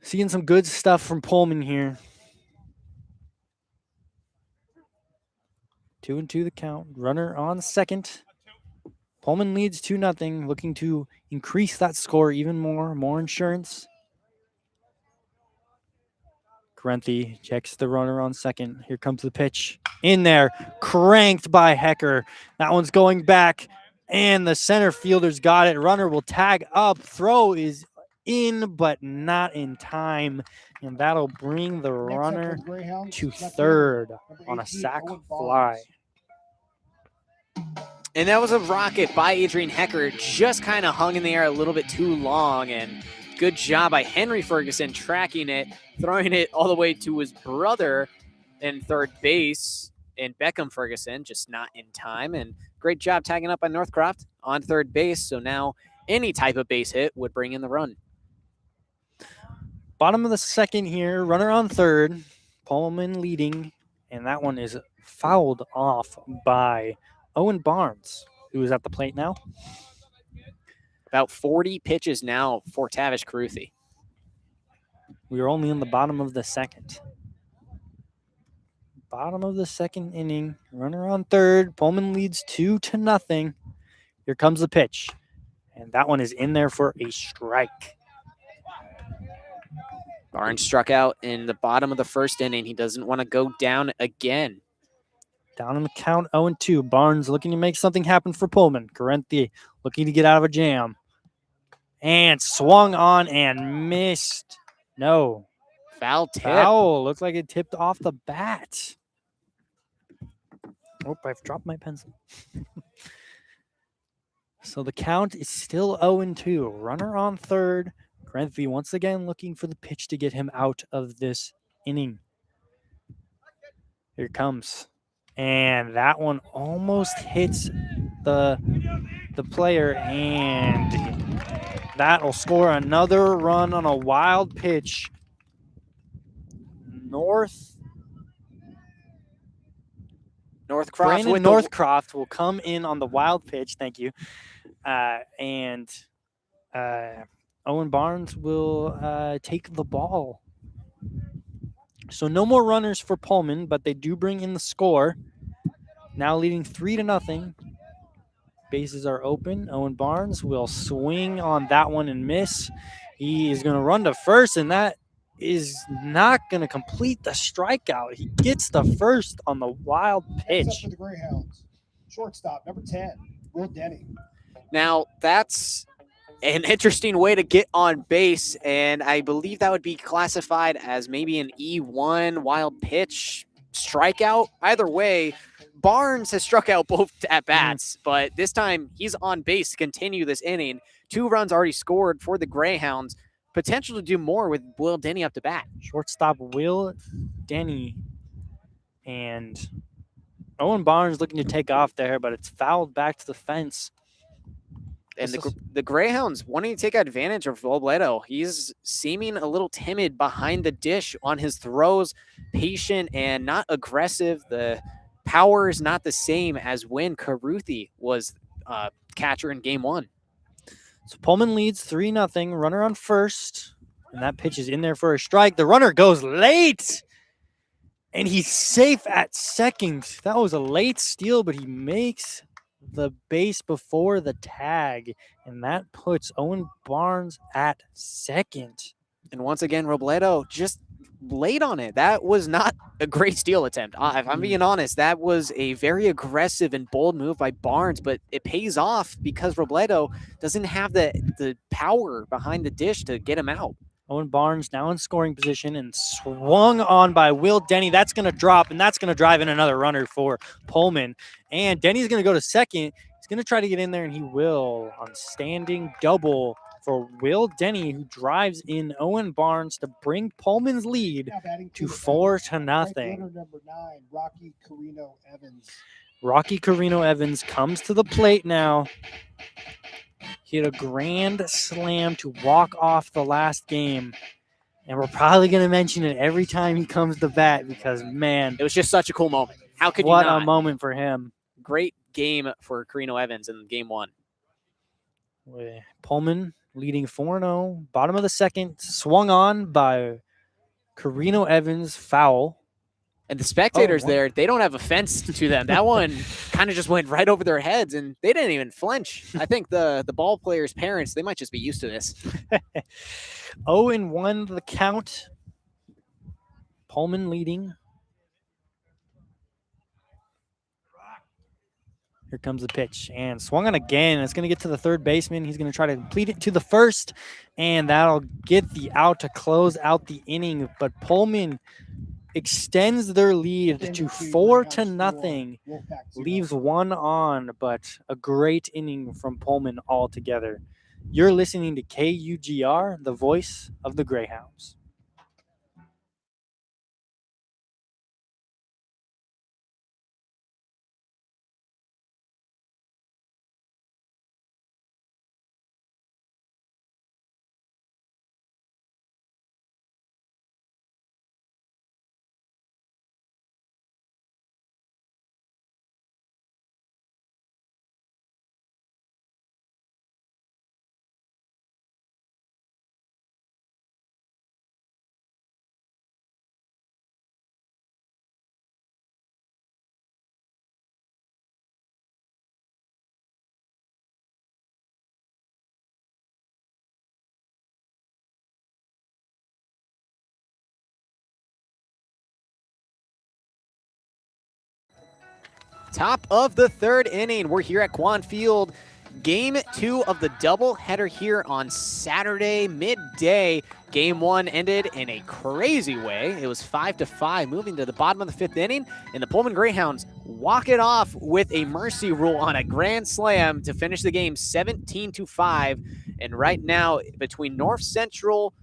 Seeing some good stuff from Pullman here. 2-2 the count. Runner on second. Pullman leads 2-0, looking to increase that score even more. More insurance. Correnti checks the runner on second. Here comes the pitch. In there. Cranked by Hecker. That one's going back. And the center fielder's got it. Runner will tag up. Throw is in, but not in time. And that'll bring the runner to third on a sac fly. And that was a rocket by Adrian Hecker. Just kind of hung in the air a little bit too long. And good job by Henry Ferguson tracking it, throwing it all the way to his brother in third base, and Beckham Ferguson, just not in time. And great job tagging up by Northcroft on third base. So now any type of base hit would bring in the run. Bottom of the second here, runner on third. Pullman leading, and that one is fouled off by Owen Barnes, who is at the plate now. About 40 pitches now for Tavish Caruthi. We are only in the bottom of the second. Bottom of the second inning. Runner on third. Pullman leads 2-0. Here comes the pitch. And that one is in there for a strike. Barnes struck out in the bottom of the first inning. He doesn't want to go down again. Down on the count, 0-2. Barnes looking to make something happen for Pullman. Correnti looking to get out of a jam. And swung on and missed. No. Foul tip. Foul. Looks like it tipped off the bat. Oh, I've dropped my pencil. So the count is still 0-2. Runner on third. Correnti once again looking for the pitch to get him out of this inning. Here it comes. And that one almost hits the player, and that will score another run on a wild pitch. Northcroft Brandon Northcroft will come in on the wild pitch. Thank you. And Owen Barnes will take the ball. So no more runners for Pullman, but they do bring in the score. Now leading 3-0. Bases are open. Owen Barnes will swing on that one and miss. He is going to run to first, and that is not going to complete the strikeout. He gets the first on the wild pitch. Next up for the Greyhounds, shortstop, number 10, Will Denny. Now, that's an interesting way to get on base, and I believe that would be classified as maybe an E1 wild pitch strikeout. Either way, Barnes has struck out both at-bats, but this time he's on base to continue this inning. 2 runs already scored for the Greyhounds. Potential to do more with Will Denny up to bat. Shortstop Will Denny. And Owen Barnes looking to take off there, but it's fouled back to the fence. And the Greyhounds wanting to take advantage of Robledo. He's seeming a little timid behind the dish on his throws, patient and not aggressive. The power is not the same as when Caruthi was catcher in game 1. So Pullman leads 3-0. Runner on first. And that pitch is in there for a strike. The runner goes late. And he's safe at second. That was a late steal, but he makes the base before the tag, and that puts Owen Barnes at second. And once again, Robledo just laid on it. That was not a great steal attempt. If I'm being honest, that was a very aggressive and bold move by Barnes, but it pays off because Robledo doesn't have the power behind the dish to get him out. Owen Barnes now in scoring position and swung on by Will Denny. That's going to drop, and that's going to drive in another runner for Pullman. And Denny's going to go to second. He's going to try to get in there, and he will on standing double for Will Denny, who drives in Owen Barnes to bring Pullman's lead to 4-0. Number 9, Rocky Carino Evans. Rocky Carino Evans comes to the plate now. He had a grand slam to walk off the last game. And we're probably going to mention it every time he comes to bat because, man, it was just such a cool moment. How could you not? What a moment for him. Great game for Carino Evans in game 1. Pullman leading 4-0. Bottom of the second, swung on by Carino Evans, foul. And the spectators there, they don't have a fence to them. That one kind of just went right over their heads, and they didn't even flinch. I think the ball players' parents, they might just be used to this. 0-1 the count. Pullman leading. Here comes the pitch, and swung on again. It's going to get to the third baseman. He's going to try to complete it to the first, and that'll get the out to close out the inning. But Pullman extends their lead to 4-0. Leaves one on, but a great inning from Pullman altogether. You're listening to KUGR, the voice of the Greyhounds. Top of the third inning. We're here at Quann Field. Game 2 of the doubleheader here on Saturday midday. Game 1 ended in a crazy way. It was 5-5, moving to the bottom of the 5th inning, and the Pullman Greyhounds walk it off with a mercy rule on a grand slam to finish the game 17-5. And right now, between North Central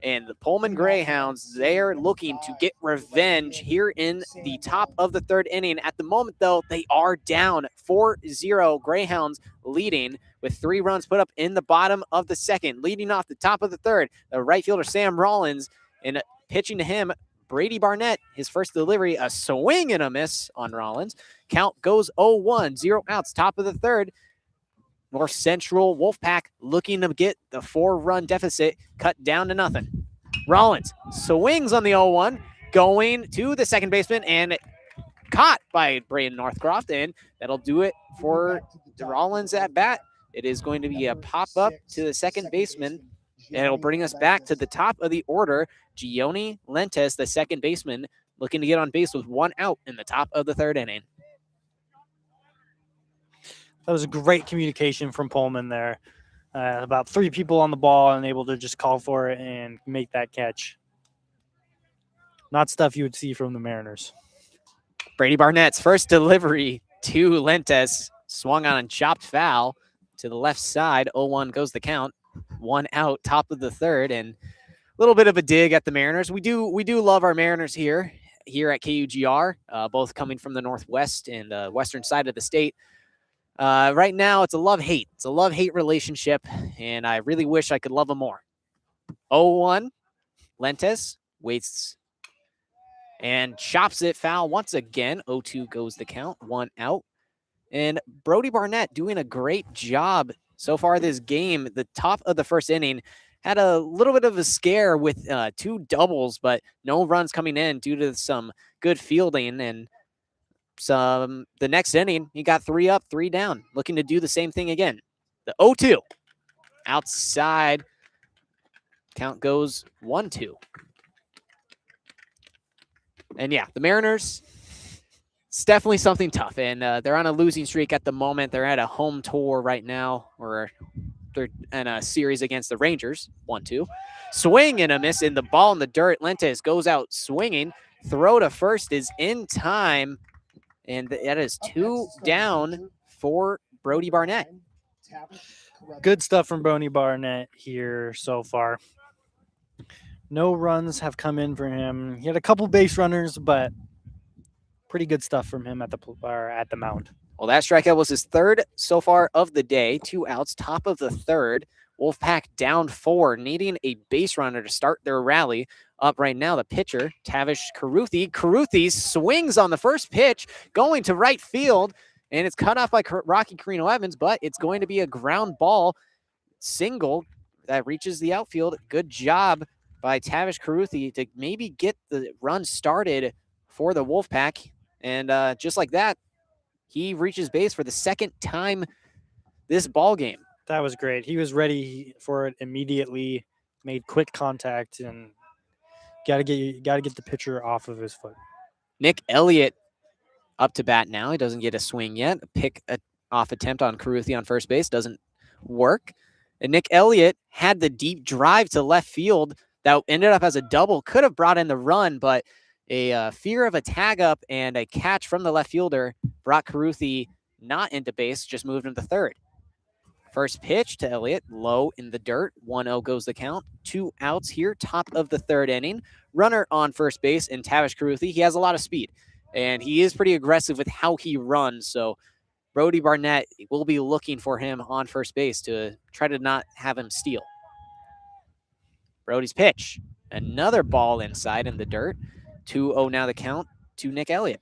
and the Pullman Greyhounds, they're looking to get revenge here in the top of the third inning. At the moment, though, they are down 4-0. Greyhounds leading with 3 runs put up in the bottom of the second. Leading off the top of the third, the right fielder Sam Rollins, and pitching to him, Brady Barnett, his first delivery, a swing and a miss on Rollins. Count goes 0-1, 0 outs, top of the third. North Central Wolfpack looking to get the 4-run deficit cut down to nothing. Rollins swings on the 0-1, going to the second baseman and caught by Braden Northcroft, and that'll do it for Rollins at bat. It is going to be a pop-up to the second baseman, and it'll bring us back to the top of the order. Gioni Lentes, the second baseman, looking to get on base with 1 out in the top of the third inning. That was a great communication from Pullman there. About 3 people on the ball and able to just call for it and make that catch. Not stuff you would see from the Mariners. Brady Barnett's first delivery to Lentes, swung on and chopped foul to the left side. 0-1 goes the count. 1 out, top of the third, and a little bit of a dig at the Mariners. We do love our Mariners here at KUGR, both coming from the Northwest and western side of the state. Right now, it's a love-hate. It's a love-hate relationship, and I really wish I could love them more. 0-1, Lentes waits and chops it foul once again. 0-2 goes the count, 1 out. And Brody Barnett doing a great job so far this game. The top of the first inning had a little bit of a scare with 2 doubles, but no runs coming in due to some good fielding. And the next inning, he got 3 up, 3 down, looking to do the same thing again. The 0-2 outside. Count goes 1-2. And yeah, the Mariners, it's definitely something tough. And they're on a losing streak at the moment. They're at a home tour right now, or they're in a series against the Rangers, 1-2. Swing and a miss in the ball in the dirt. Lentes goes out swinging. Throw to first is in time. And that is 2 down for Brody Barnett. Good stuff from Brody Barnett here so far. No runs have come in for him. He had a couple base runners, but pretty good stuff from him at the mound. Well, that strikeout was his 3rd so far of the day. 2 outs, top of the 3rd. Wolfpack down 4, needing a base runner to start their rally. Up right now, the pitcher, Tavish Caruthi. Caruthi swings on the first pitch, going to right field, and it's cut off by Rocky Carino Evans, but it's going to be a ground ball single that reaches the outfield. Good job by Tavish Caruthi to maybe get the run started for the Wolfpack. And just like that, he reaches base for the 2nd time this ball game. That was great. He was ready for it immediately, made quick contact, and got to get the pitcher off of his foot. Nick Elliott up to bat now. He doesn't get a swing yet. A pick off attempt on Caruthi on first base doesn't work. And Nick Elliott had the deep drive to left field that ended up as a double. Could have brought in the run, but a fear of a tag up and a catch from the left fielder brought Caruthi not into base, just moved him to 3rd. First pitch to Elliott, low in the dirt. 1-0 goes the count. 2 outs here, top of the 3rd inning. Runner on first base, and Tavish Caruthi. He has a lot of speed, and he is pretty aggressive with how he runs. So Brody Barnett will be looking for him on first base to try to not have him steal. Brody's pitch. Another ball inside in the dirt. 2-0 now the count to Nick Elliott.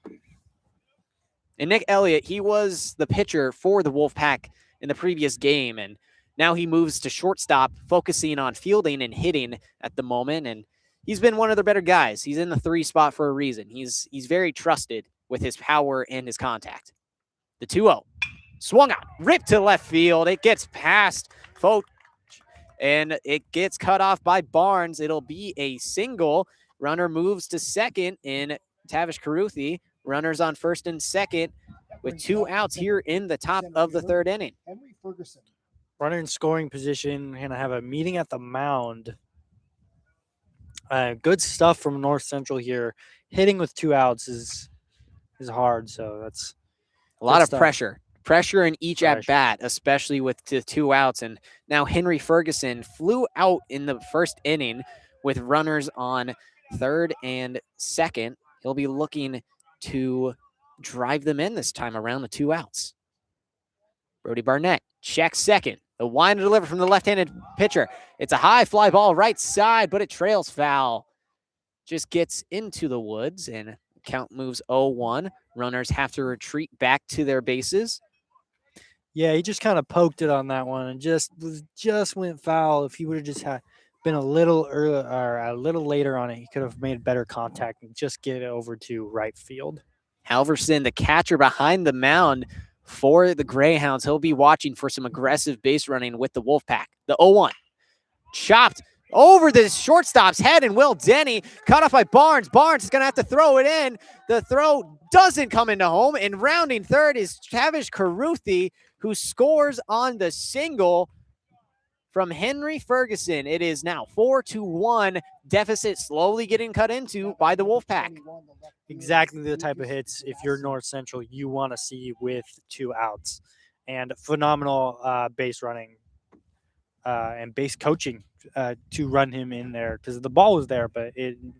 And Nick Elliott, he was the pitcher for the Wolfpack in the previous game, and now he moves to shortstop, focusing on fielding and hitting at the moment, and he's been one of the better guys. He's in the 3 spot for a reason. He's very trusted with his power and his contact. The 2-0. Swung out, ripped to left field. It gets past Foch, and it gets cut off by Barnes. It'll be a single. Runner moves to second in Tavish Caruthi. Runners on first and second with 2 outs here in the top of the 3rd inning. Henry Ferguson. Runner in scoring position. Going to have a meeting at the mound. Good stuff from North Central here. Hitting with 2 outs is hard, so that's a lot of stuff. Pressure in each at bat, especially with the 2 outs. And now Henry Ferguson flew out in the 1st inning with runners on 3rd and 2nd. He'll be looking to drive them in this time around the 2 outs. Brody Barnett checks second. The wind to deliver from the left-handed pitcher. It's a high fly ball right side, but it trails foul. Just gets into the woods, and count moves 0-1. Runners have to retreat back to their bases. Yeah, he just kind of poked it on that one and just went foul. If he would have just been a little early or a little later on it, he could have made better contact and just get it over to right field. Halverson, the catcher behind the mound for the Greyhounds. He'll be watching for some aggressive base running with the Wolfpack. The 0-1. Chopped over the shortstop's head, and Will Denny cut off by Barnes. Barnes is going to have to throw it in. The throw doesn't come into home, and rounding 3rd is Tavish Caruthi, who scores on the single from Henry Ferguson. It is now 4-1. Deficit slowly getting cut into by the Wolfpack. Exactly the type of hits, if you're North Central, you want to see with 2 outs. And phenomenal base running and base coaching to run him in there, because the ball was there, but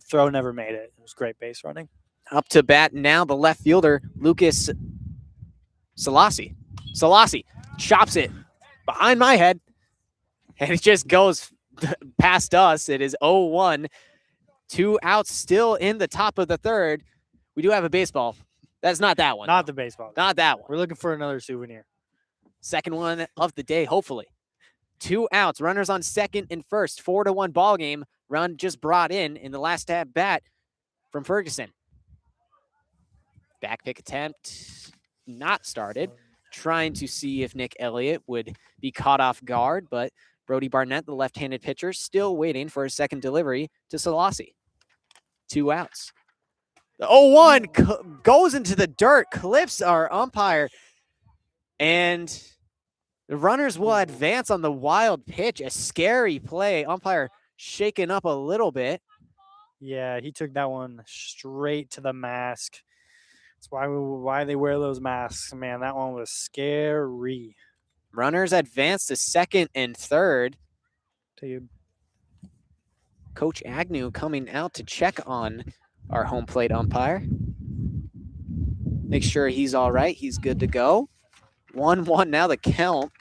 throw never made it. It was great base running. Up to bat now, the left fielder, Lucas Salasi. Salasi chops it behind my head, and it just goes past us. It is 0-1. 2 outs still in the top of the 3rd. We do have a baseball. That's not that one. Not the baseball. Not that one. We're looking for another souvenir. Second one of the day, hopefully. 2 outs. Runners on 2nd and 1st. 4-1 ball game. Run just brought in the last at bat from Ferguson. Back pick attempt not started. Trying to see if Nick Elliott would be caught off guard, but Brody Barnett, the left-handed pitcher, still waiting for his second delivery to Selassie. 2 outs. The 0-1 goes into the dirt, clips our umpire, and the runners will advance on the wild pitch. A scary play. Umpire shaken up a little bit. Yeah, he took that one straight to the mask. That's why they wear those masks. Man, that one was scary. Runners advance to second and third. Coach Agnew coming out to check on our home plate umpire. Make sure he's all right. He's good to go. 1-1 now the count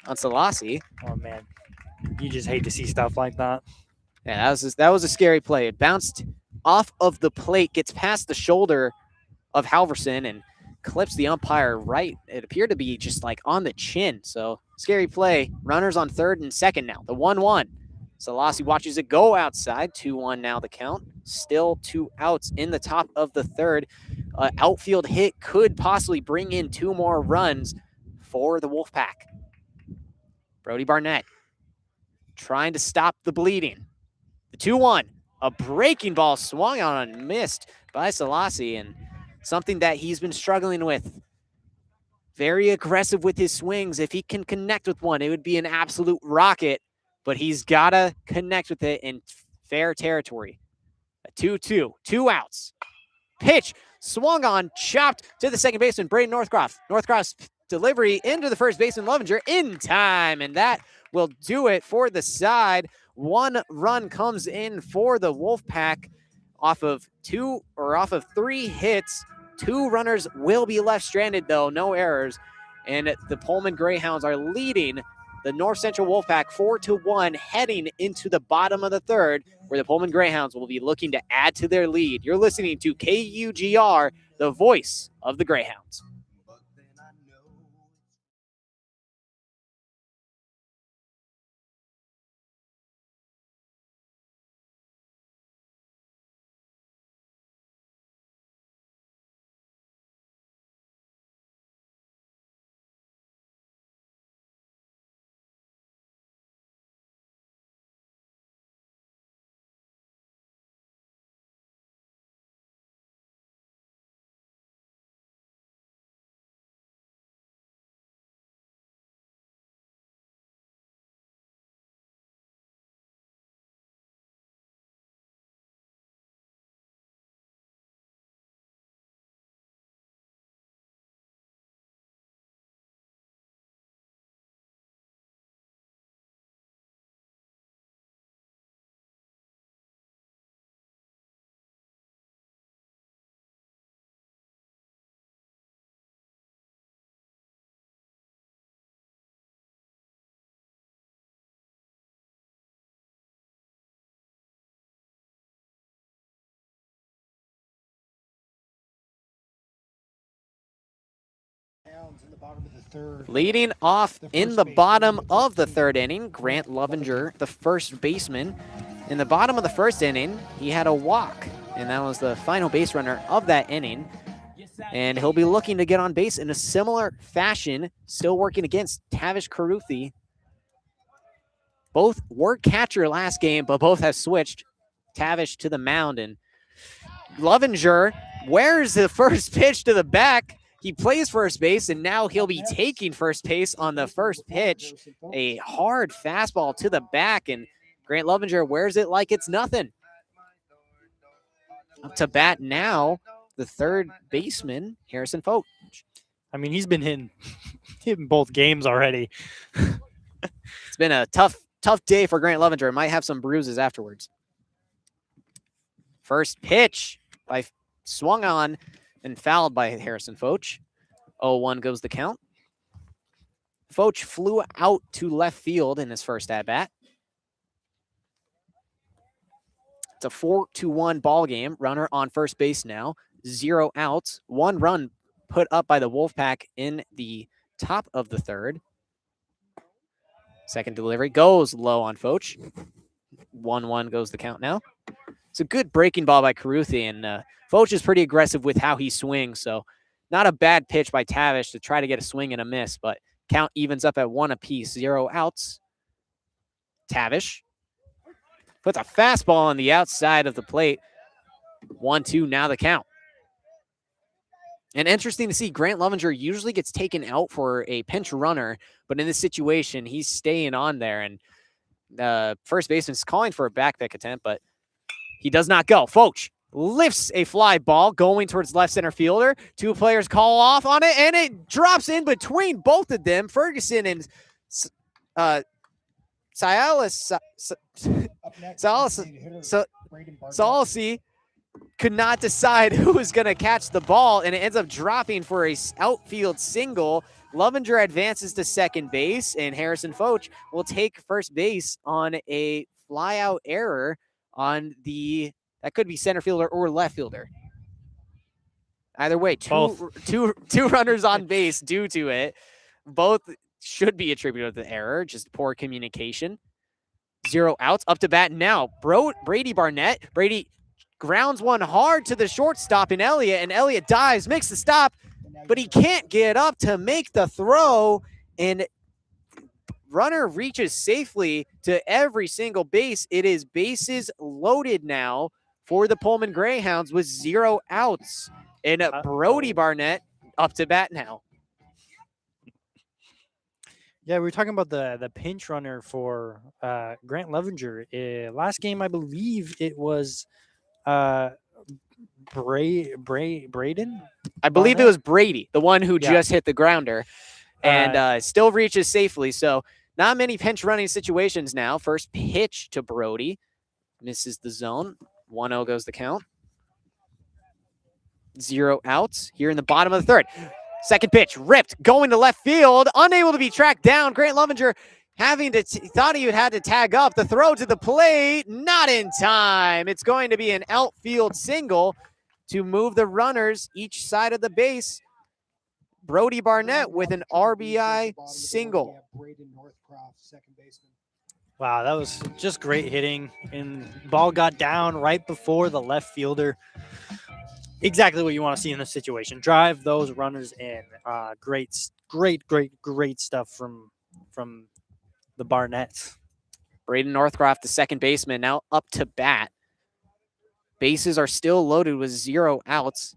on Selassie. Oh, man. You just hate to see stuff like that. Yeah, that was a scary play. It bounced off of the plate, gets past the shoulder of Halverson, and clips the umpire right. It appeared to be just like on the chin. So scary play. Runners on third and second now. The 1-1. Selassie watches it go outside. 2-1 now the count. Still 2 outs in the top of the third. Outfield hit could possibly bring in 2 more runs for the Wolfpack. Brody Barnett trying to stop the bleeding. The 2-1. A breaking ball swung on and missed by Selassie, and something that he's been struggling with. Very aggressive with his swings. If he can connect with one, it would be an absolute rocket, but he's got to connect with it in fair territory. A 2-2, 2 outs. Pitch swung on, chopped to the second baseman, Braden Northcroft. Northcroft's delivery into the first baseman, Lovinger, in time, and that will do it for the side. 1 run comes in for the Wolfpack off of 3 hits. 2 runners will be left stranded, though, no errors. And the Pullman Greyhounds are leading the North Central Wolfpack 4-1, heading into the bottom of the third, where the Pullman Greyhounds will be looking to add to their lead. You're listening to KUGR, the voice of the Greyhounds. In the bottom of the third. Leading off in the bottom of the third inning, Grant Lovinger, the first baseman. In the bottom of the first inning, he had a walk, and that was the final base runner of that inning. And he'll be looking to get on base in a similar fashion, still working against Tavish Caruthi. Both were catcher last game, but both have switched Tavish to the mound. And Lovinger wears the first pitch to the back. He plays first base, and now he'll be taking first base on the first pitch. A hard fastball to the back, and Grant Lovinger wears it like it's nothing. Up to bat now, the third baseman, Harrison Foch. I mean, he's been hitting both games already. It's been a tough day for Grant Lovinger. Might have some bruises afterwards. First pitch swung on and fouled by Harrison Foch. 0-1 goes the count. Foch flew out to left field in his first at-bat. It's a 4-1 ball game. Runner on first base now. 0 outs. 1 run put up by the Wolfpack in the top of the third. Second delivery goes low on Foch. 1-1 goes the count now. It's a good breaking ball by Caruthi, and Foch is pretty aggressive with how he swings, so not a bad pitch by Tavish to try to get a swing and a miss, but count evens up at 1 apiece, 0 outs. Tavish puts a fastball on the outside of the plate. 1-2 now the count. And interesting to see, Grant Lovinger usually gets taken out for a pinch runner, but in this situation, he's staying on there, and first baseman's calling for a back pick attempt, but he does not go. Foch lifts a fly ball going towards left center fielder. Two players call off on it, and it drops in between both of them. Ferguson and Silas Salsi could not decide who was going to catch the ball, and it ends up dropping for a outfield single. Lovinger advances to second base, and Harrison Foch will take first base on a fly-out error on that could be center fielder or left fielder. Either way, two runners on base due to it. Both should be attributed to the error, just poor communication. 0 outs, up to bat now. Brady Barnett. Brady grounds one hard to the shortstop in Elliott, and Elliott dives, makes the stop, but he can't get up to make the throw, and runner reaches safely to every single base. It is bases loaded now for the Pullman Greyhounds with 0 outs. And Brody Barnett up to bat now. Yeah, we were talking about the pinch runner for Grant Lovinger. Last game, I believe it was Braden? I believe it was Brady, the one who just hit the grounder. And still reaches safely. So not many pinch running situations now. First pitch to Brody. Misses the zone. 1-0 goes the count. 0 outs here in the bottom of the third. Second pitch, ripped, going to left field. Unable to be tracked down. Grant Lovinger thought he had to tag up. The throw to the plate, not in time. It's going to be an outfield single to move the runners each side of the base. Brody Barnett with an RBI single. Wow, that was just great hitting. And ball got down right before the left fielder. Exactly what you want to see in this situation. Drive those runners in. Great stuff from the Barnetts. Braden Northcroft, the second baseman, now up to bat. Bases are still loaded with 0 outs.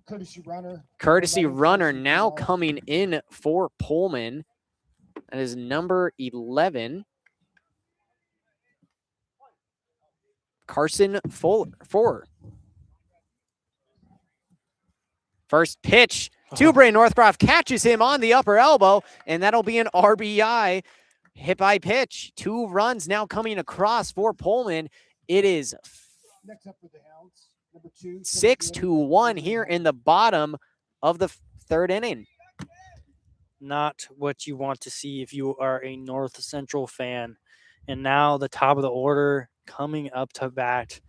Courtesy runner now coming in for Pullman. That is number 11. Carson Fuller. First pitch to Braden Northcroft, catches him on the upper elbow, and that'll be an RBI. Hit by pitch. 2 runs now coming across for Pullman. It is 6-1 here in the bottom of the third inning. Not what you want to see if you are a North Central fan. And now the top of the order coming up to bat.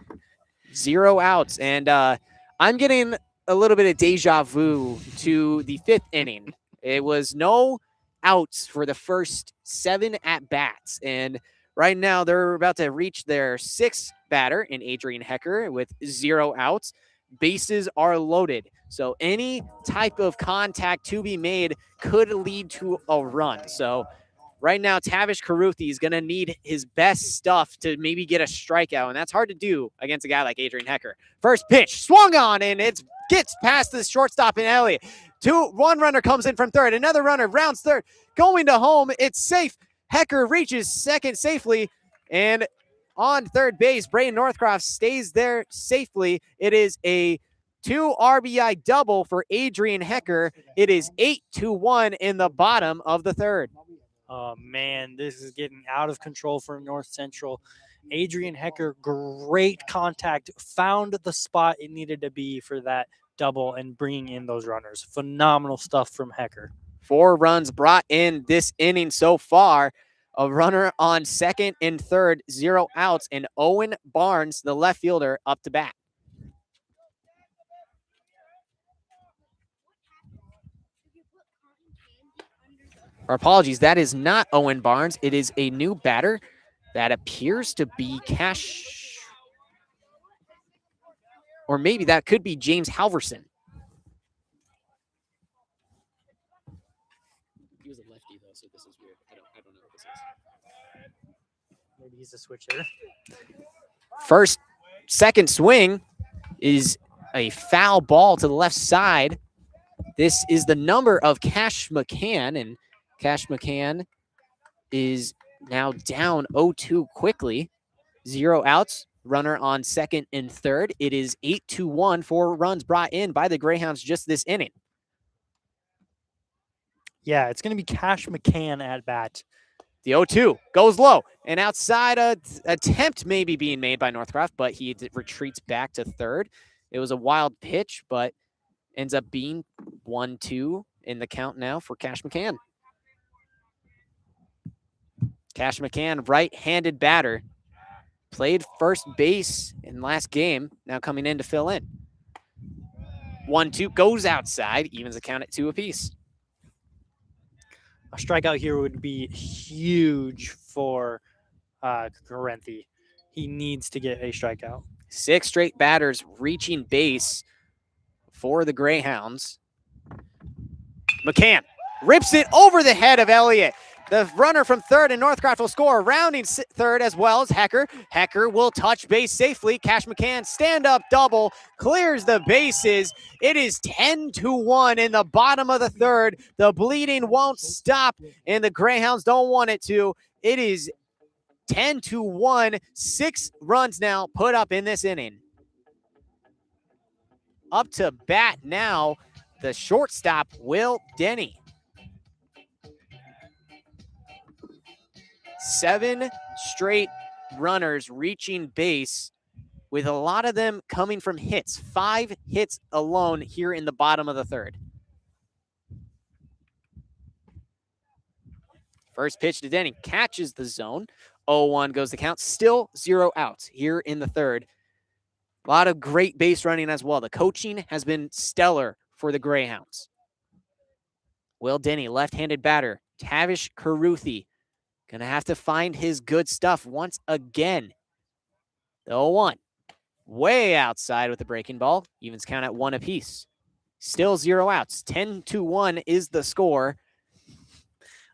0 outs. And I'm getting a little bit of deja vu to the 5th inning. It was no outs for the first 7 at-bats. And right now they're about to reach their 6th batter in Adrian Hecker with 0 outs. Bases are loaded. So any type of contact to be made could lead to a run. So right now, Tavish Caruthi is going to need his best stuff to maybe get a strikeout, and that's hard to do against a guy like Adrian Hecker. First pitch, swung on, and it gets past the shortstop in Elliott. 1 runner comes in from third. Another runner rounds third, going to home. It's safe. Hecker reaches second safely, and on third base, Braden Northcroft stays there safely. It is a 2 RBI double for Adrian Hecker. It is 8-1 in the bottom of the third. Oh, man, this is getting out of control for North Central. Adrian Hecker, great contact, found the spot it needed to be for that double and bringing in those runners. Phenomenal stuff from Hecker. 4 runs brought in this inning so far. A runner on second and third, 0 outs, and Owen Barnes, the left fielder, up to bat. Our apologies, that is not Owen Barnes. It is a new batter that appears to be Or maybe that could be James Halverson. He was a lefty, though, so this is weird. I don't know what this is. Maybe he's a switcher. Second swing is a foul ball to the left side. This is the number of Cash McCann, and Cash McCann is now down 0-2 quickly. 0 outs, runner on second and third. It is 8-1, 4 runs brought in by the Greyhounds just this inning. Yeah, it's going to be Cash McCann at bat. The 0-2 goes low, and outside attempt maybe being made by Northcroft, but he retreats back to third. It was a wild pitch, but ends up being 1-2 in the count now for Cash McCann. Cash McCann, right-handed batter, played first base in last game, now coming in to fill in. 1-2 goes outside, evens the count at 2 apiece. A strikeout here would be huge for Corinthi. He needs to get a strikeout. 6 straight batters reaching base for the Greyhounds. McCann rips it over the head of Elliott. The runner from third and Northcroft will score. Rounding third as well as Hecker. Hecker will touch base safely. Cash McCann stand-up double. Clears the bases. It is 10-1 in the bottom of the third. The bleeding won't stop, and the Greyhounds don't want it to. It is 10-1. 6 runs now put up in this inning. Up to bat now, the shortstop, Will Denny. 7 straight runners reaching base, with a lot of them coming from hits. 5 hits alone here in the bottom of the third. First pitch to Denny, catches the zone. 0-1 goes the count. Still 0 outs here in the third. A lot of great base running as well. The coaching has been stellar for the Greyhounds. Will Denny, left-handed batter. Tavish Caruthi going to have to find his good stuff once again. The 0-1. Way outside with the breaking ball. Evens count at 1 apiece. Still 0 outs. 10-1 is the score.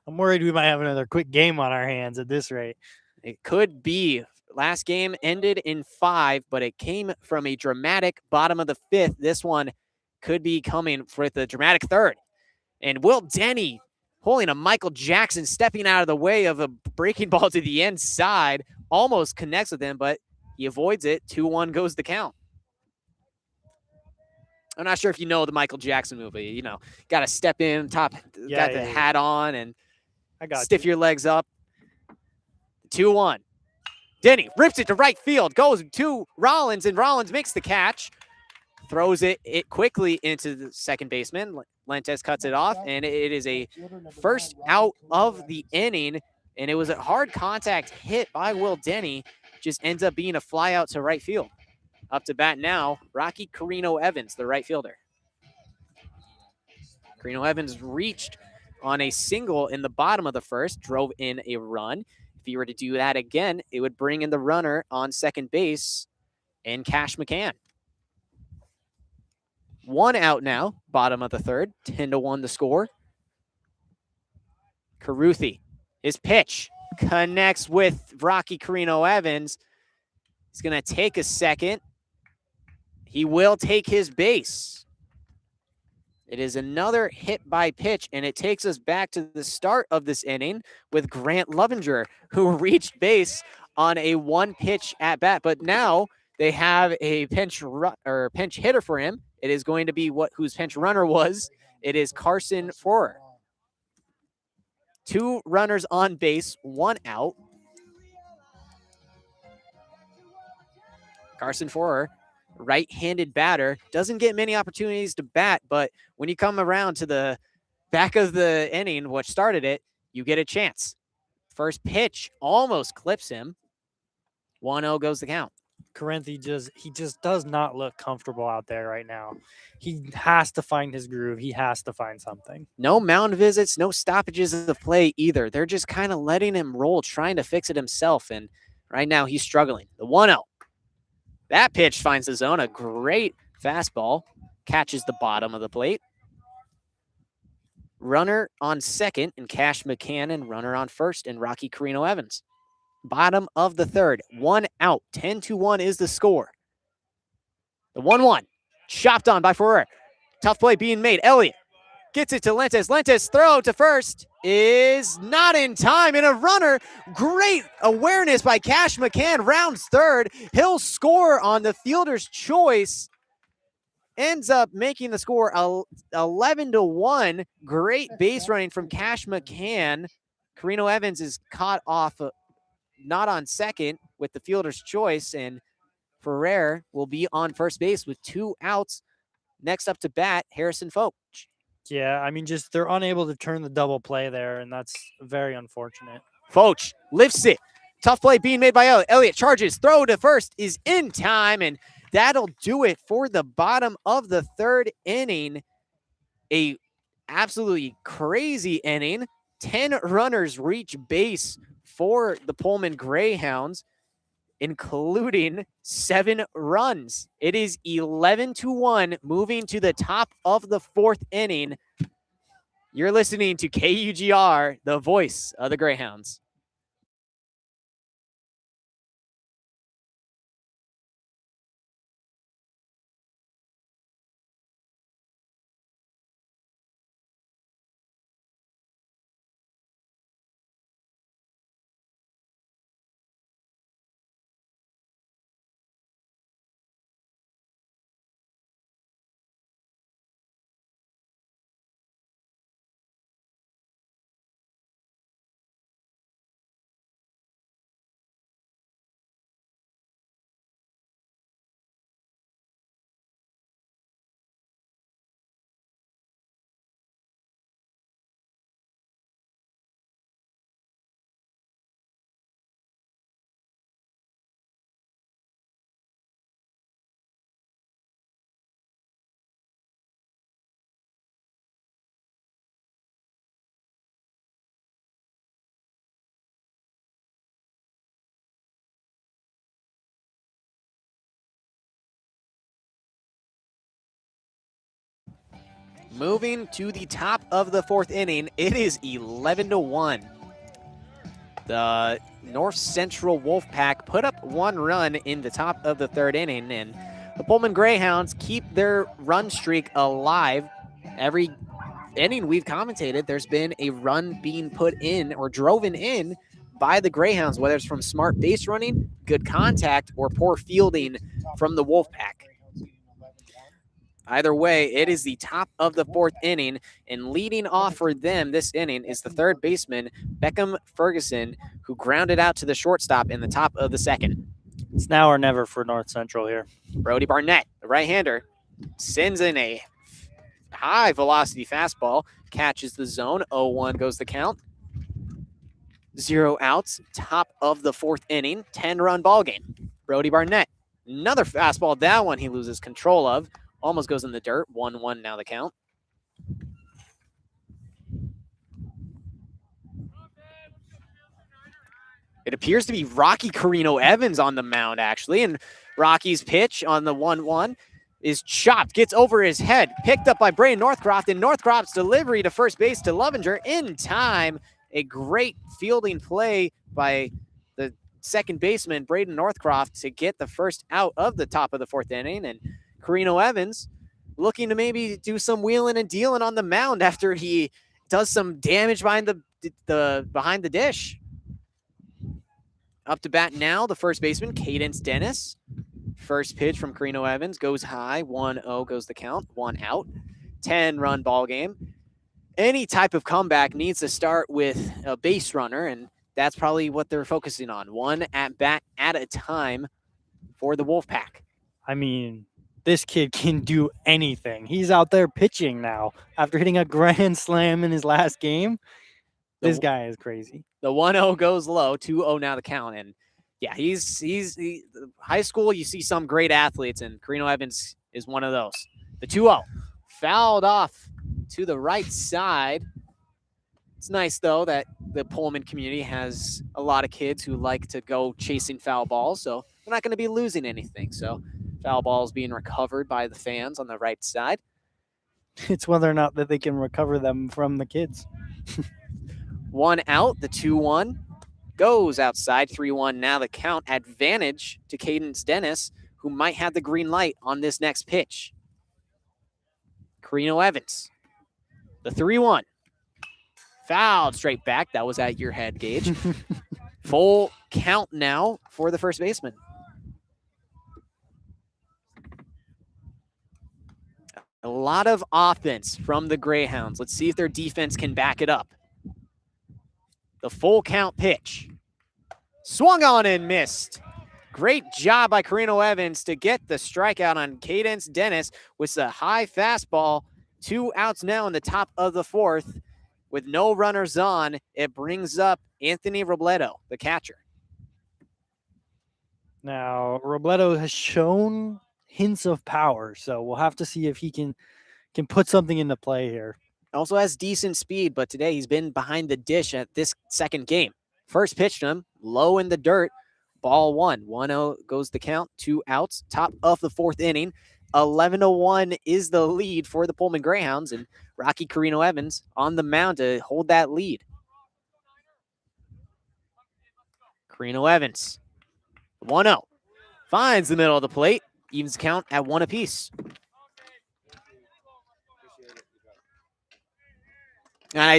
I'm worried we might have another quick game on our hands at this rate. It could be. Last game ended in 5, but it came from a dramatic bottom of the 5th. This one could be coming for the dramatic third. And Will Denny pulling a Michael Jackson, stepping out of the way of a breaking ball to the inside, almost connects with him, but he avoids it. 2-1 goes the count. I'm not sure if you know the Michael Jackson movie. You know, got to step in, got the hat on, and stiff your legs up. 2-1. Denny rips it to right field, goes to Rollins, and Rollins makes the catch. Throws it quickly into the second baseman. Lentes cuts it off, and it is a first out of the inning, and it was a hard contact hit by Will Denny. Just ends up being a fly out to right field. Up to bat now, Rocky Carino Evans, the right fielder. Carino Evans reached on a single in the bottom of the first, drove in a run. If he were to do that again, it would bring in the runner on second base and Cash McCann. 1 out now, bottom of the third, 10-1 the score. Caruthi, his pitch connects with Rocky Carino Evans. He's going to take a second. He will take his base. It is another hit by pitch, and it takes us back to the start of this inning with Grant Lovinger, who reached base on a 1-pitch at bat. But now they have a pinch hitter for him. It is going to be whose pinch runner was. It is Carson Forer. 2 runners on base, 1 out. Carson Forer, right-handed batter, doesn't get many opportunities to bat, but when you come around to the back of the inning, which started it, you get a chance. First pitch almost clips him. 1-0 goes the count. Corinthi just does not look comfortable out there right now. He has to find his groove. He has to find something. No mound visits, no stoppages of play either. They're just kind of letting him roll, trying to fix it himself, and right now he's struggling. The 1-0. That pitch finds the zone. A great fastball. Catches the bottom of the plate. Runner on second and Cash McCann, and runner on first and Rocky Carino Evans. Bottom of the third. 1 out. 10-1 is the score. The 1-1. Chopped on by Ferrer. Tough play being made. Elliott gets it to Lentes. Lentes throw to first is not in time. And a runner, great awareness by Cash McCann, rounds third. He'll score on the fielder's choice. Ends up making the score 11-1. Great base running from Cash McCann. Carino Evans is caught off, not on second with the fielder's choice, and Ferrer will be on first base with 2 outs. Next up to bat, Harrison Foch. Yeah, I mean, just they're unable to turn the double play there, and that's very unfortunate. Foch lifts it. Tough play being made by Elliott. Elliott charges. Throw to first is in time, and that'll do it for the bottom of the third inning. A absolutely crazy inning. 10 runners reach base for the Pullman Greyhounds, including 7 runs. It is 11-1, moving to the top of the 4th inning. You're listening to KUGR, the voice of the Greyhounds. Moving to the top of the 4th inning, it is 11-1. The North Central Wolfpack put up 1 run in the top of the 3rd inning, and the Pullman Greyhounds keep their run streak alive. Every inning we've commentated, there's been a run being put in or driven in by the Greyhounds, whether it's from smart base running, good contact, or poor fielding from the Wolfpack. Either way, it is the top of the 4th inning, and leading off for them this inning is the 3rd baseman, Beckham Ferguson, who grounded out to the shortstop in the top of the 2nd. It's now or never for North Central here. Brody Barnett, the right-hander, sends in a high-velocity fastball, catches the zone. 0-1 goes the count. 0 outs, top of the 4th inning, 10-run ball game. Brody Barnett, another fastball. That one he loses control of. Almost goes in the dirt. 1-1 now the count. It appears to be Rocky Carino Evans on the mound, actually. And Rocky's pitch on the 1-1 is chopped, gets over his head, picked up by Braden Northcroft, and Northcroft's delivery to first base to Lovinger in time. A great fielding play by the 2nd baseman, Braden Northcroft, to get the first out of the top of the 4th inning. And Carino Evans looking to maybe do some wheeling and dealing on the mound after he does some damage behind the dish. Up to bat now, the 1st baseman, Cadence Dennis. First pitch from Carino Evans goes high. 1-0 goes the count. 1 out. 10-run ball game. Any type of comeback needs to start with a base runner, and that's probably what they're focusing on. 1 at bat at a time for the Wolfpack. I mean, this kid can do anything. He's out there pitching now after hitting a grand slam in his last game. This guy is crazy. The 1-0 goes low. 2-0 now the count. And yeah, he's high school. You see some great athletes, and Carino Evans is one of those. The 2-0 fouled off to the right side. It's nice, though, that the Pullman community has a lot of kids who like to go chasing foul balls. So they're not going to be losing anything. So foul ball is being recovered by the fans on the right side. It's whether or not that they can recover them from the kids. 1 out, the 2-1 goes outside. 3-1 now the count. Advantage to Cadence Dennis, who might have the green light on this next pitch. Carino Evans, the 3-1. Fouled straight back. That was at your head, Gage. Full count now for the first baseman. A lot of offense from the Greyhounds. Let's see if their defense can back it up. The full count pitch. Swung on and missed. Great job by Carino Evans to get the strikeout on Cadence Dennis with a high fastball. 2 outs now in the top of the fourth. With no runners on, it brings up Anthony Robledo, the catcher. Now, Robledo has shown hints of power, so we'll have to see if he can put something into play here. Also has decent speed, but today he's been behind the dish at this second game. First pitch to him, low in the dirt, ball 1. 1-0 goes the count, 2 outs, top of the fourth inning. 11-1 is the lead for the Pullman Greyhounds, and Rocky Carino Evans on the mound to hold that lead. Carino Evans, 1-0, finds the middle of the plate, evens the count at 1 apiece. And I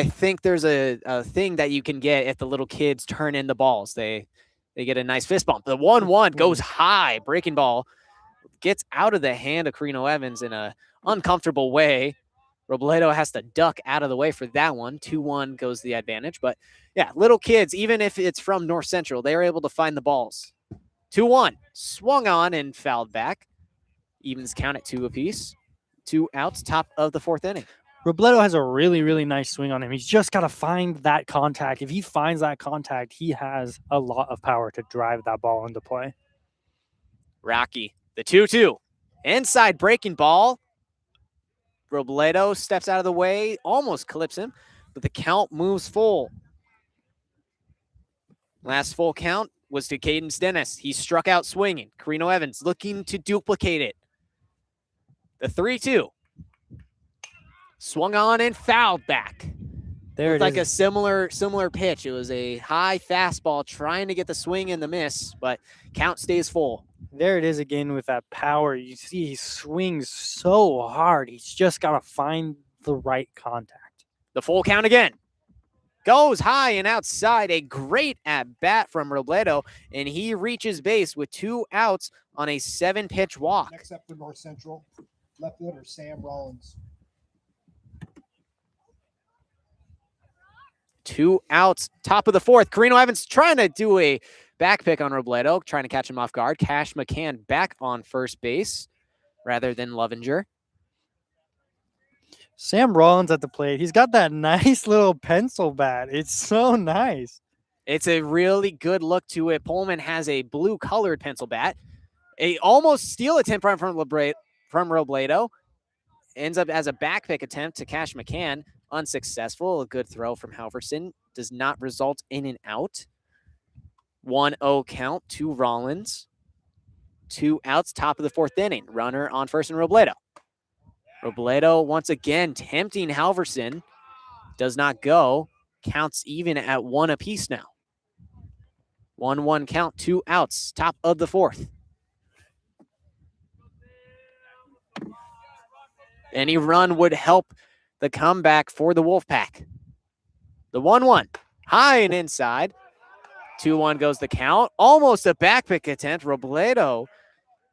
think there's a thing that you can get if the little kids turn in the balls. They get a nice fist bump. The 1-1 goes high, breaking ball. Gets out of the hand of Carino Evans in an uncomfortable way. Robledo has to duck out of the way for that one. 2-1 goes the advantage. But, yeah, little kids, even if it's from North Central, they are able to find the balls. 2-1. Swung on and fouled back. Evens count at 2 apiece. 2 outs, top of the fourth inning. Robledo has a really, really nice swing on him. He's just got to find that contact. If he finds that contact, he has a lot of power to drive that ball into play. Rocky, the 2-2. Inside breaking ball. Robledo steps out of the way, almost clips him, but the count moves full. Last full count was to Cadence Dennis. He struck out swinging. Carino Evans looking to duplicate it. The 3-2. Swung on and fouled back. There it like is. a similar pitch. It was a high fastball trying to get the swing and the miss, but count stays full. There it is again with that power. You see he swings so hard. He's just got to find the right contact. The full count again. Goes high and outside. A great at-bat from Robledo, and he reaches base with 2 outs on a 7-pitch walk. Next up for North Central, left fielder Sam Rollins. 2 outs, top of the fourth. Carino Evans trying to do a back pick on Robledo, trying to catch him off guard. Cash McCann back on first base rather than Lovinger. Sam Rollins at the plate. He's got that nice little pencil bat. It's so nice. It's a really good look to it. Pullman has a blue-colored pencil bat. A almost steal attempt from Robledo. Ends up as a back pick attempt to Cash McCann. Unsuccessful. A good throw from Halverson. Does not result in an out. 1-0 count to Rollins. 2 outs, top of the fourth inning. Runner on first and Robledo. Robledo once again tempting Halverson. Does not go. Counts even at 1 apiece now. 1-1 count, 2 outs, top of the fourth. Any run would help the comeback for the Wolfpack. The 1-1, high and inside. 2-1 goes the count. Almost a back pick attempt. Robledo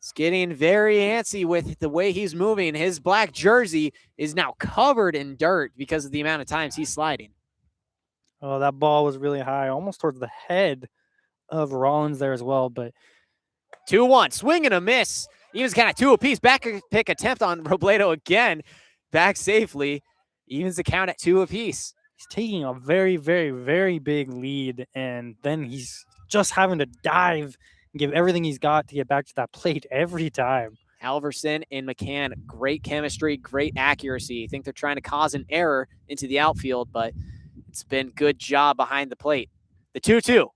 is getting very antsy with the way he's moving. His black jersey is now covered in dirt because of the amount of times he's sliding. Oh, that ball was really high, almost towards the head of Rollins there as well. But 2-1, swing and a miss. Evens kind of 2 apiece. Back pick attempt on Robledo again. Back safely. Evens the count at 2 apiece. He's taking a very, very, very big lead, and then he's just having to dive and give everything he's got to get back to that plate every time. Halverson and McCann, great chemistry, great accuracy. I think they're trying to cause an error into the outfield, but it's been good job behind the plate. The 2-2.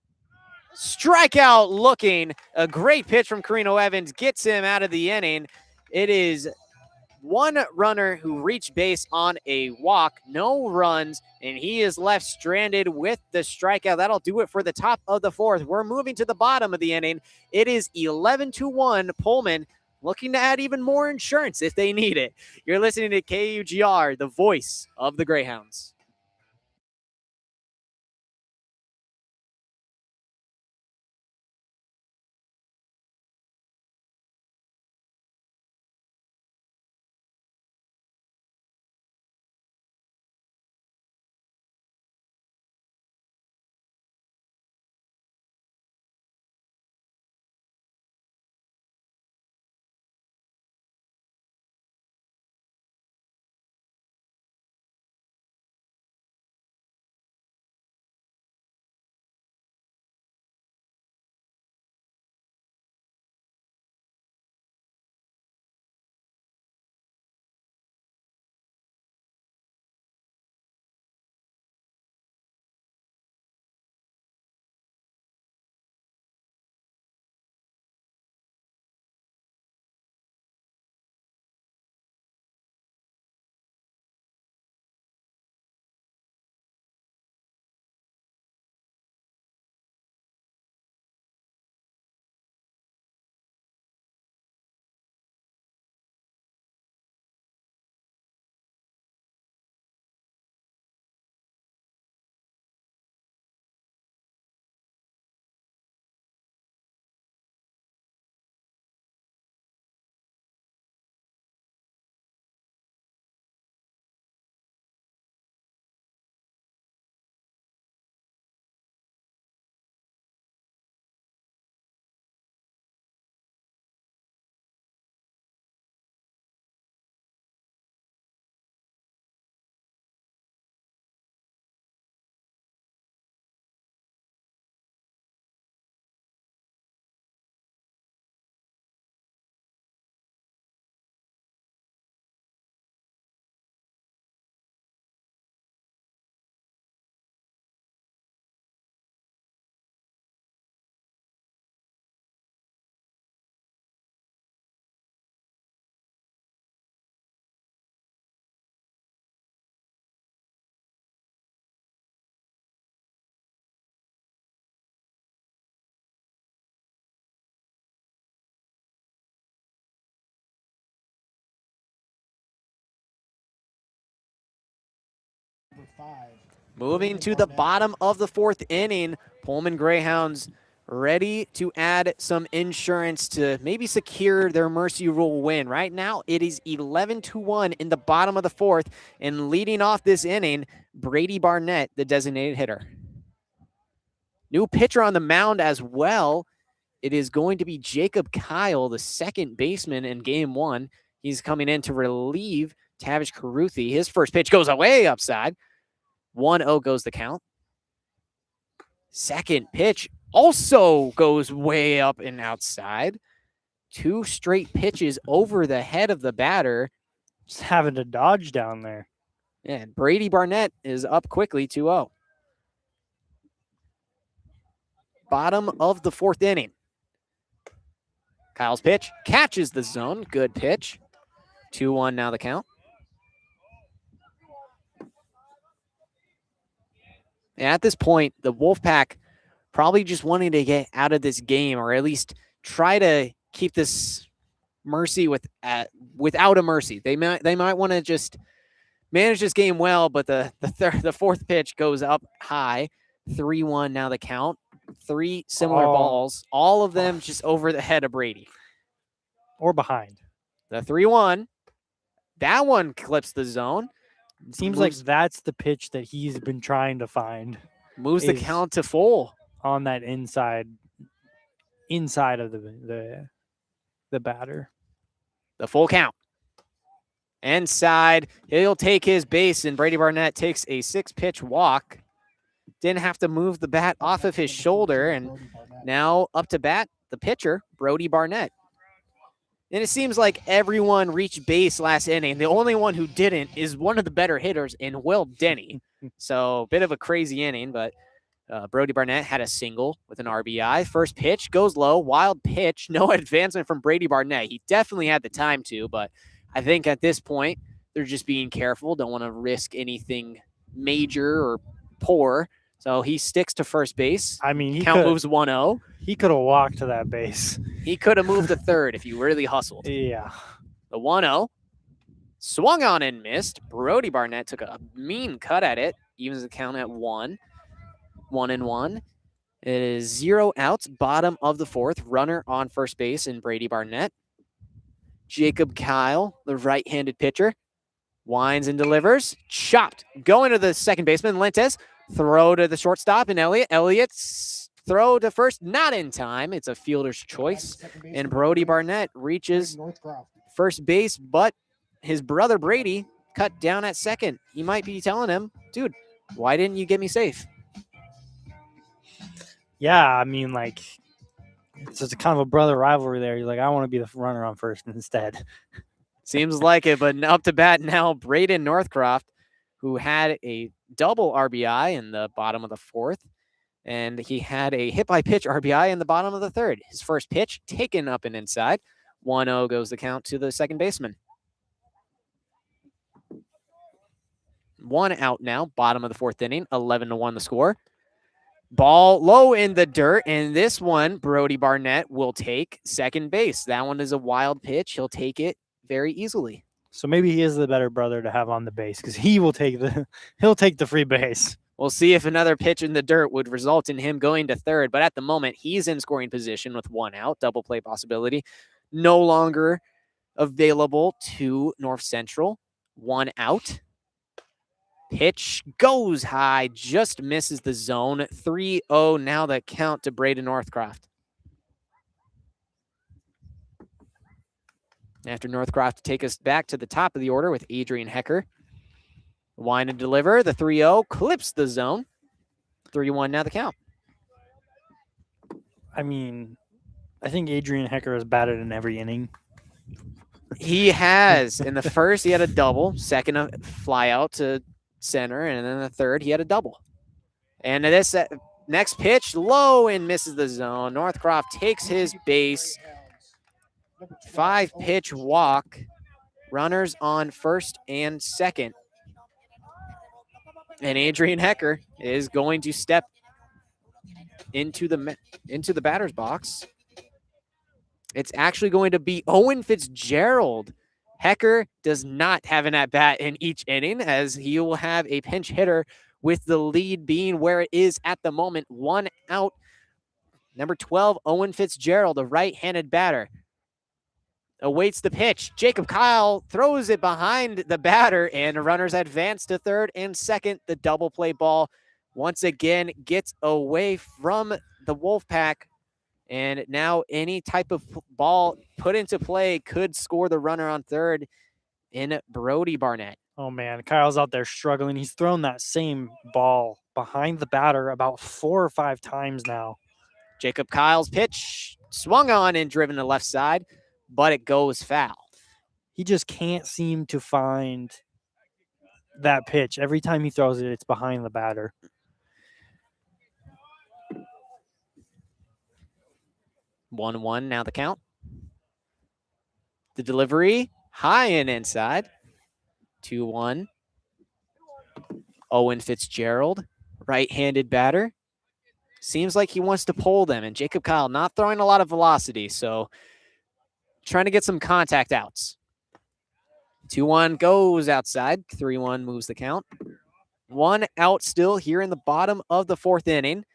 Strikeout looking. A great pitch from Carino Evans gets him out of the inning. It is one runner who reached base on a walk, no runs, and he is left stranded with the strikeout. That'll do it for the top of the fourth. We're moving to the bottom of the inning. It is 11-1 Pullman, looking to add even more insurance if they need it. You're listening to KUGR, the voice of the Greyhounds. Number 5. Moving to the bottom of the fourth inning, Pullman Greyhounds ready to add some insurance to maybe secure their Mercy Rule win. Right now, it is 11-1 in the bottom of the fourth, and leading off this inning, Brady Barnett, the designated hitter. New pitcher on the mound as well. It is going to be Jacob Kyle, the second baseman in game one. He's coming in to relieve Tavish Caruthi. His first pitch goes away upside. 1-0 goes the count. Second pitch also goes way up and outside. 2 straight pitches over the head of the batter. Just having to dodge down there. And Brady Barnett is up quickly, 2-0. Bottom of the fourth inning. Kyle's pitch catches the zone. Good pitch. 2-1 now the count. And at this point, the Wolfpack probably just wanting to get out of this game, or at least try to keep this Mercy without a Mercy. They might want to just manage this game well, but the fourth pitch goes up high. 3-1 now the count. 3 similar balls, all of them just over the head of Brady. Or behind. The 3-1. That one clips the zone. It seems like that's the pitch that he's been trying to find. Moves the count to full. On that inside of the batter. The full count. Inside. He'll take his base, and Brady Barnett takes a 6-pitch walk. Didn't have to move the bat off of his shoulder, and now up to bat, the pitcher, Brody Barnett. And it seems like everyone reached base last inning. The only one who didn't is one of the better hitters in Will Denny. So a bit of a crazy inning, but Brody Barnett had a single with an RBI. First pitch goes low, wild pitch, no advancement from Brady Barnett. He definitely had the time to, but I think at this point, they're just being careful. Don't want to risk anything major or poor. So he sticks to first base. I mean, Count moves 1-0. He could have walked to that base. He could have moved to third if he really hustled. Yeah. The 1-0. Swung on and missed. Brody Barnett took a mean cut at it. Evens the count at 1. 1-1. It is 0 outs, bottom of the fourth. Runner on first base in Brady Barnett. Jacob Kyle, the right-handed pitcher, winds and delivers. Chopped. Going to the second baseman, Lentes. Throw to the shortstop, and Elliott. Elliott's throw to first, not in time. It's a fielder's choice. And Brody Barnett reaches first base, but his brother Brady cut down at second. He might be telling him, dude, why didn't you get me safe? Yeah, I mean, like, it's just a kind of a brother rivalry there. You're like, I want to be the runner on first instead. Seems like it, but up to bat now, Braden Northcroft, who had a double RBI in the bottom of the fourth, and he had a hit-by-pitch RBI in the bottom of the third. His first pitch taken up and inside. 1-0 goes the count to the second baseman. 1 out now, bottom of the fourth inning, 11-1 the score. Ball low in the dirt, and this one, Brody Barnett will take second base. That one is a wild pitch. He'll take it very easily. So maybe he is the better brother to have on the base because he'll take the free base. We'll see if another pitch in the dirt would result in him going to third, but at the moment, he's in scoring position with 1 out, double play possibility. No longer available to North Central. 1 out. Pitch goes high, just misses the zone. 3-0 now the count to Braden Northcroft. After Northcroft to take us back to the top of the order with Adrian Hecker. Wind and deliver. The 3-0 clips the zone. 3-1 now the count. I mean, I think Adrian Hecker has batted in every inning. He has. In the first, he had a double. Second, a fly out to center, and then the third he had a double. And this next pitch low and misses the zone. Northcroft takes his base. 5-pitch walk. Runners on first and second. And Adrian Hecker is going to step into the batter's box. It's actually going to be Owen Fitzgerald. Hecker does not have an at-bat in each inning, as he will have a pinch hitter with the lead being where it is at the moment. 1 out. Number 12, Owen Fitzgerald, a right-handed batter, awaits the pitch. Jacob Kyle throws it behind the batter, and runners advance to third and second. The double play ball once again gets away from the Wolfpack. And now any type of ball put into play could score the runner on third in Brody Barnett. Oh, man. Kyle's out there struggling. He's thrown that same ball behind the batter about 4 or 5 times now. Jacob Kyle's pitch swung on and driven to left side, but it goes foul. He just can't seem to find that pitch. Every time he throws it, it's behind the batter. 1-1 now the count. The delivery high and inside. 2-1. Owen Fitzgerald, right-handed batter. Seems like he wants to pull them, and Jacob Kyle not throwing a lot of velocity, so trying to get some contact outs. 2-1 goes outside. 3-1 moves the count. 1 out still here in the bottom of the fourth inning.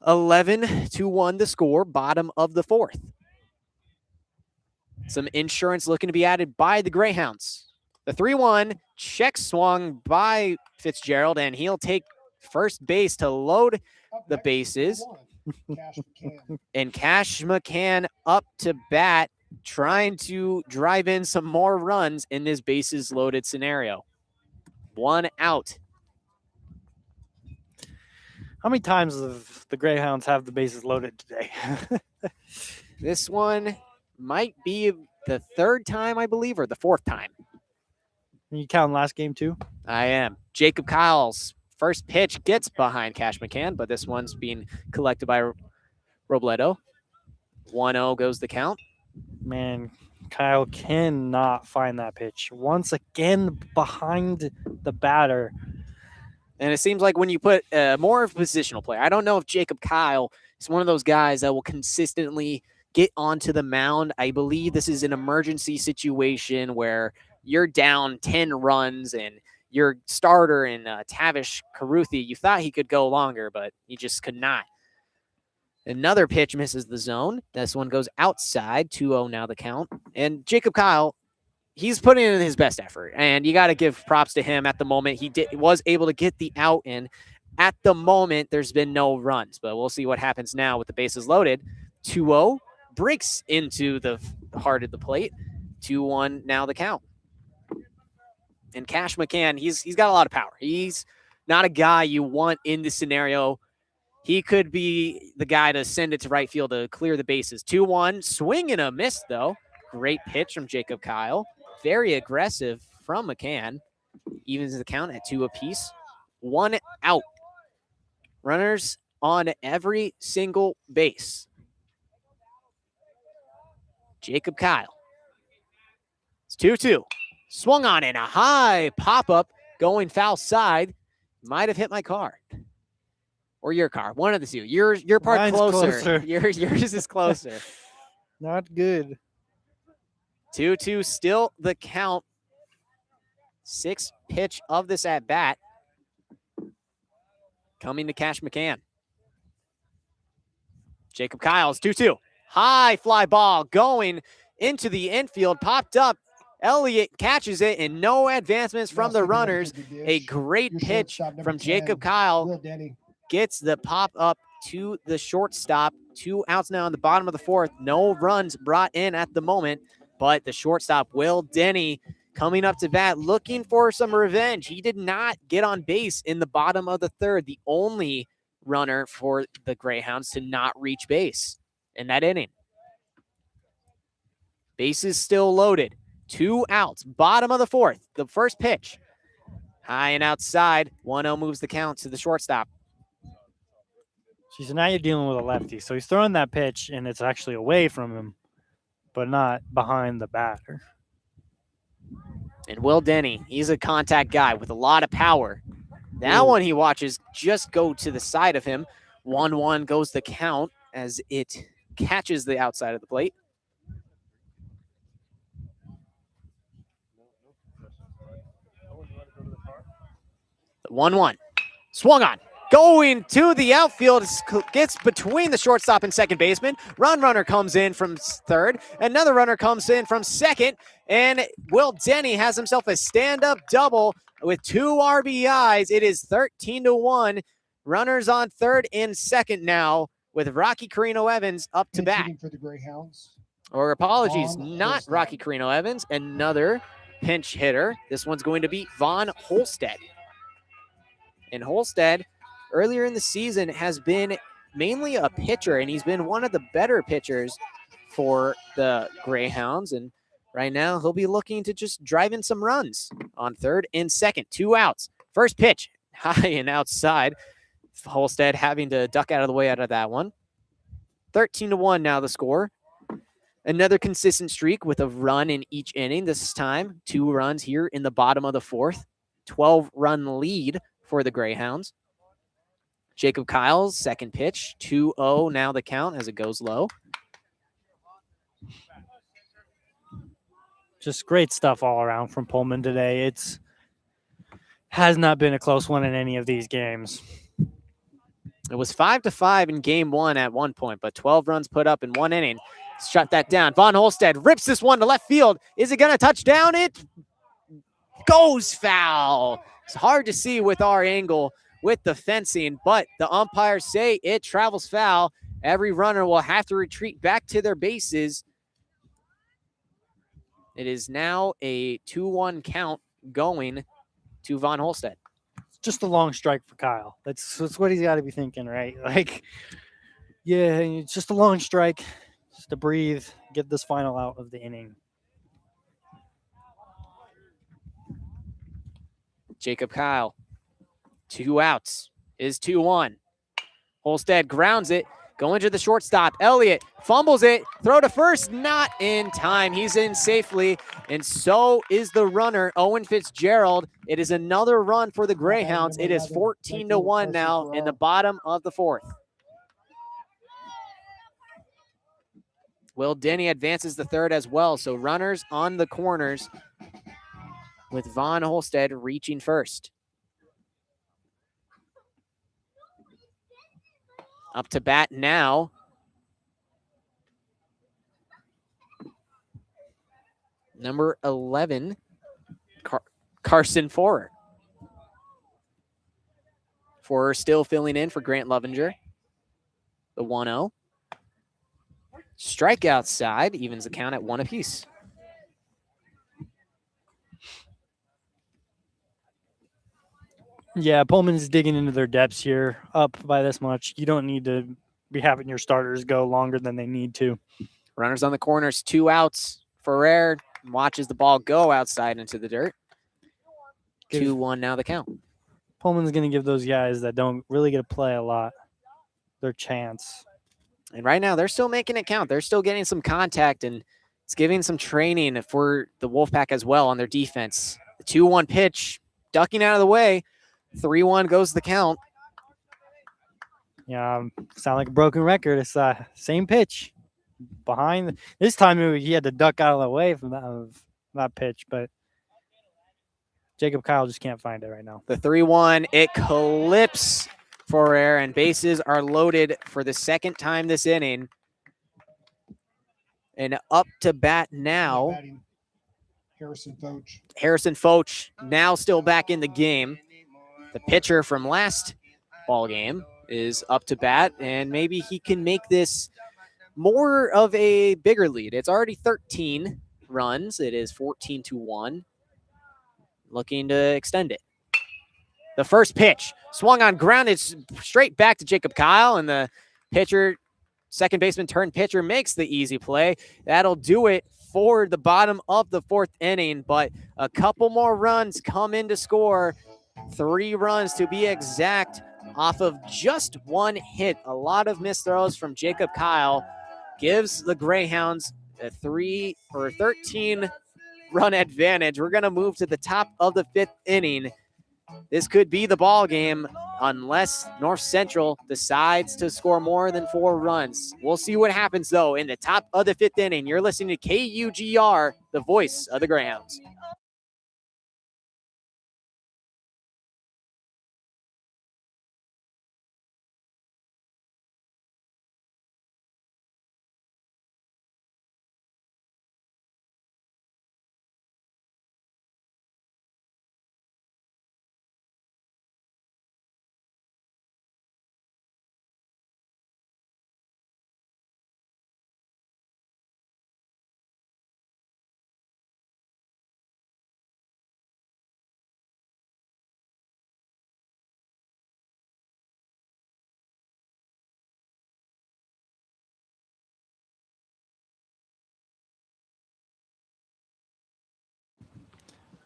11-1 the score, bottom of the fourth. Some insurance looking to be added by the Greyhounds. The 3-1 check swung by Fitzgerald, and he'll take first base to load the bases. And Cash McCann up to bat, trying to drive in some more runs in this bases loaded scenario. 1 out. How many times have the Greyhounds have the bases loaded today? This one might be the 3rd time, I believe, or the 4th time. Are you counting last game too? I am. Jacob Kyle's First pitch gets behind Cash McCann, but this one's being collected by Robledo. 1-0 goes the count. Man, Kyle cannot find that pitch. Once again, behind the batter. And it seems like when you put more of a positional player, I don't know if Jacob Kyle is one of those guys that will consistently get onto the mound. I believe this is an emergency situation where you're down 10 runs and your starter in Tavish Karuthi, you thought he could go longer, but he just could not. Another pitch misses the zone. This one goes outside. 2-0 now the count. And Jacob Kyle, he's putting in his best effort, and you got to give props to him at the moment. He was able to get the out in. At the moment, there's been no runs, but we'll see what happens now with the bases loaded. 2-0 breaks into the heart of the plate. 2-1 now the count. And Cash McCann, he's got a lot of power. He's not a guy you want in this scenario. He could be the guy to send it to right field to clear the bases. 2-1, swing and a miss, though. Great pitch from Jacob Kyle. Very aggressive from McCann. Evens the count at 2 apiece. 1 out. Runners on every single base. Jacob Kyle. It's 2-2. Swung on in a high pop-up going foul side. Might have hit my car. Or your car. One of the two. Your part Mine's closer. Yours is closer. Not good. 2-2 still the count. 6th pitch of this at bat. Coming to Cash McCann. Jacob Kyle's 2-2. High fly ball going into the infield. Popped up. Elliott catches it and no advancements from the runners. A great pitch from Jacob Kyle. Gets the pop up to the shortstop. 2 outs now in the bottom of the 4th. No runs brought in at the moment, but the shortstop, Will Denny, coming up to bat, looking for some revenge. He did not get on base in the bottom of the 3rd, the only runner for the Greyhounds to not reach base in that inning. Bases still loaded. 2 outs, bottom of the 4th. The first pitch, high and outside. 1-0 moves the count to the shortstop. So now you're dealing with a lefty. So he's throwing that pitch, and it's actually away from him, but not behind the batter. And Will Denny, he's a contact guy with a lot of power. That one he watches just go to the side of him. 1-1 goes the count as it catches the outside of the plate. 1-1. Swung on. Going to the outfield, gets between the shortstop and second baseman. Runner comes in from 3rd. Another runner comes in from 2nd. And Will Denny has himself a stand-up double with 2 RBIs. It is 13-1. Runners on 3rd and 2nd now with Rocky Carino Evans up to bat. For the Greyhounds. Or apologies, not Rocky Carino Evans. Another pinch hitter. This one's going to be Von Holstead. And Holstead, earlier in the season, has been mainly a pitcher, and he's been one of the better pitchers for the Greyhounds. And right now, he'll be looking to just drive in some runs on 3rd and 2nd. 2 outs. First pitch, high and outside. Holstead having to duck out of the way out of that one. 13-1 now the score. Another consistent streak with a run in each inning. This time, 2 runs here in the bottom of the 4th. 12-run lead for the Greyhounds. Jacob Kyle's second pitch, 2-0 now the count as it goes low. Just great stuff all around from Pullman today. It's has not been a close one in any of these games. It was 5-5 in game 1 at one point, but 12 runs put up in 1 inning. Shut that down. Von Holstead rips this one to left field. Is it going to touch down? It goes foul. It's hard to see with our angle with the fencing, but the umpires say it travels foul. Every runner will have to retreat back to their bases. It is now a 2-1 count going to Von Holstead. Just a long strike for Kyle. That's what he's got to be thinking, right? Like, yeah, it's just a long strike, just to breathe, get this final out of the inning. Jacob Kyle 2 outs is 2-1. Holstead grounds it, going to the shortstop. Elliott fumbles it, throw to first, not in time. He's in safely, and so is the runner, Owen Fitzgerald. It is another run for the Greyhounds. It is 14-1 now in the bottom of the fourth. Will Denny advances the third as well, so runners on the corners with Vaughn Holstead reaching first. Up to bat now. Number 11, Carson Forer. Forer still filling in for Grant Lovinger. The 1-0. Strikeout side evens the count at 1 apiece. Yeah, Pullman's digging into their depths here, up by this much. You don't need to be having your starters go longer than they need to. Runners on the corners, 2 outs. Ferrer watches the ball go outside into the dirt. 2-1 now the count. Pullman's going to give those guys that don't really get to play a lot their chance. And right now, they're still making it count. They're still getting some contact, and it's giving some training for the Wolfpack as well on their defense. The 2-1 pitch, ducking out of the way. 3-1 goes the count. Yeah, sound like a broken record. It's same pitch. Behind this time, he had to duck out of the way from that pitch, but Jacob Kyle just can't find it right now. The 3-1, it clips Ferrer, and bases are loaded for the second time this inning. And up to bat now, Harrison Foch now still back in the game. The pitcher from last ball game is up to bat, and maybe he can make this more of a bigger lead. It's already 13 runs. It is 14-1. Looking to extend it. The first pitch swung on, grounded straight back to Jacob Kyle, and the pitcher, second baseman turned pitcher, makes the easy play. That'll do it for the bottom of the fourth inning, but a couple more runs come in to score. 3 runs to be exact off of just 1 hit. A lot of missed throws from Jacob Kyle gives the Greyhounds a 13 run advantage. We're going to move to the top of the 5th inning. This could be the ball game unless North Central decides to score more than 4 runs. We'll see what happens, though, in the top of the 5th inning. You're listening to KUGR, the voice of the Greyhounds.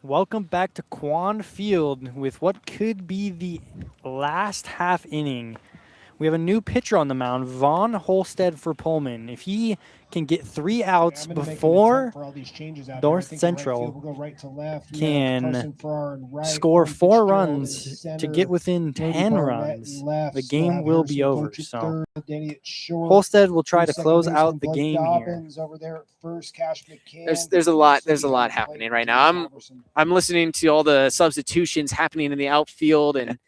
Welcome back to Quann Field with what could be the last half inning. We have a new pitcher on the mound, Vaughn Holstead for Pullman. If he can get 3 outs before North Central can score 4 runs to get within 10 runs, the game will be over. So Holstead will try to close out the game here. There's a lot happening right now. I'm listening to all the substitutions happening in the outfield, and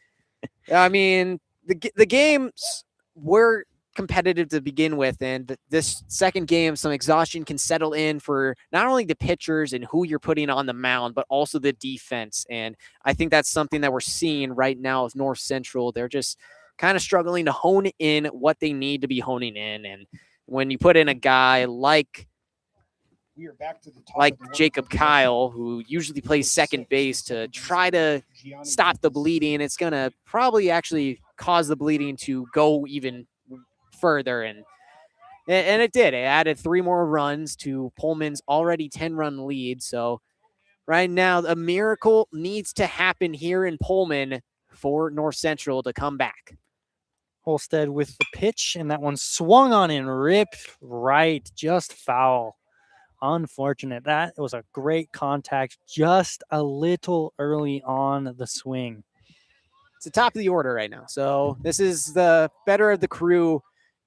I mean the games were competitive to begin with, and this second game, some exhaustion can settle in for not only the pitchers and who you're putting on the mound, but also the defense. And I think that's something that we're seeing right now with North Central. They're just kind of struggling to hone in what they need to be honing in. And when you put in a guy like Jacob Kyle, who usually plays second base to try to stop the bleeding, it's going to probably actually cause the bleeding to go even further. And it did. It added 3 more runs to Pullman's already 10-run lead. So right now, a miracle needs to happen here in Pullman for North Central to come back. Holstead with the pitch, and that one swung on and ripped right, just foul. Unfortunate. That was a great contact, just a little early on the swing. It's the top of the order right now. So this is the better of the crew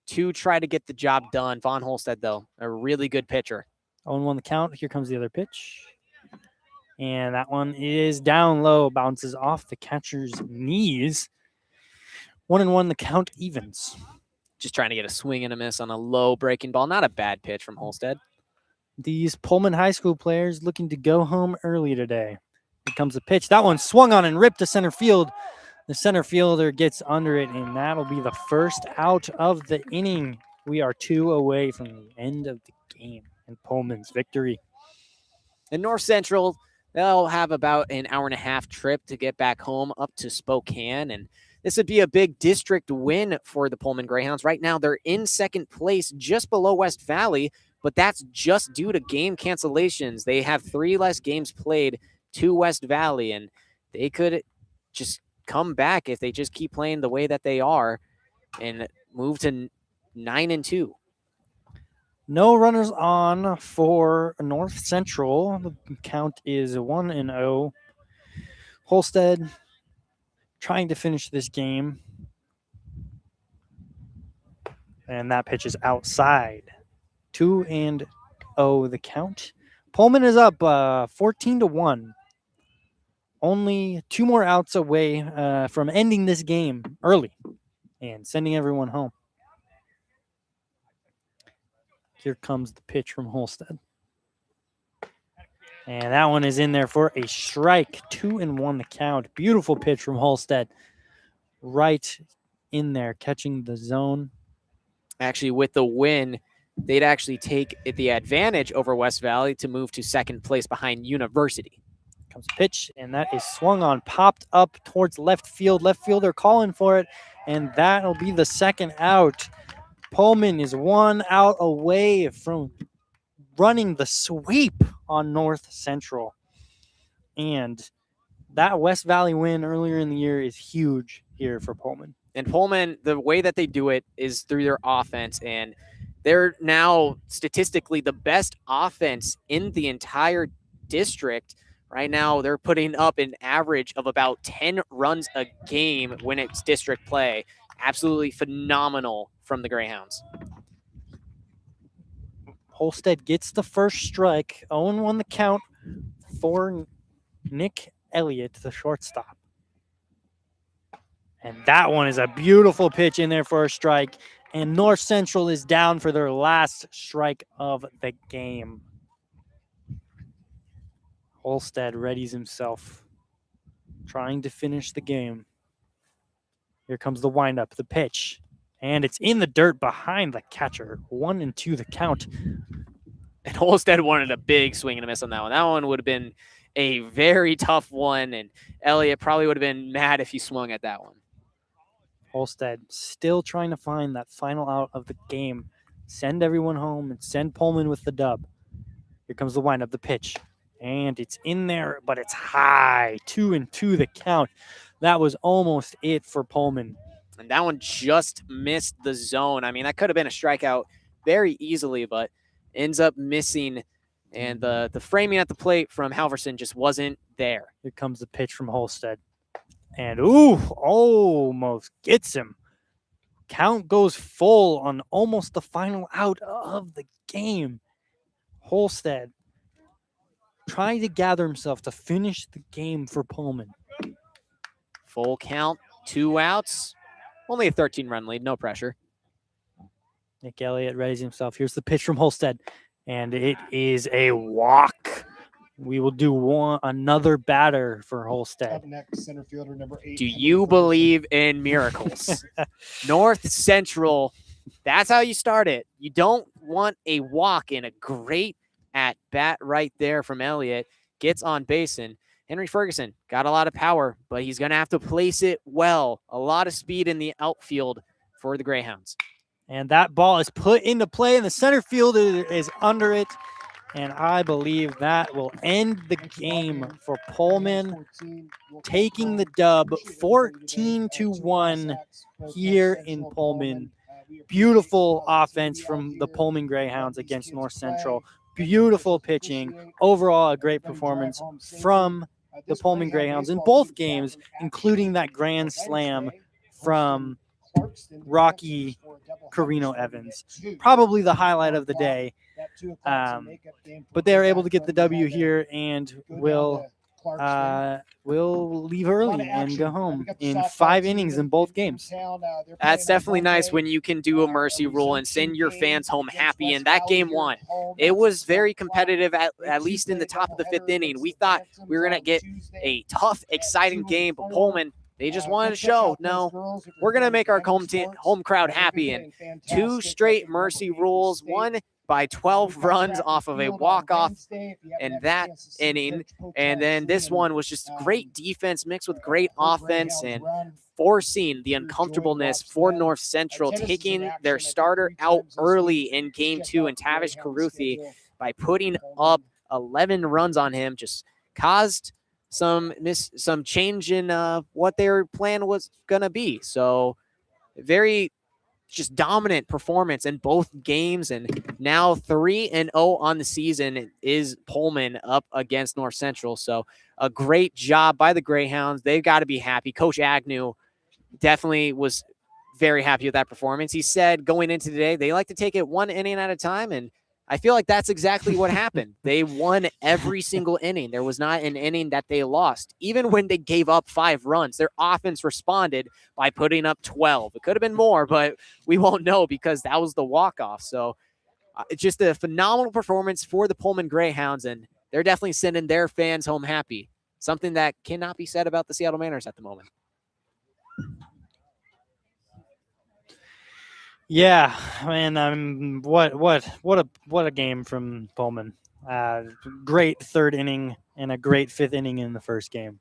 to try to get the job done. Von Holstead, though, a really good pitcher. 0-1 the count. Here comes the other pitch. And that one is down low, bounces off the catcher's knees. 1-1 the count evens. Just trying to get a swing and a miss on a low breaking ball. Not a bad pitch from Holstead. These Pullman High School players looking to go home early today. Here comes the pitch. That one swung on and ripped to center field. The center fielder gets under it, and that'll be the first out of the inning. We are 2 away from the end of the game and Pullman's victory. In North Central, they'll have about an hour-and-a-half trip to get back home up to Spokane, and this would be a big district win for the Pullman Greyhounds. Right now, they're in second place, just below West Valley, but that's just due to game cancellations. They have 3 less games played to West Valley, and they could just come back if they just keep playing the way that they are and move to 9-2. No runners on for North Central. The count is 1-0. Holstead trying to finish this game. And that pitch is outside. 2-0 the count. Pullman is up 14-1. Only 2 more outs away from ending this game early and sending everyone home. Here comes the pitch from Holstead. And that one is in there for a strike. 2-1 the count. Beautiful pitch from Holstead. Right in there, catching the zone. Actually, with the win, they'd actually take the advantage over West Valley to move to second place behind University. Comes a pitch, and that is swung on, popped up towards left field. Left fielder calling for it, and that'll be the second out. Pullman is 1 out away from running the sweep on North Central. And that West Valley win earlier in the year is huge here for Pullman. And Pullman, the way that they do it is through their offense, and they're now statistically the best offense in the entire district. Right now, they're putting up an average of about 10 runs a game when it's district play. Absolutely phenomenal from the Greyhounds. Holstead gets the first strike. 0-1 the count for Nick Elliott, the shortstop. And that one is a beautiful pitch in there for a strike. And North Central is down for their last strike of the game. Holstead readies himself, trying to finish the game. Here comes the windup, the pitch. And it's in the dirt behind the catcher. 1-2 the count. And Holstead wanted a big swing and a miss on that one. That one would have been a very tough one, and Elliott probably would have been mad if he swung at that one. Holstead still trying to find that final out of the game. Send everyone home and send Pullman with the dub. Here comes the windup, the pitch. And it's in there, but it's high. 2-2 the count. That was almost it for Pullman. And that one just missed the zone. I mean, that could have been a strikeout very easily, but ends up missing. And the framing at the plate from Halverson just wasn't there. Here comes the pitch from Holstead. And, ooh, almost gets him. Count goes full on almost the final out of the game. Holstead trying to gather himself to finish the game for Pullman. Full count, 2 outs. Only a 13-run lead, no pressure. Nick Elliott readies himself. Here's the pitch from Holstead. And it is a walk. We will do another batter for Holstead. Up next, center fielder number 8. Do you believe in miracles? North Central, that's how you start it. You don't want a walk, in a great at-bat right there from Elliott. Gets on base, and Henry Ferguson got a lot of power, but he's going to have to place it well. A lot of speed in the outfield for the Greyhounds. And that ball is put into play, and the center fielder is under it. And I believe that will end the game for Pullman, taking the dub 14-1 here in Pullman. Beautiful offense from the Pullman Greyhounds against North Central. Beautiful pitching. Overall, a great performance from the Pullman Greyhounds in both games, including that grand slam from Rocky Carino Evans. Probably the highlight of the day. But they're able to get the W here and will leave early and go home in 5 innings in both games. That's definitely nice when you can do a mercy rule and send your fans home happy. And that game won. It was very competitive, at least in the top of the 5th inning. We thought we were going to get a tough, exciting game, but Pullman, they just wanted to show, no, we're going to make our home crowd happy. And 2 straight mercy rules, one by 12 runs off of a walk-off in that inning. And then this one was just great defense mixed with great offense and forcing the uncomfortableness for North Central, taking their starter out early in Game 2 and Tavish Caruthi by putting up 11 runs on him, just caused some change in what their plan was going to be. So very just dominant performance in both games, and now 3-0 on the season is Pullman up against North Central. So a great job by the Greyhounds. They've got to be happy. Coach Agnew definitely was very happy with that performance. He said going into today, they like to take it 1 inning at a time, and I feel like that's exactly what happened. They won every single inning. There was not an inning that they lost. Even when they gave up 5 runs, their offense responded by putting up 12. It could have been more, but we won't know because that was the walk-off. So just a phenomenal performance for the Pullman Greyhounds, and they're definitely sending their fans home happy. Something that cannot be said about the Seattle Mariners at the moment. Yeah, man. What a game from Pullman. Great 3rd inning and a great 5th inning in the first game.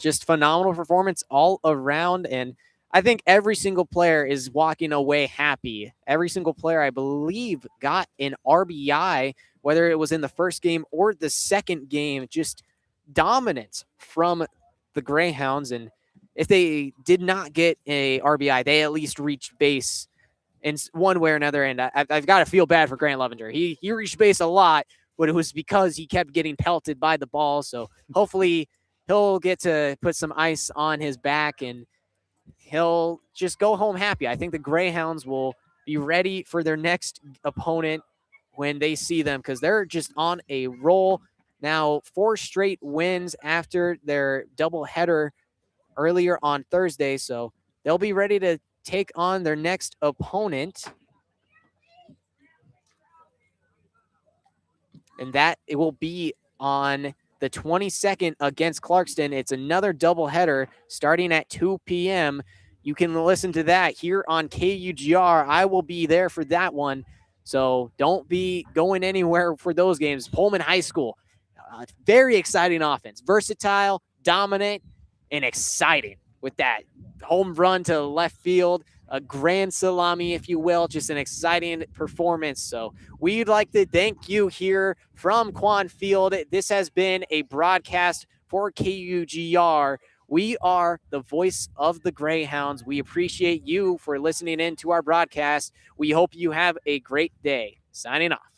Just phenomenal performance all around, and I think every single player is walking away happy. Every single player, I believe, got an RBI, whether it was in the first game or the second game. Just dominance from the Greyhounds, and if they did not get a RBI, they at least reached base in one way or another. And I've got to feel bad for Grant Levenger. He reached base a lot, but it was because he kept getting pelted by the ball. So hopefully he'll get to put some ice on his back and he'll just go home happy. I think the Greyhounds will be ready for their next opponent when they see them, because they're just on a roll now. 4 straight wins after their doubleheader earlier on Thursday. So they'll be ready to take on their next opponent, and that it will be on the 22nd against Clarkston. It's another doubleheader starting at 2 p.m. You can listen to that here on KUGR. I will be there for that one, so don't be going anywhere for those games. Pullman High School, very exciting offense, versatile, dominant, and exciting with that home run to left field, a grand salami, if you will, just an exciting performance. So we'd like to thank you here from Quann Field. This has been a broadcast for KUGR. We are the voice of the Greyhounds. We appreciate you for listening in to our broadcast. We hope you have a great day. Signing off.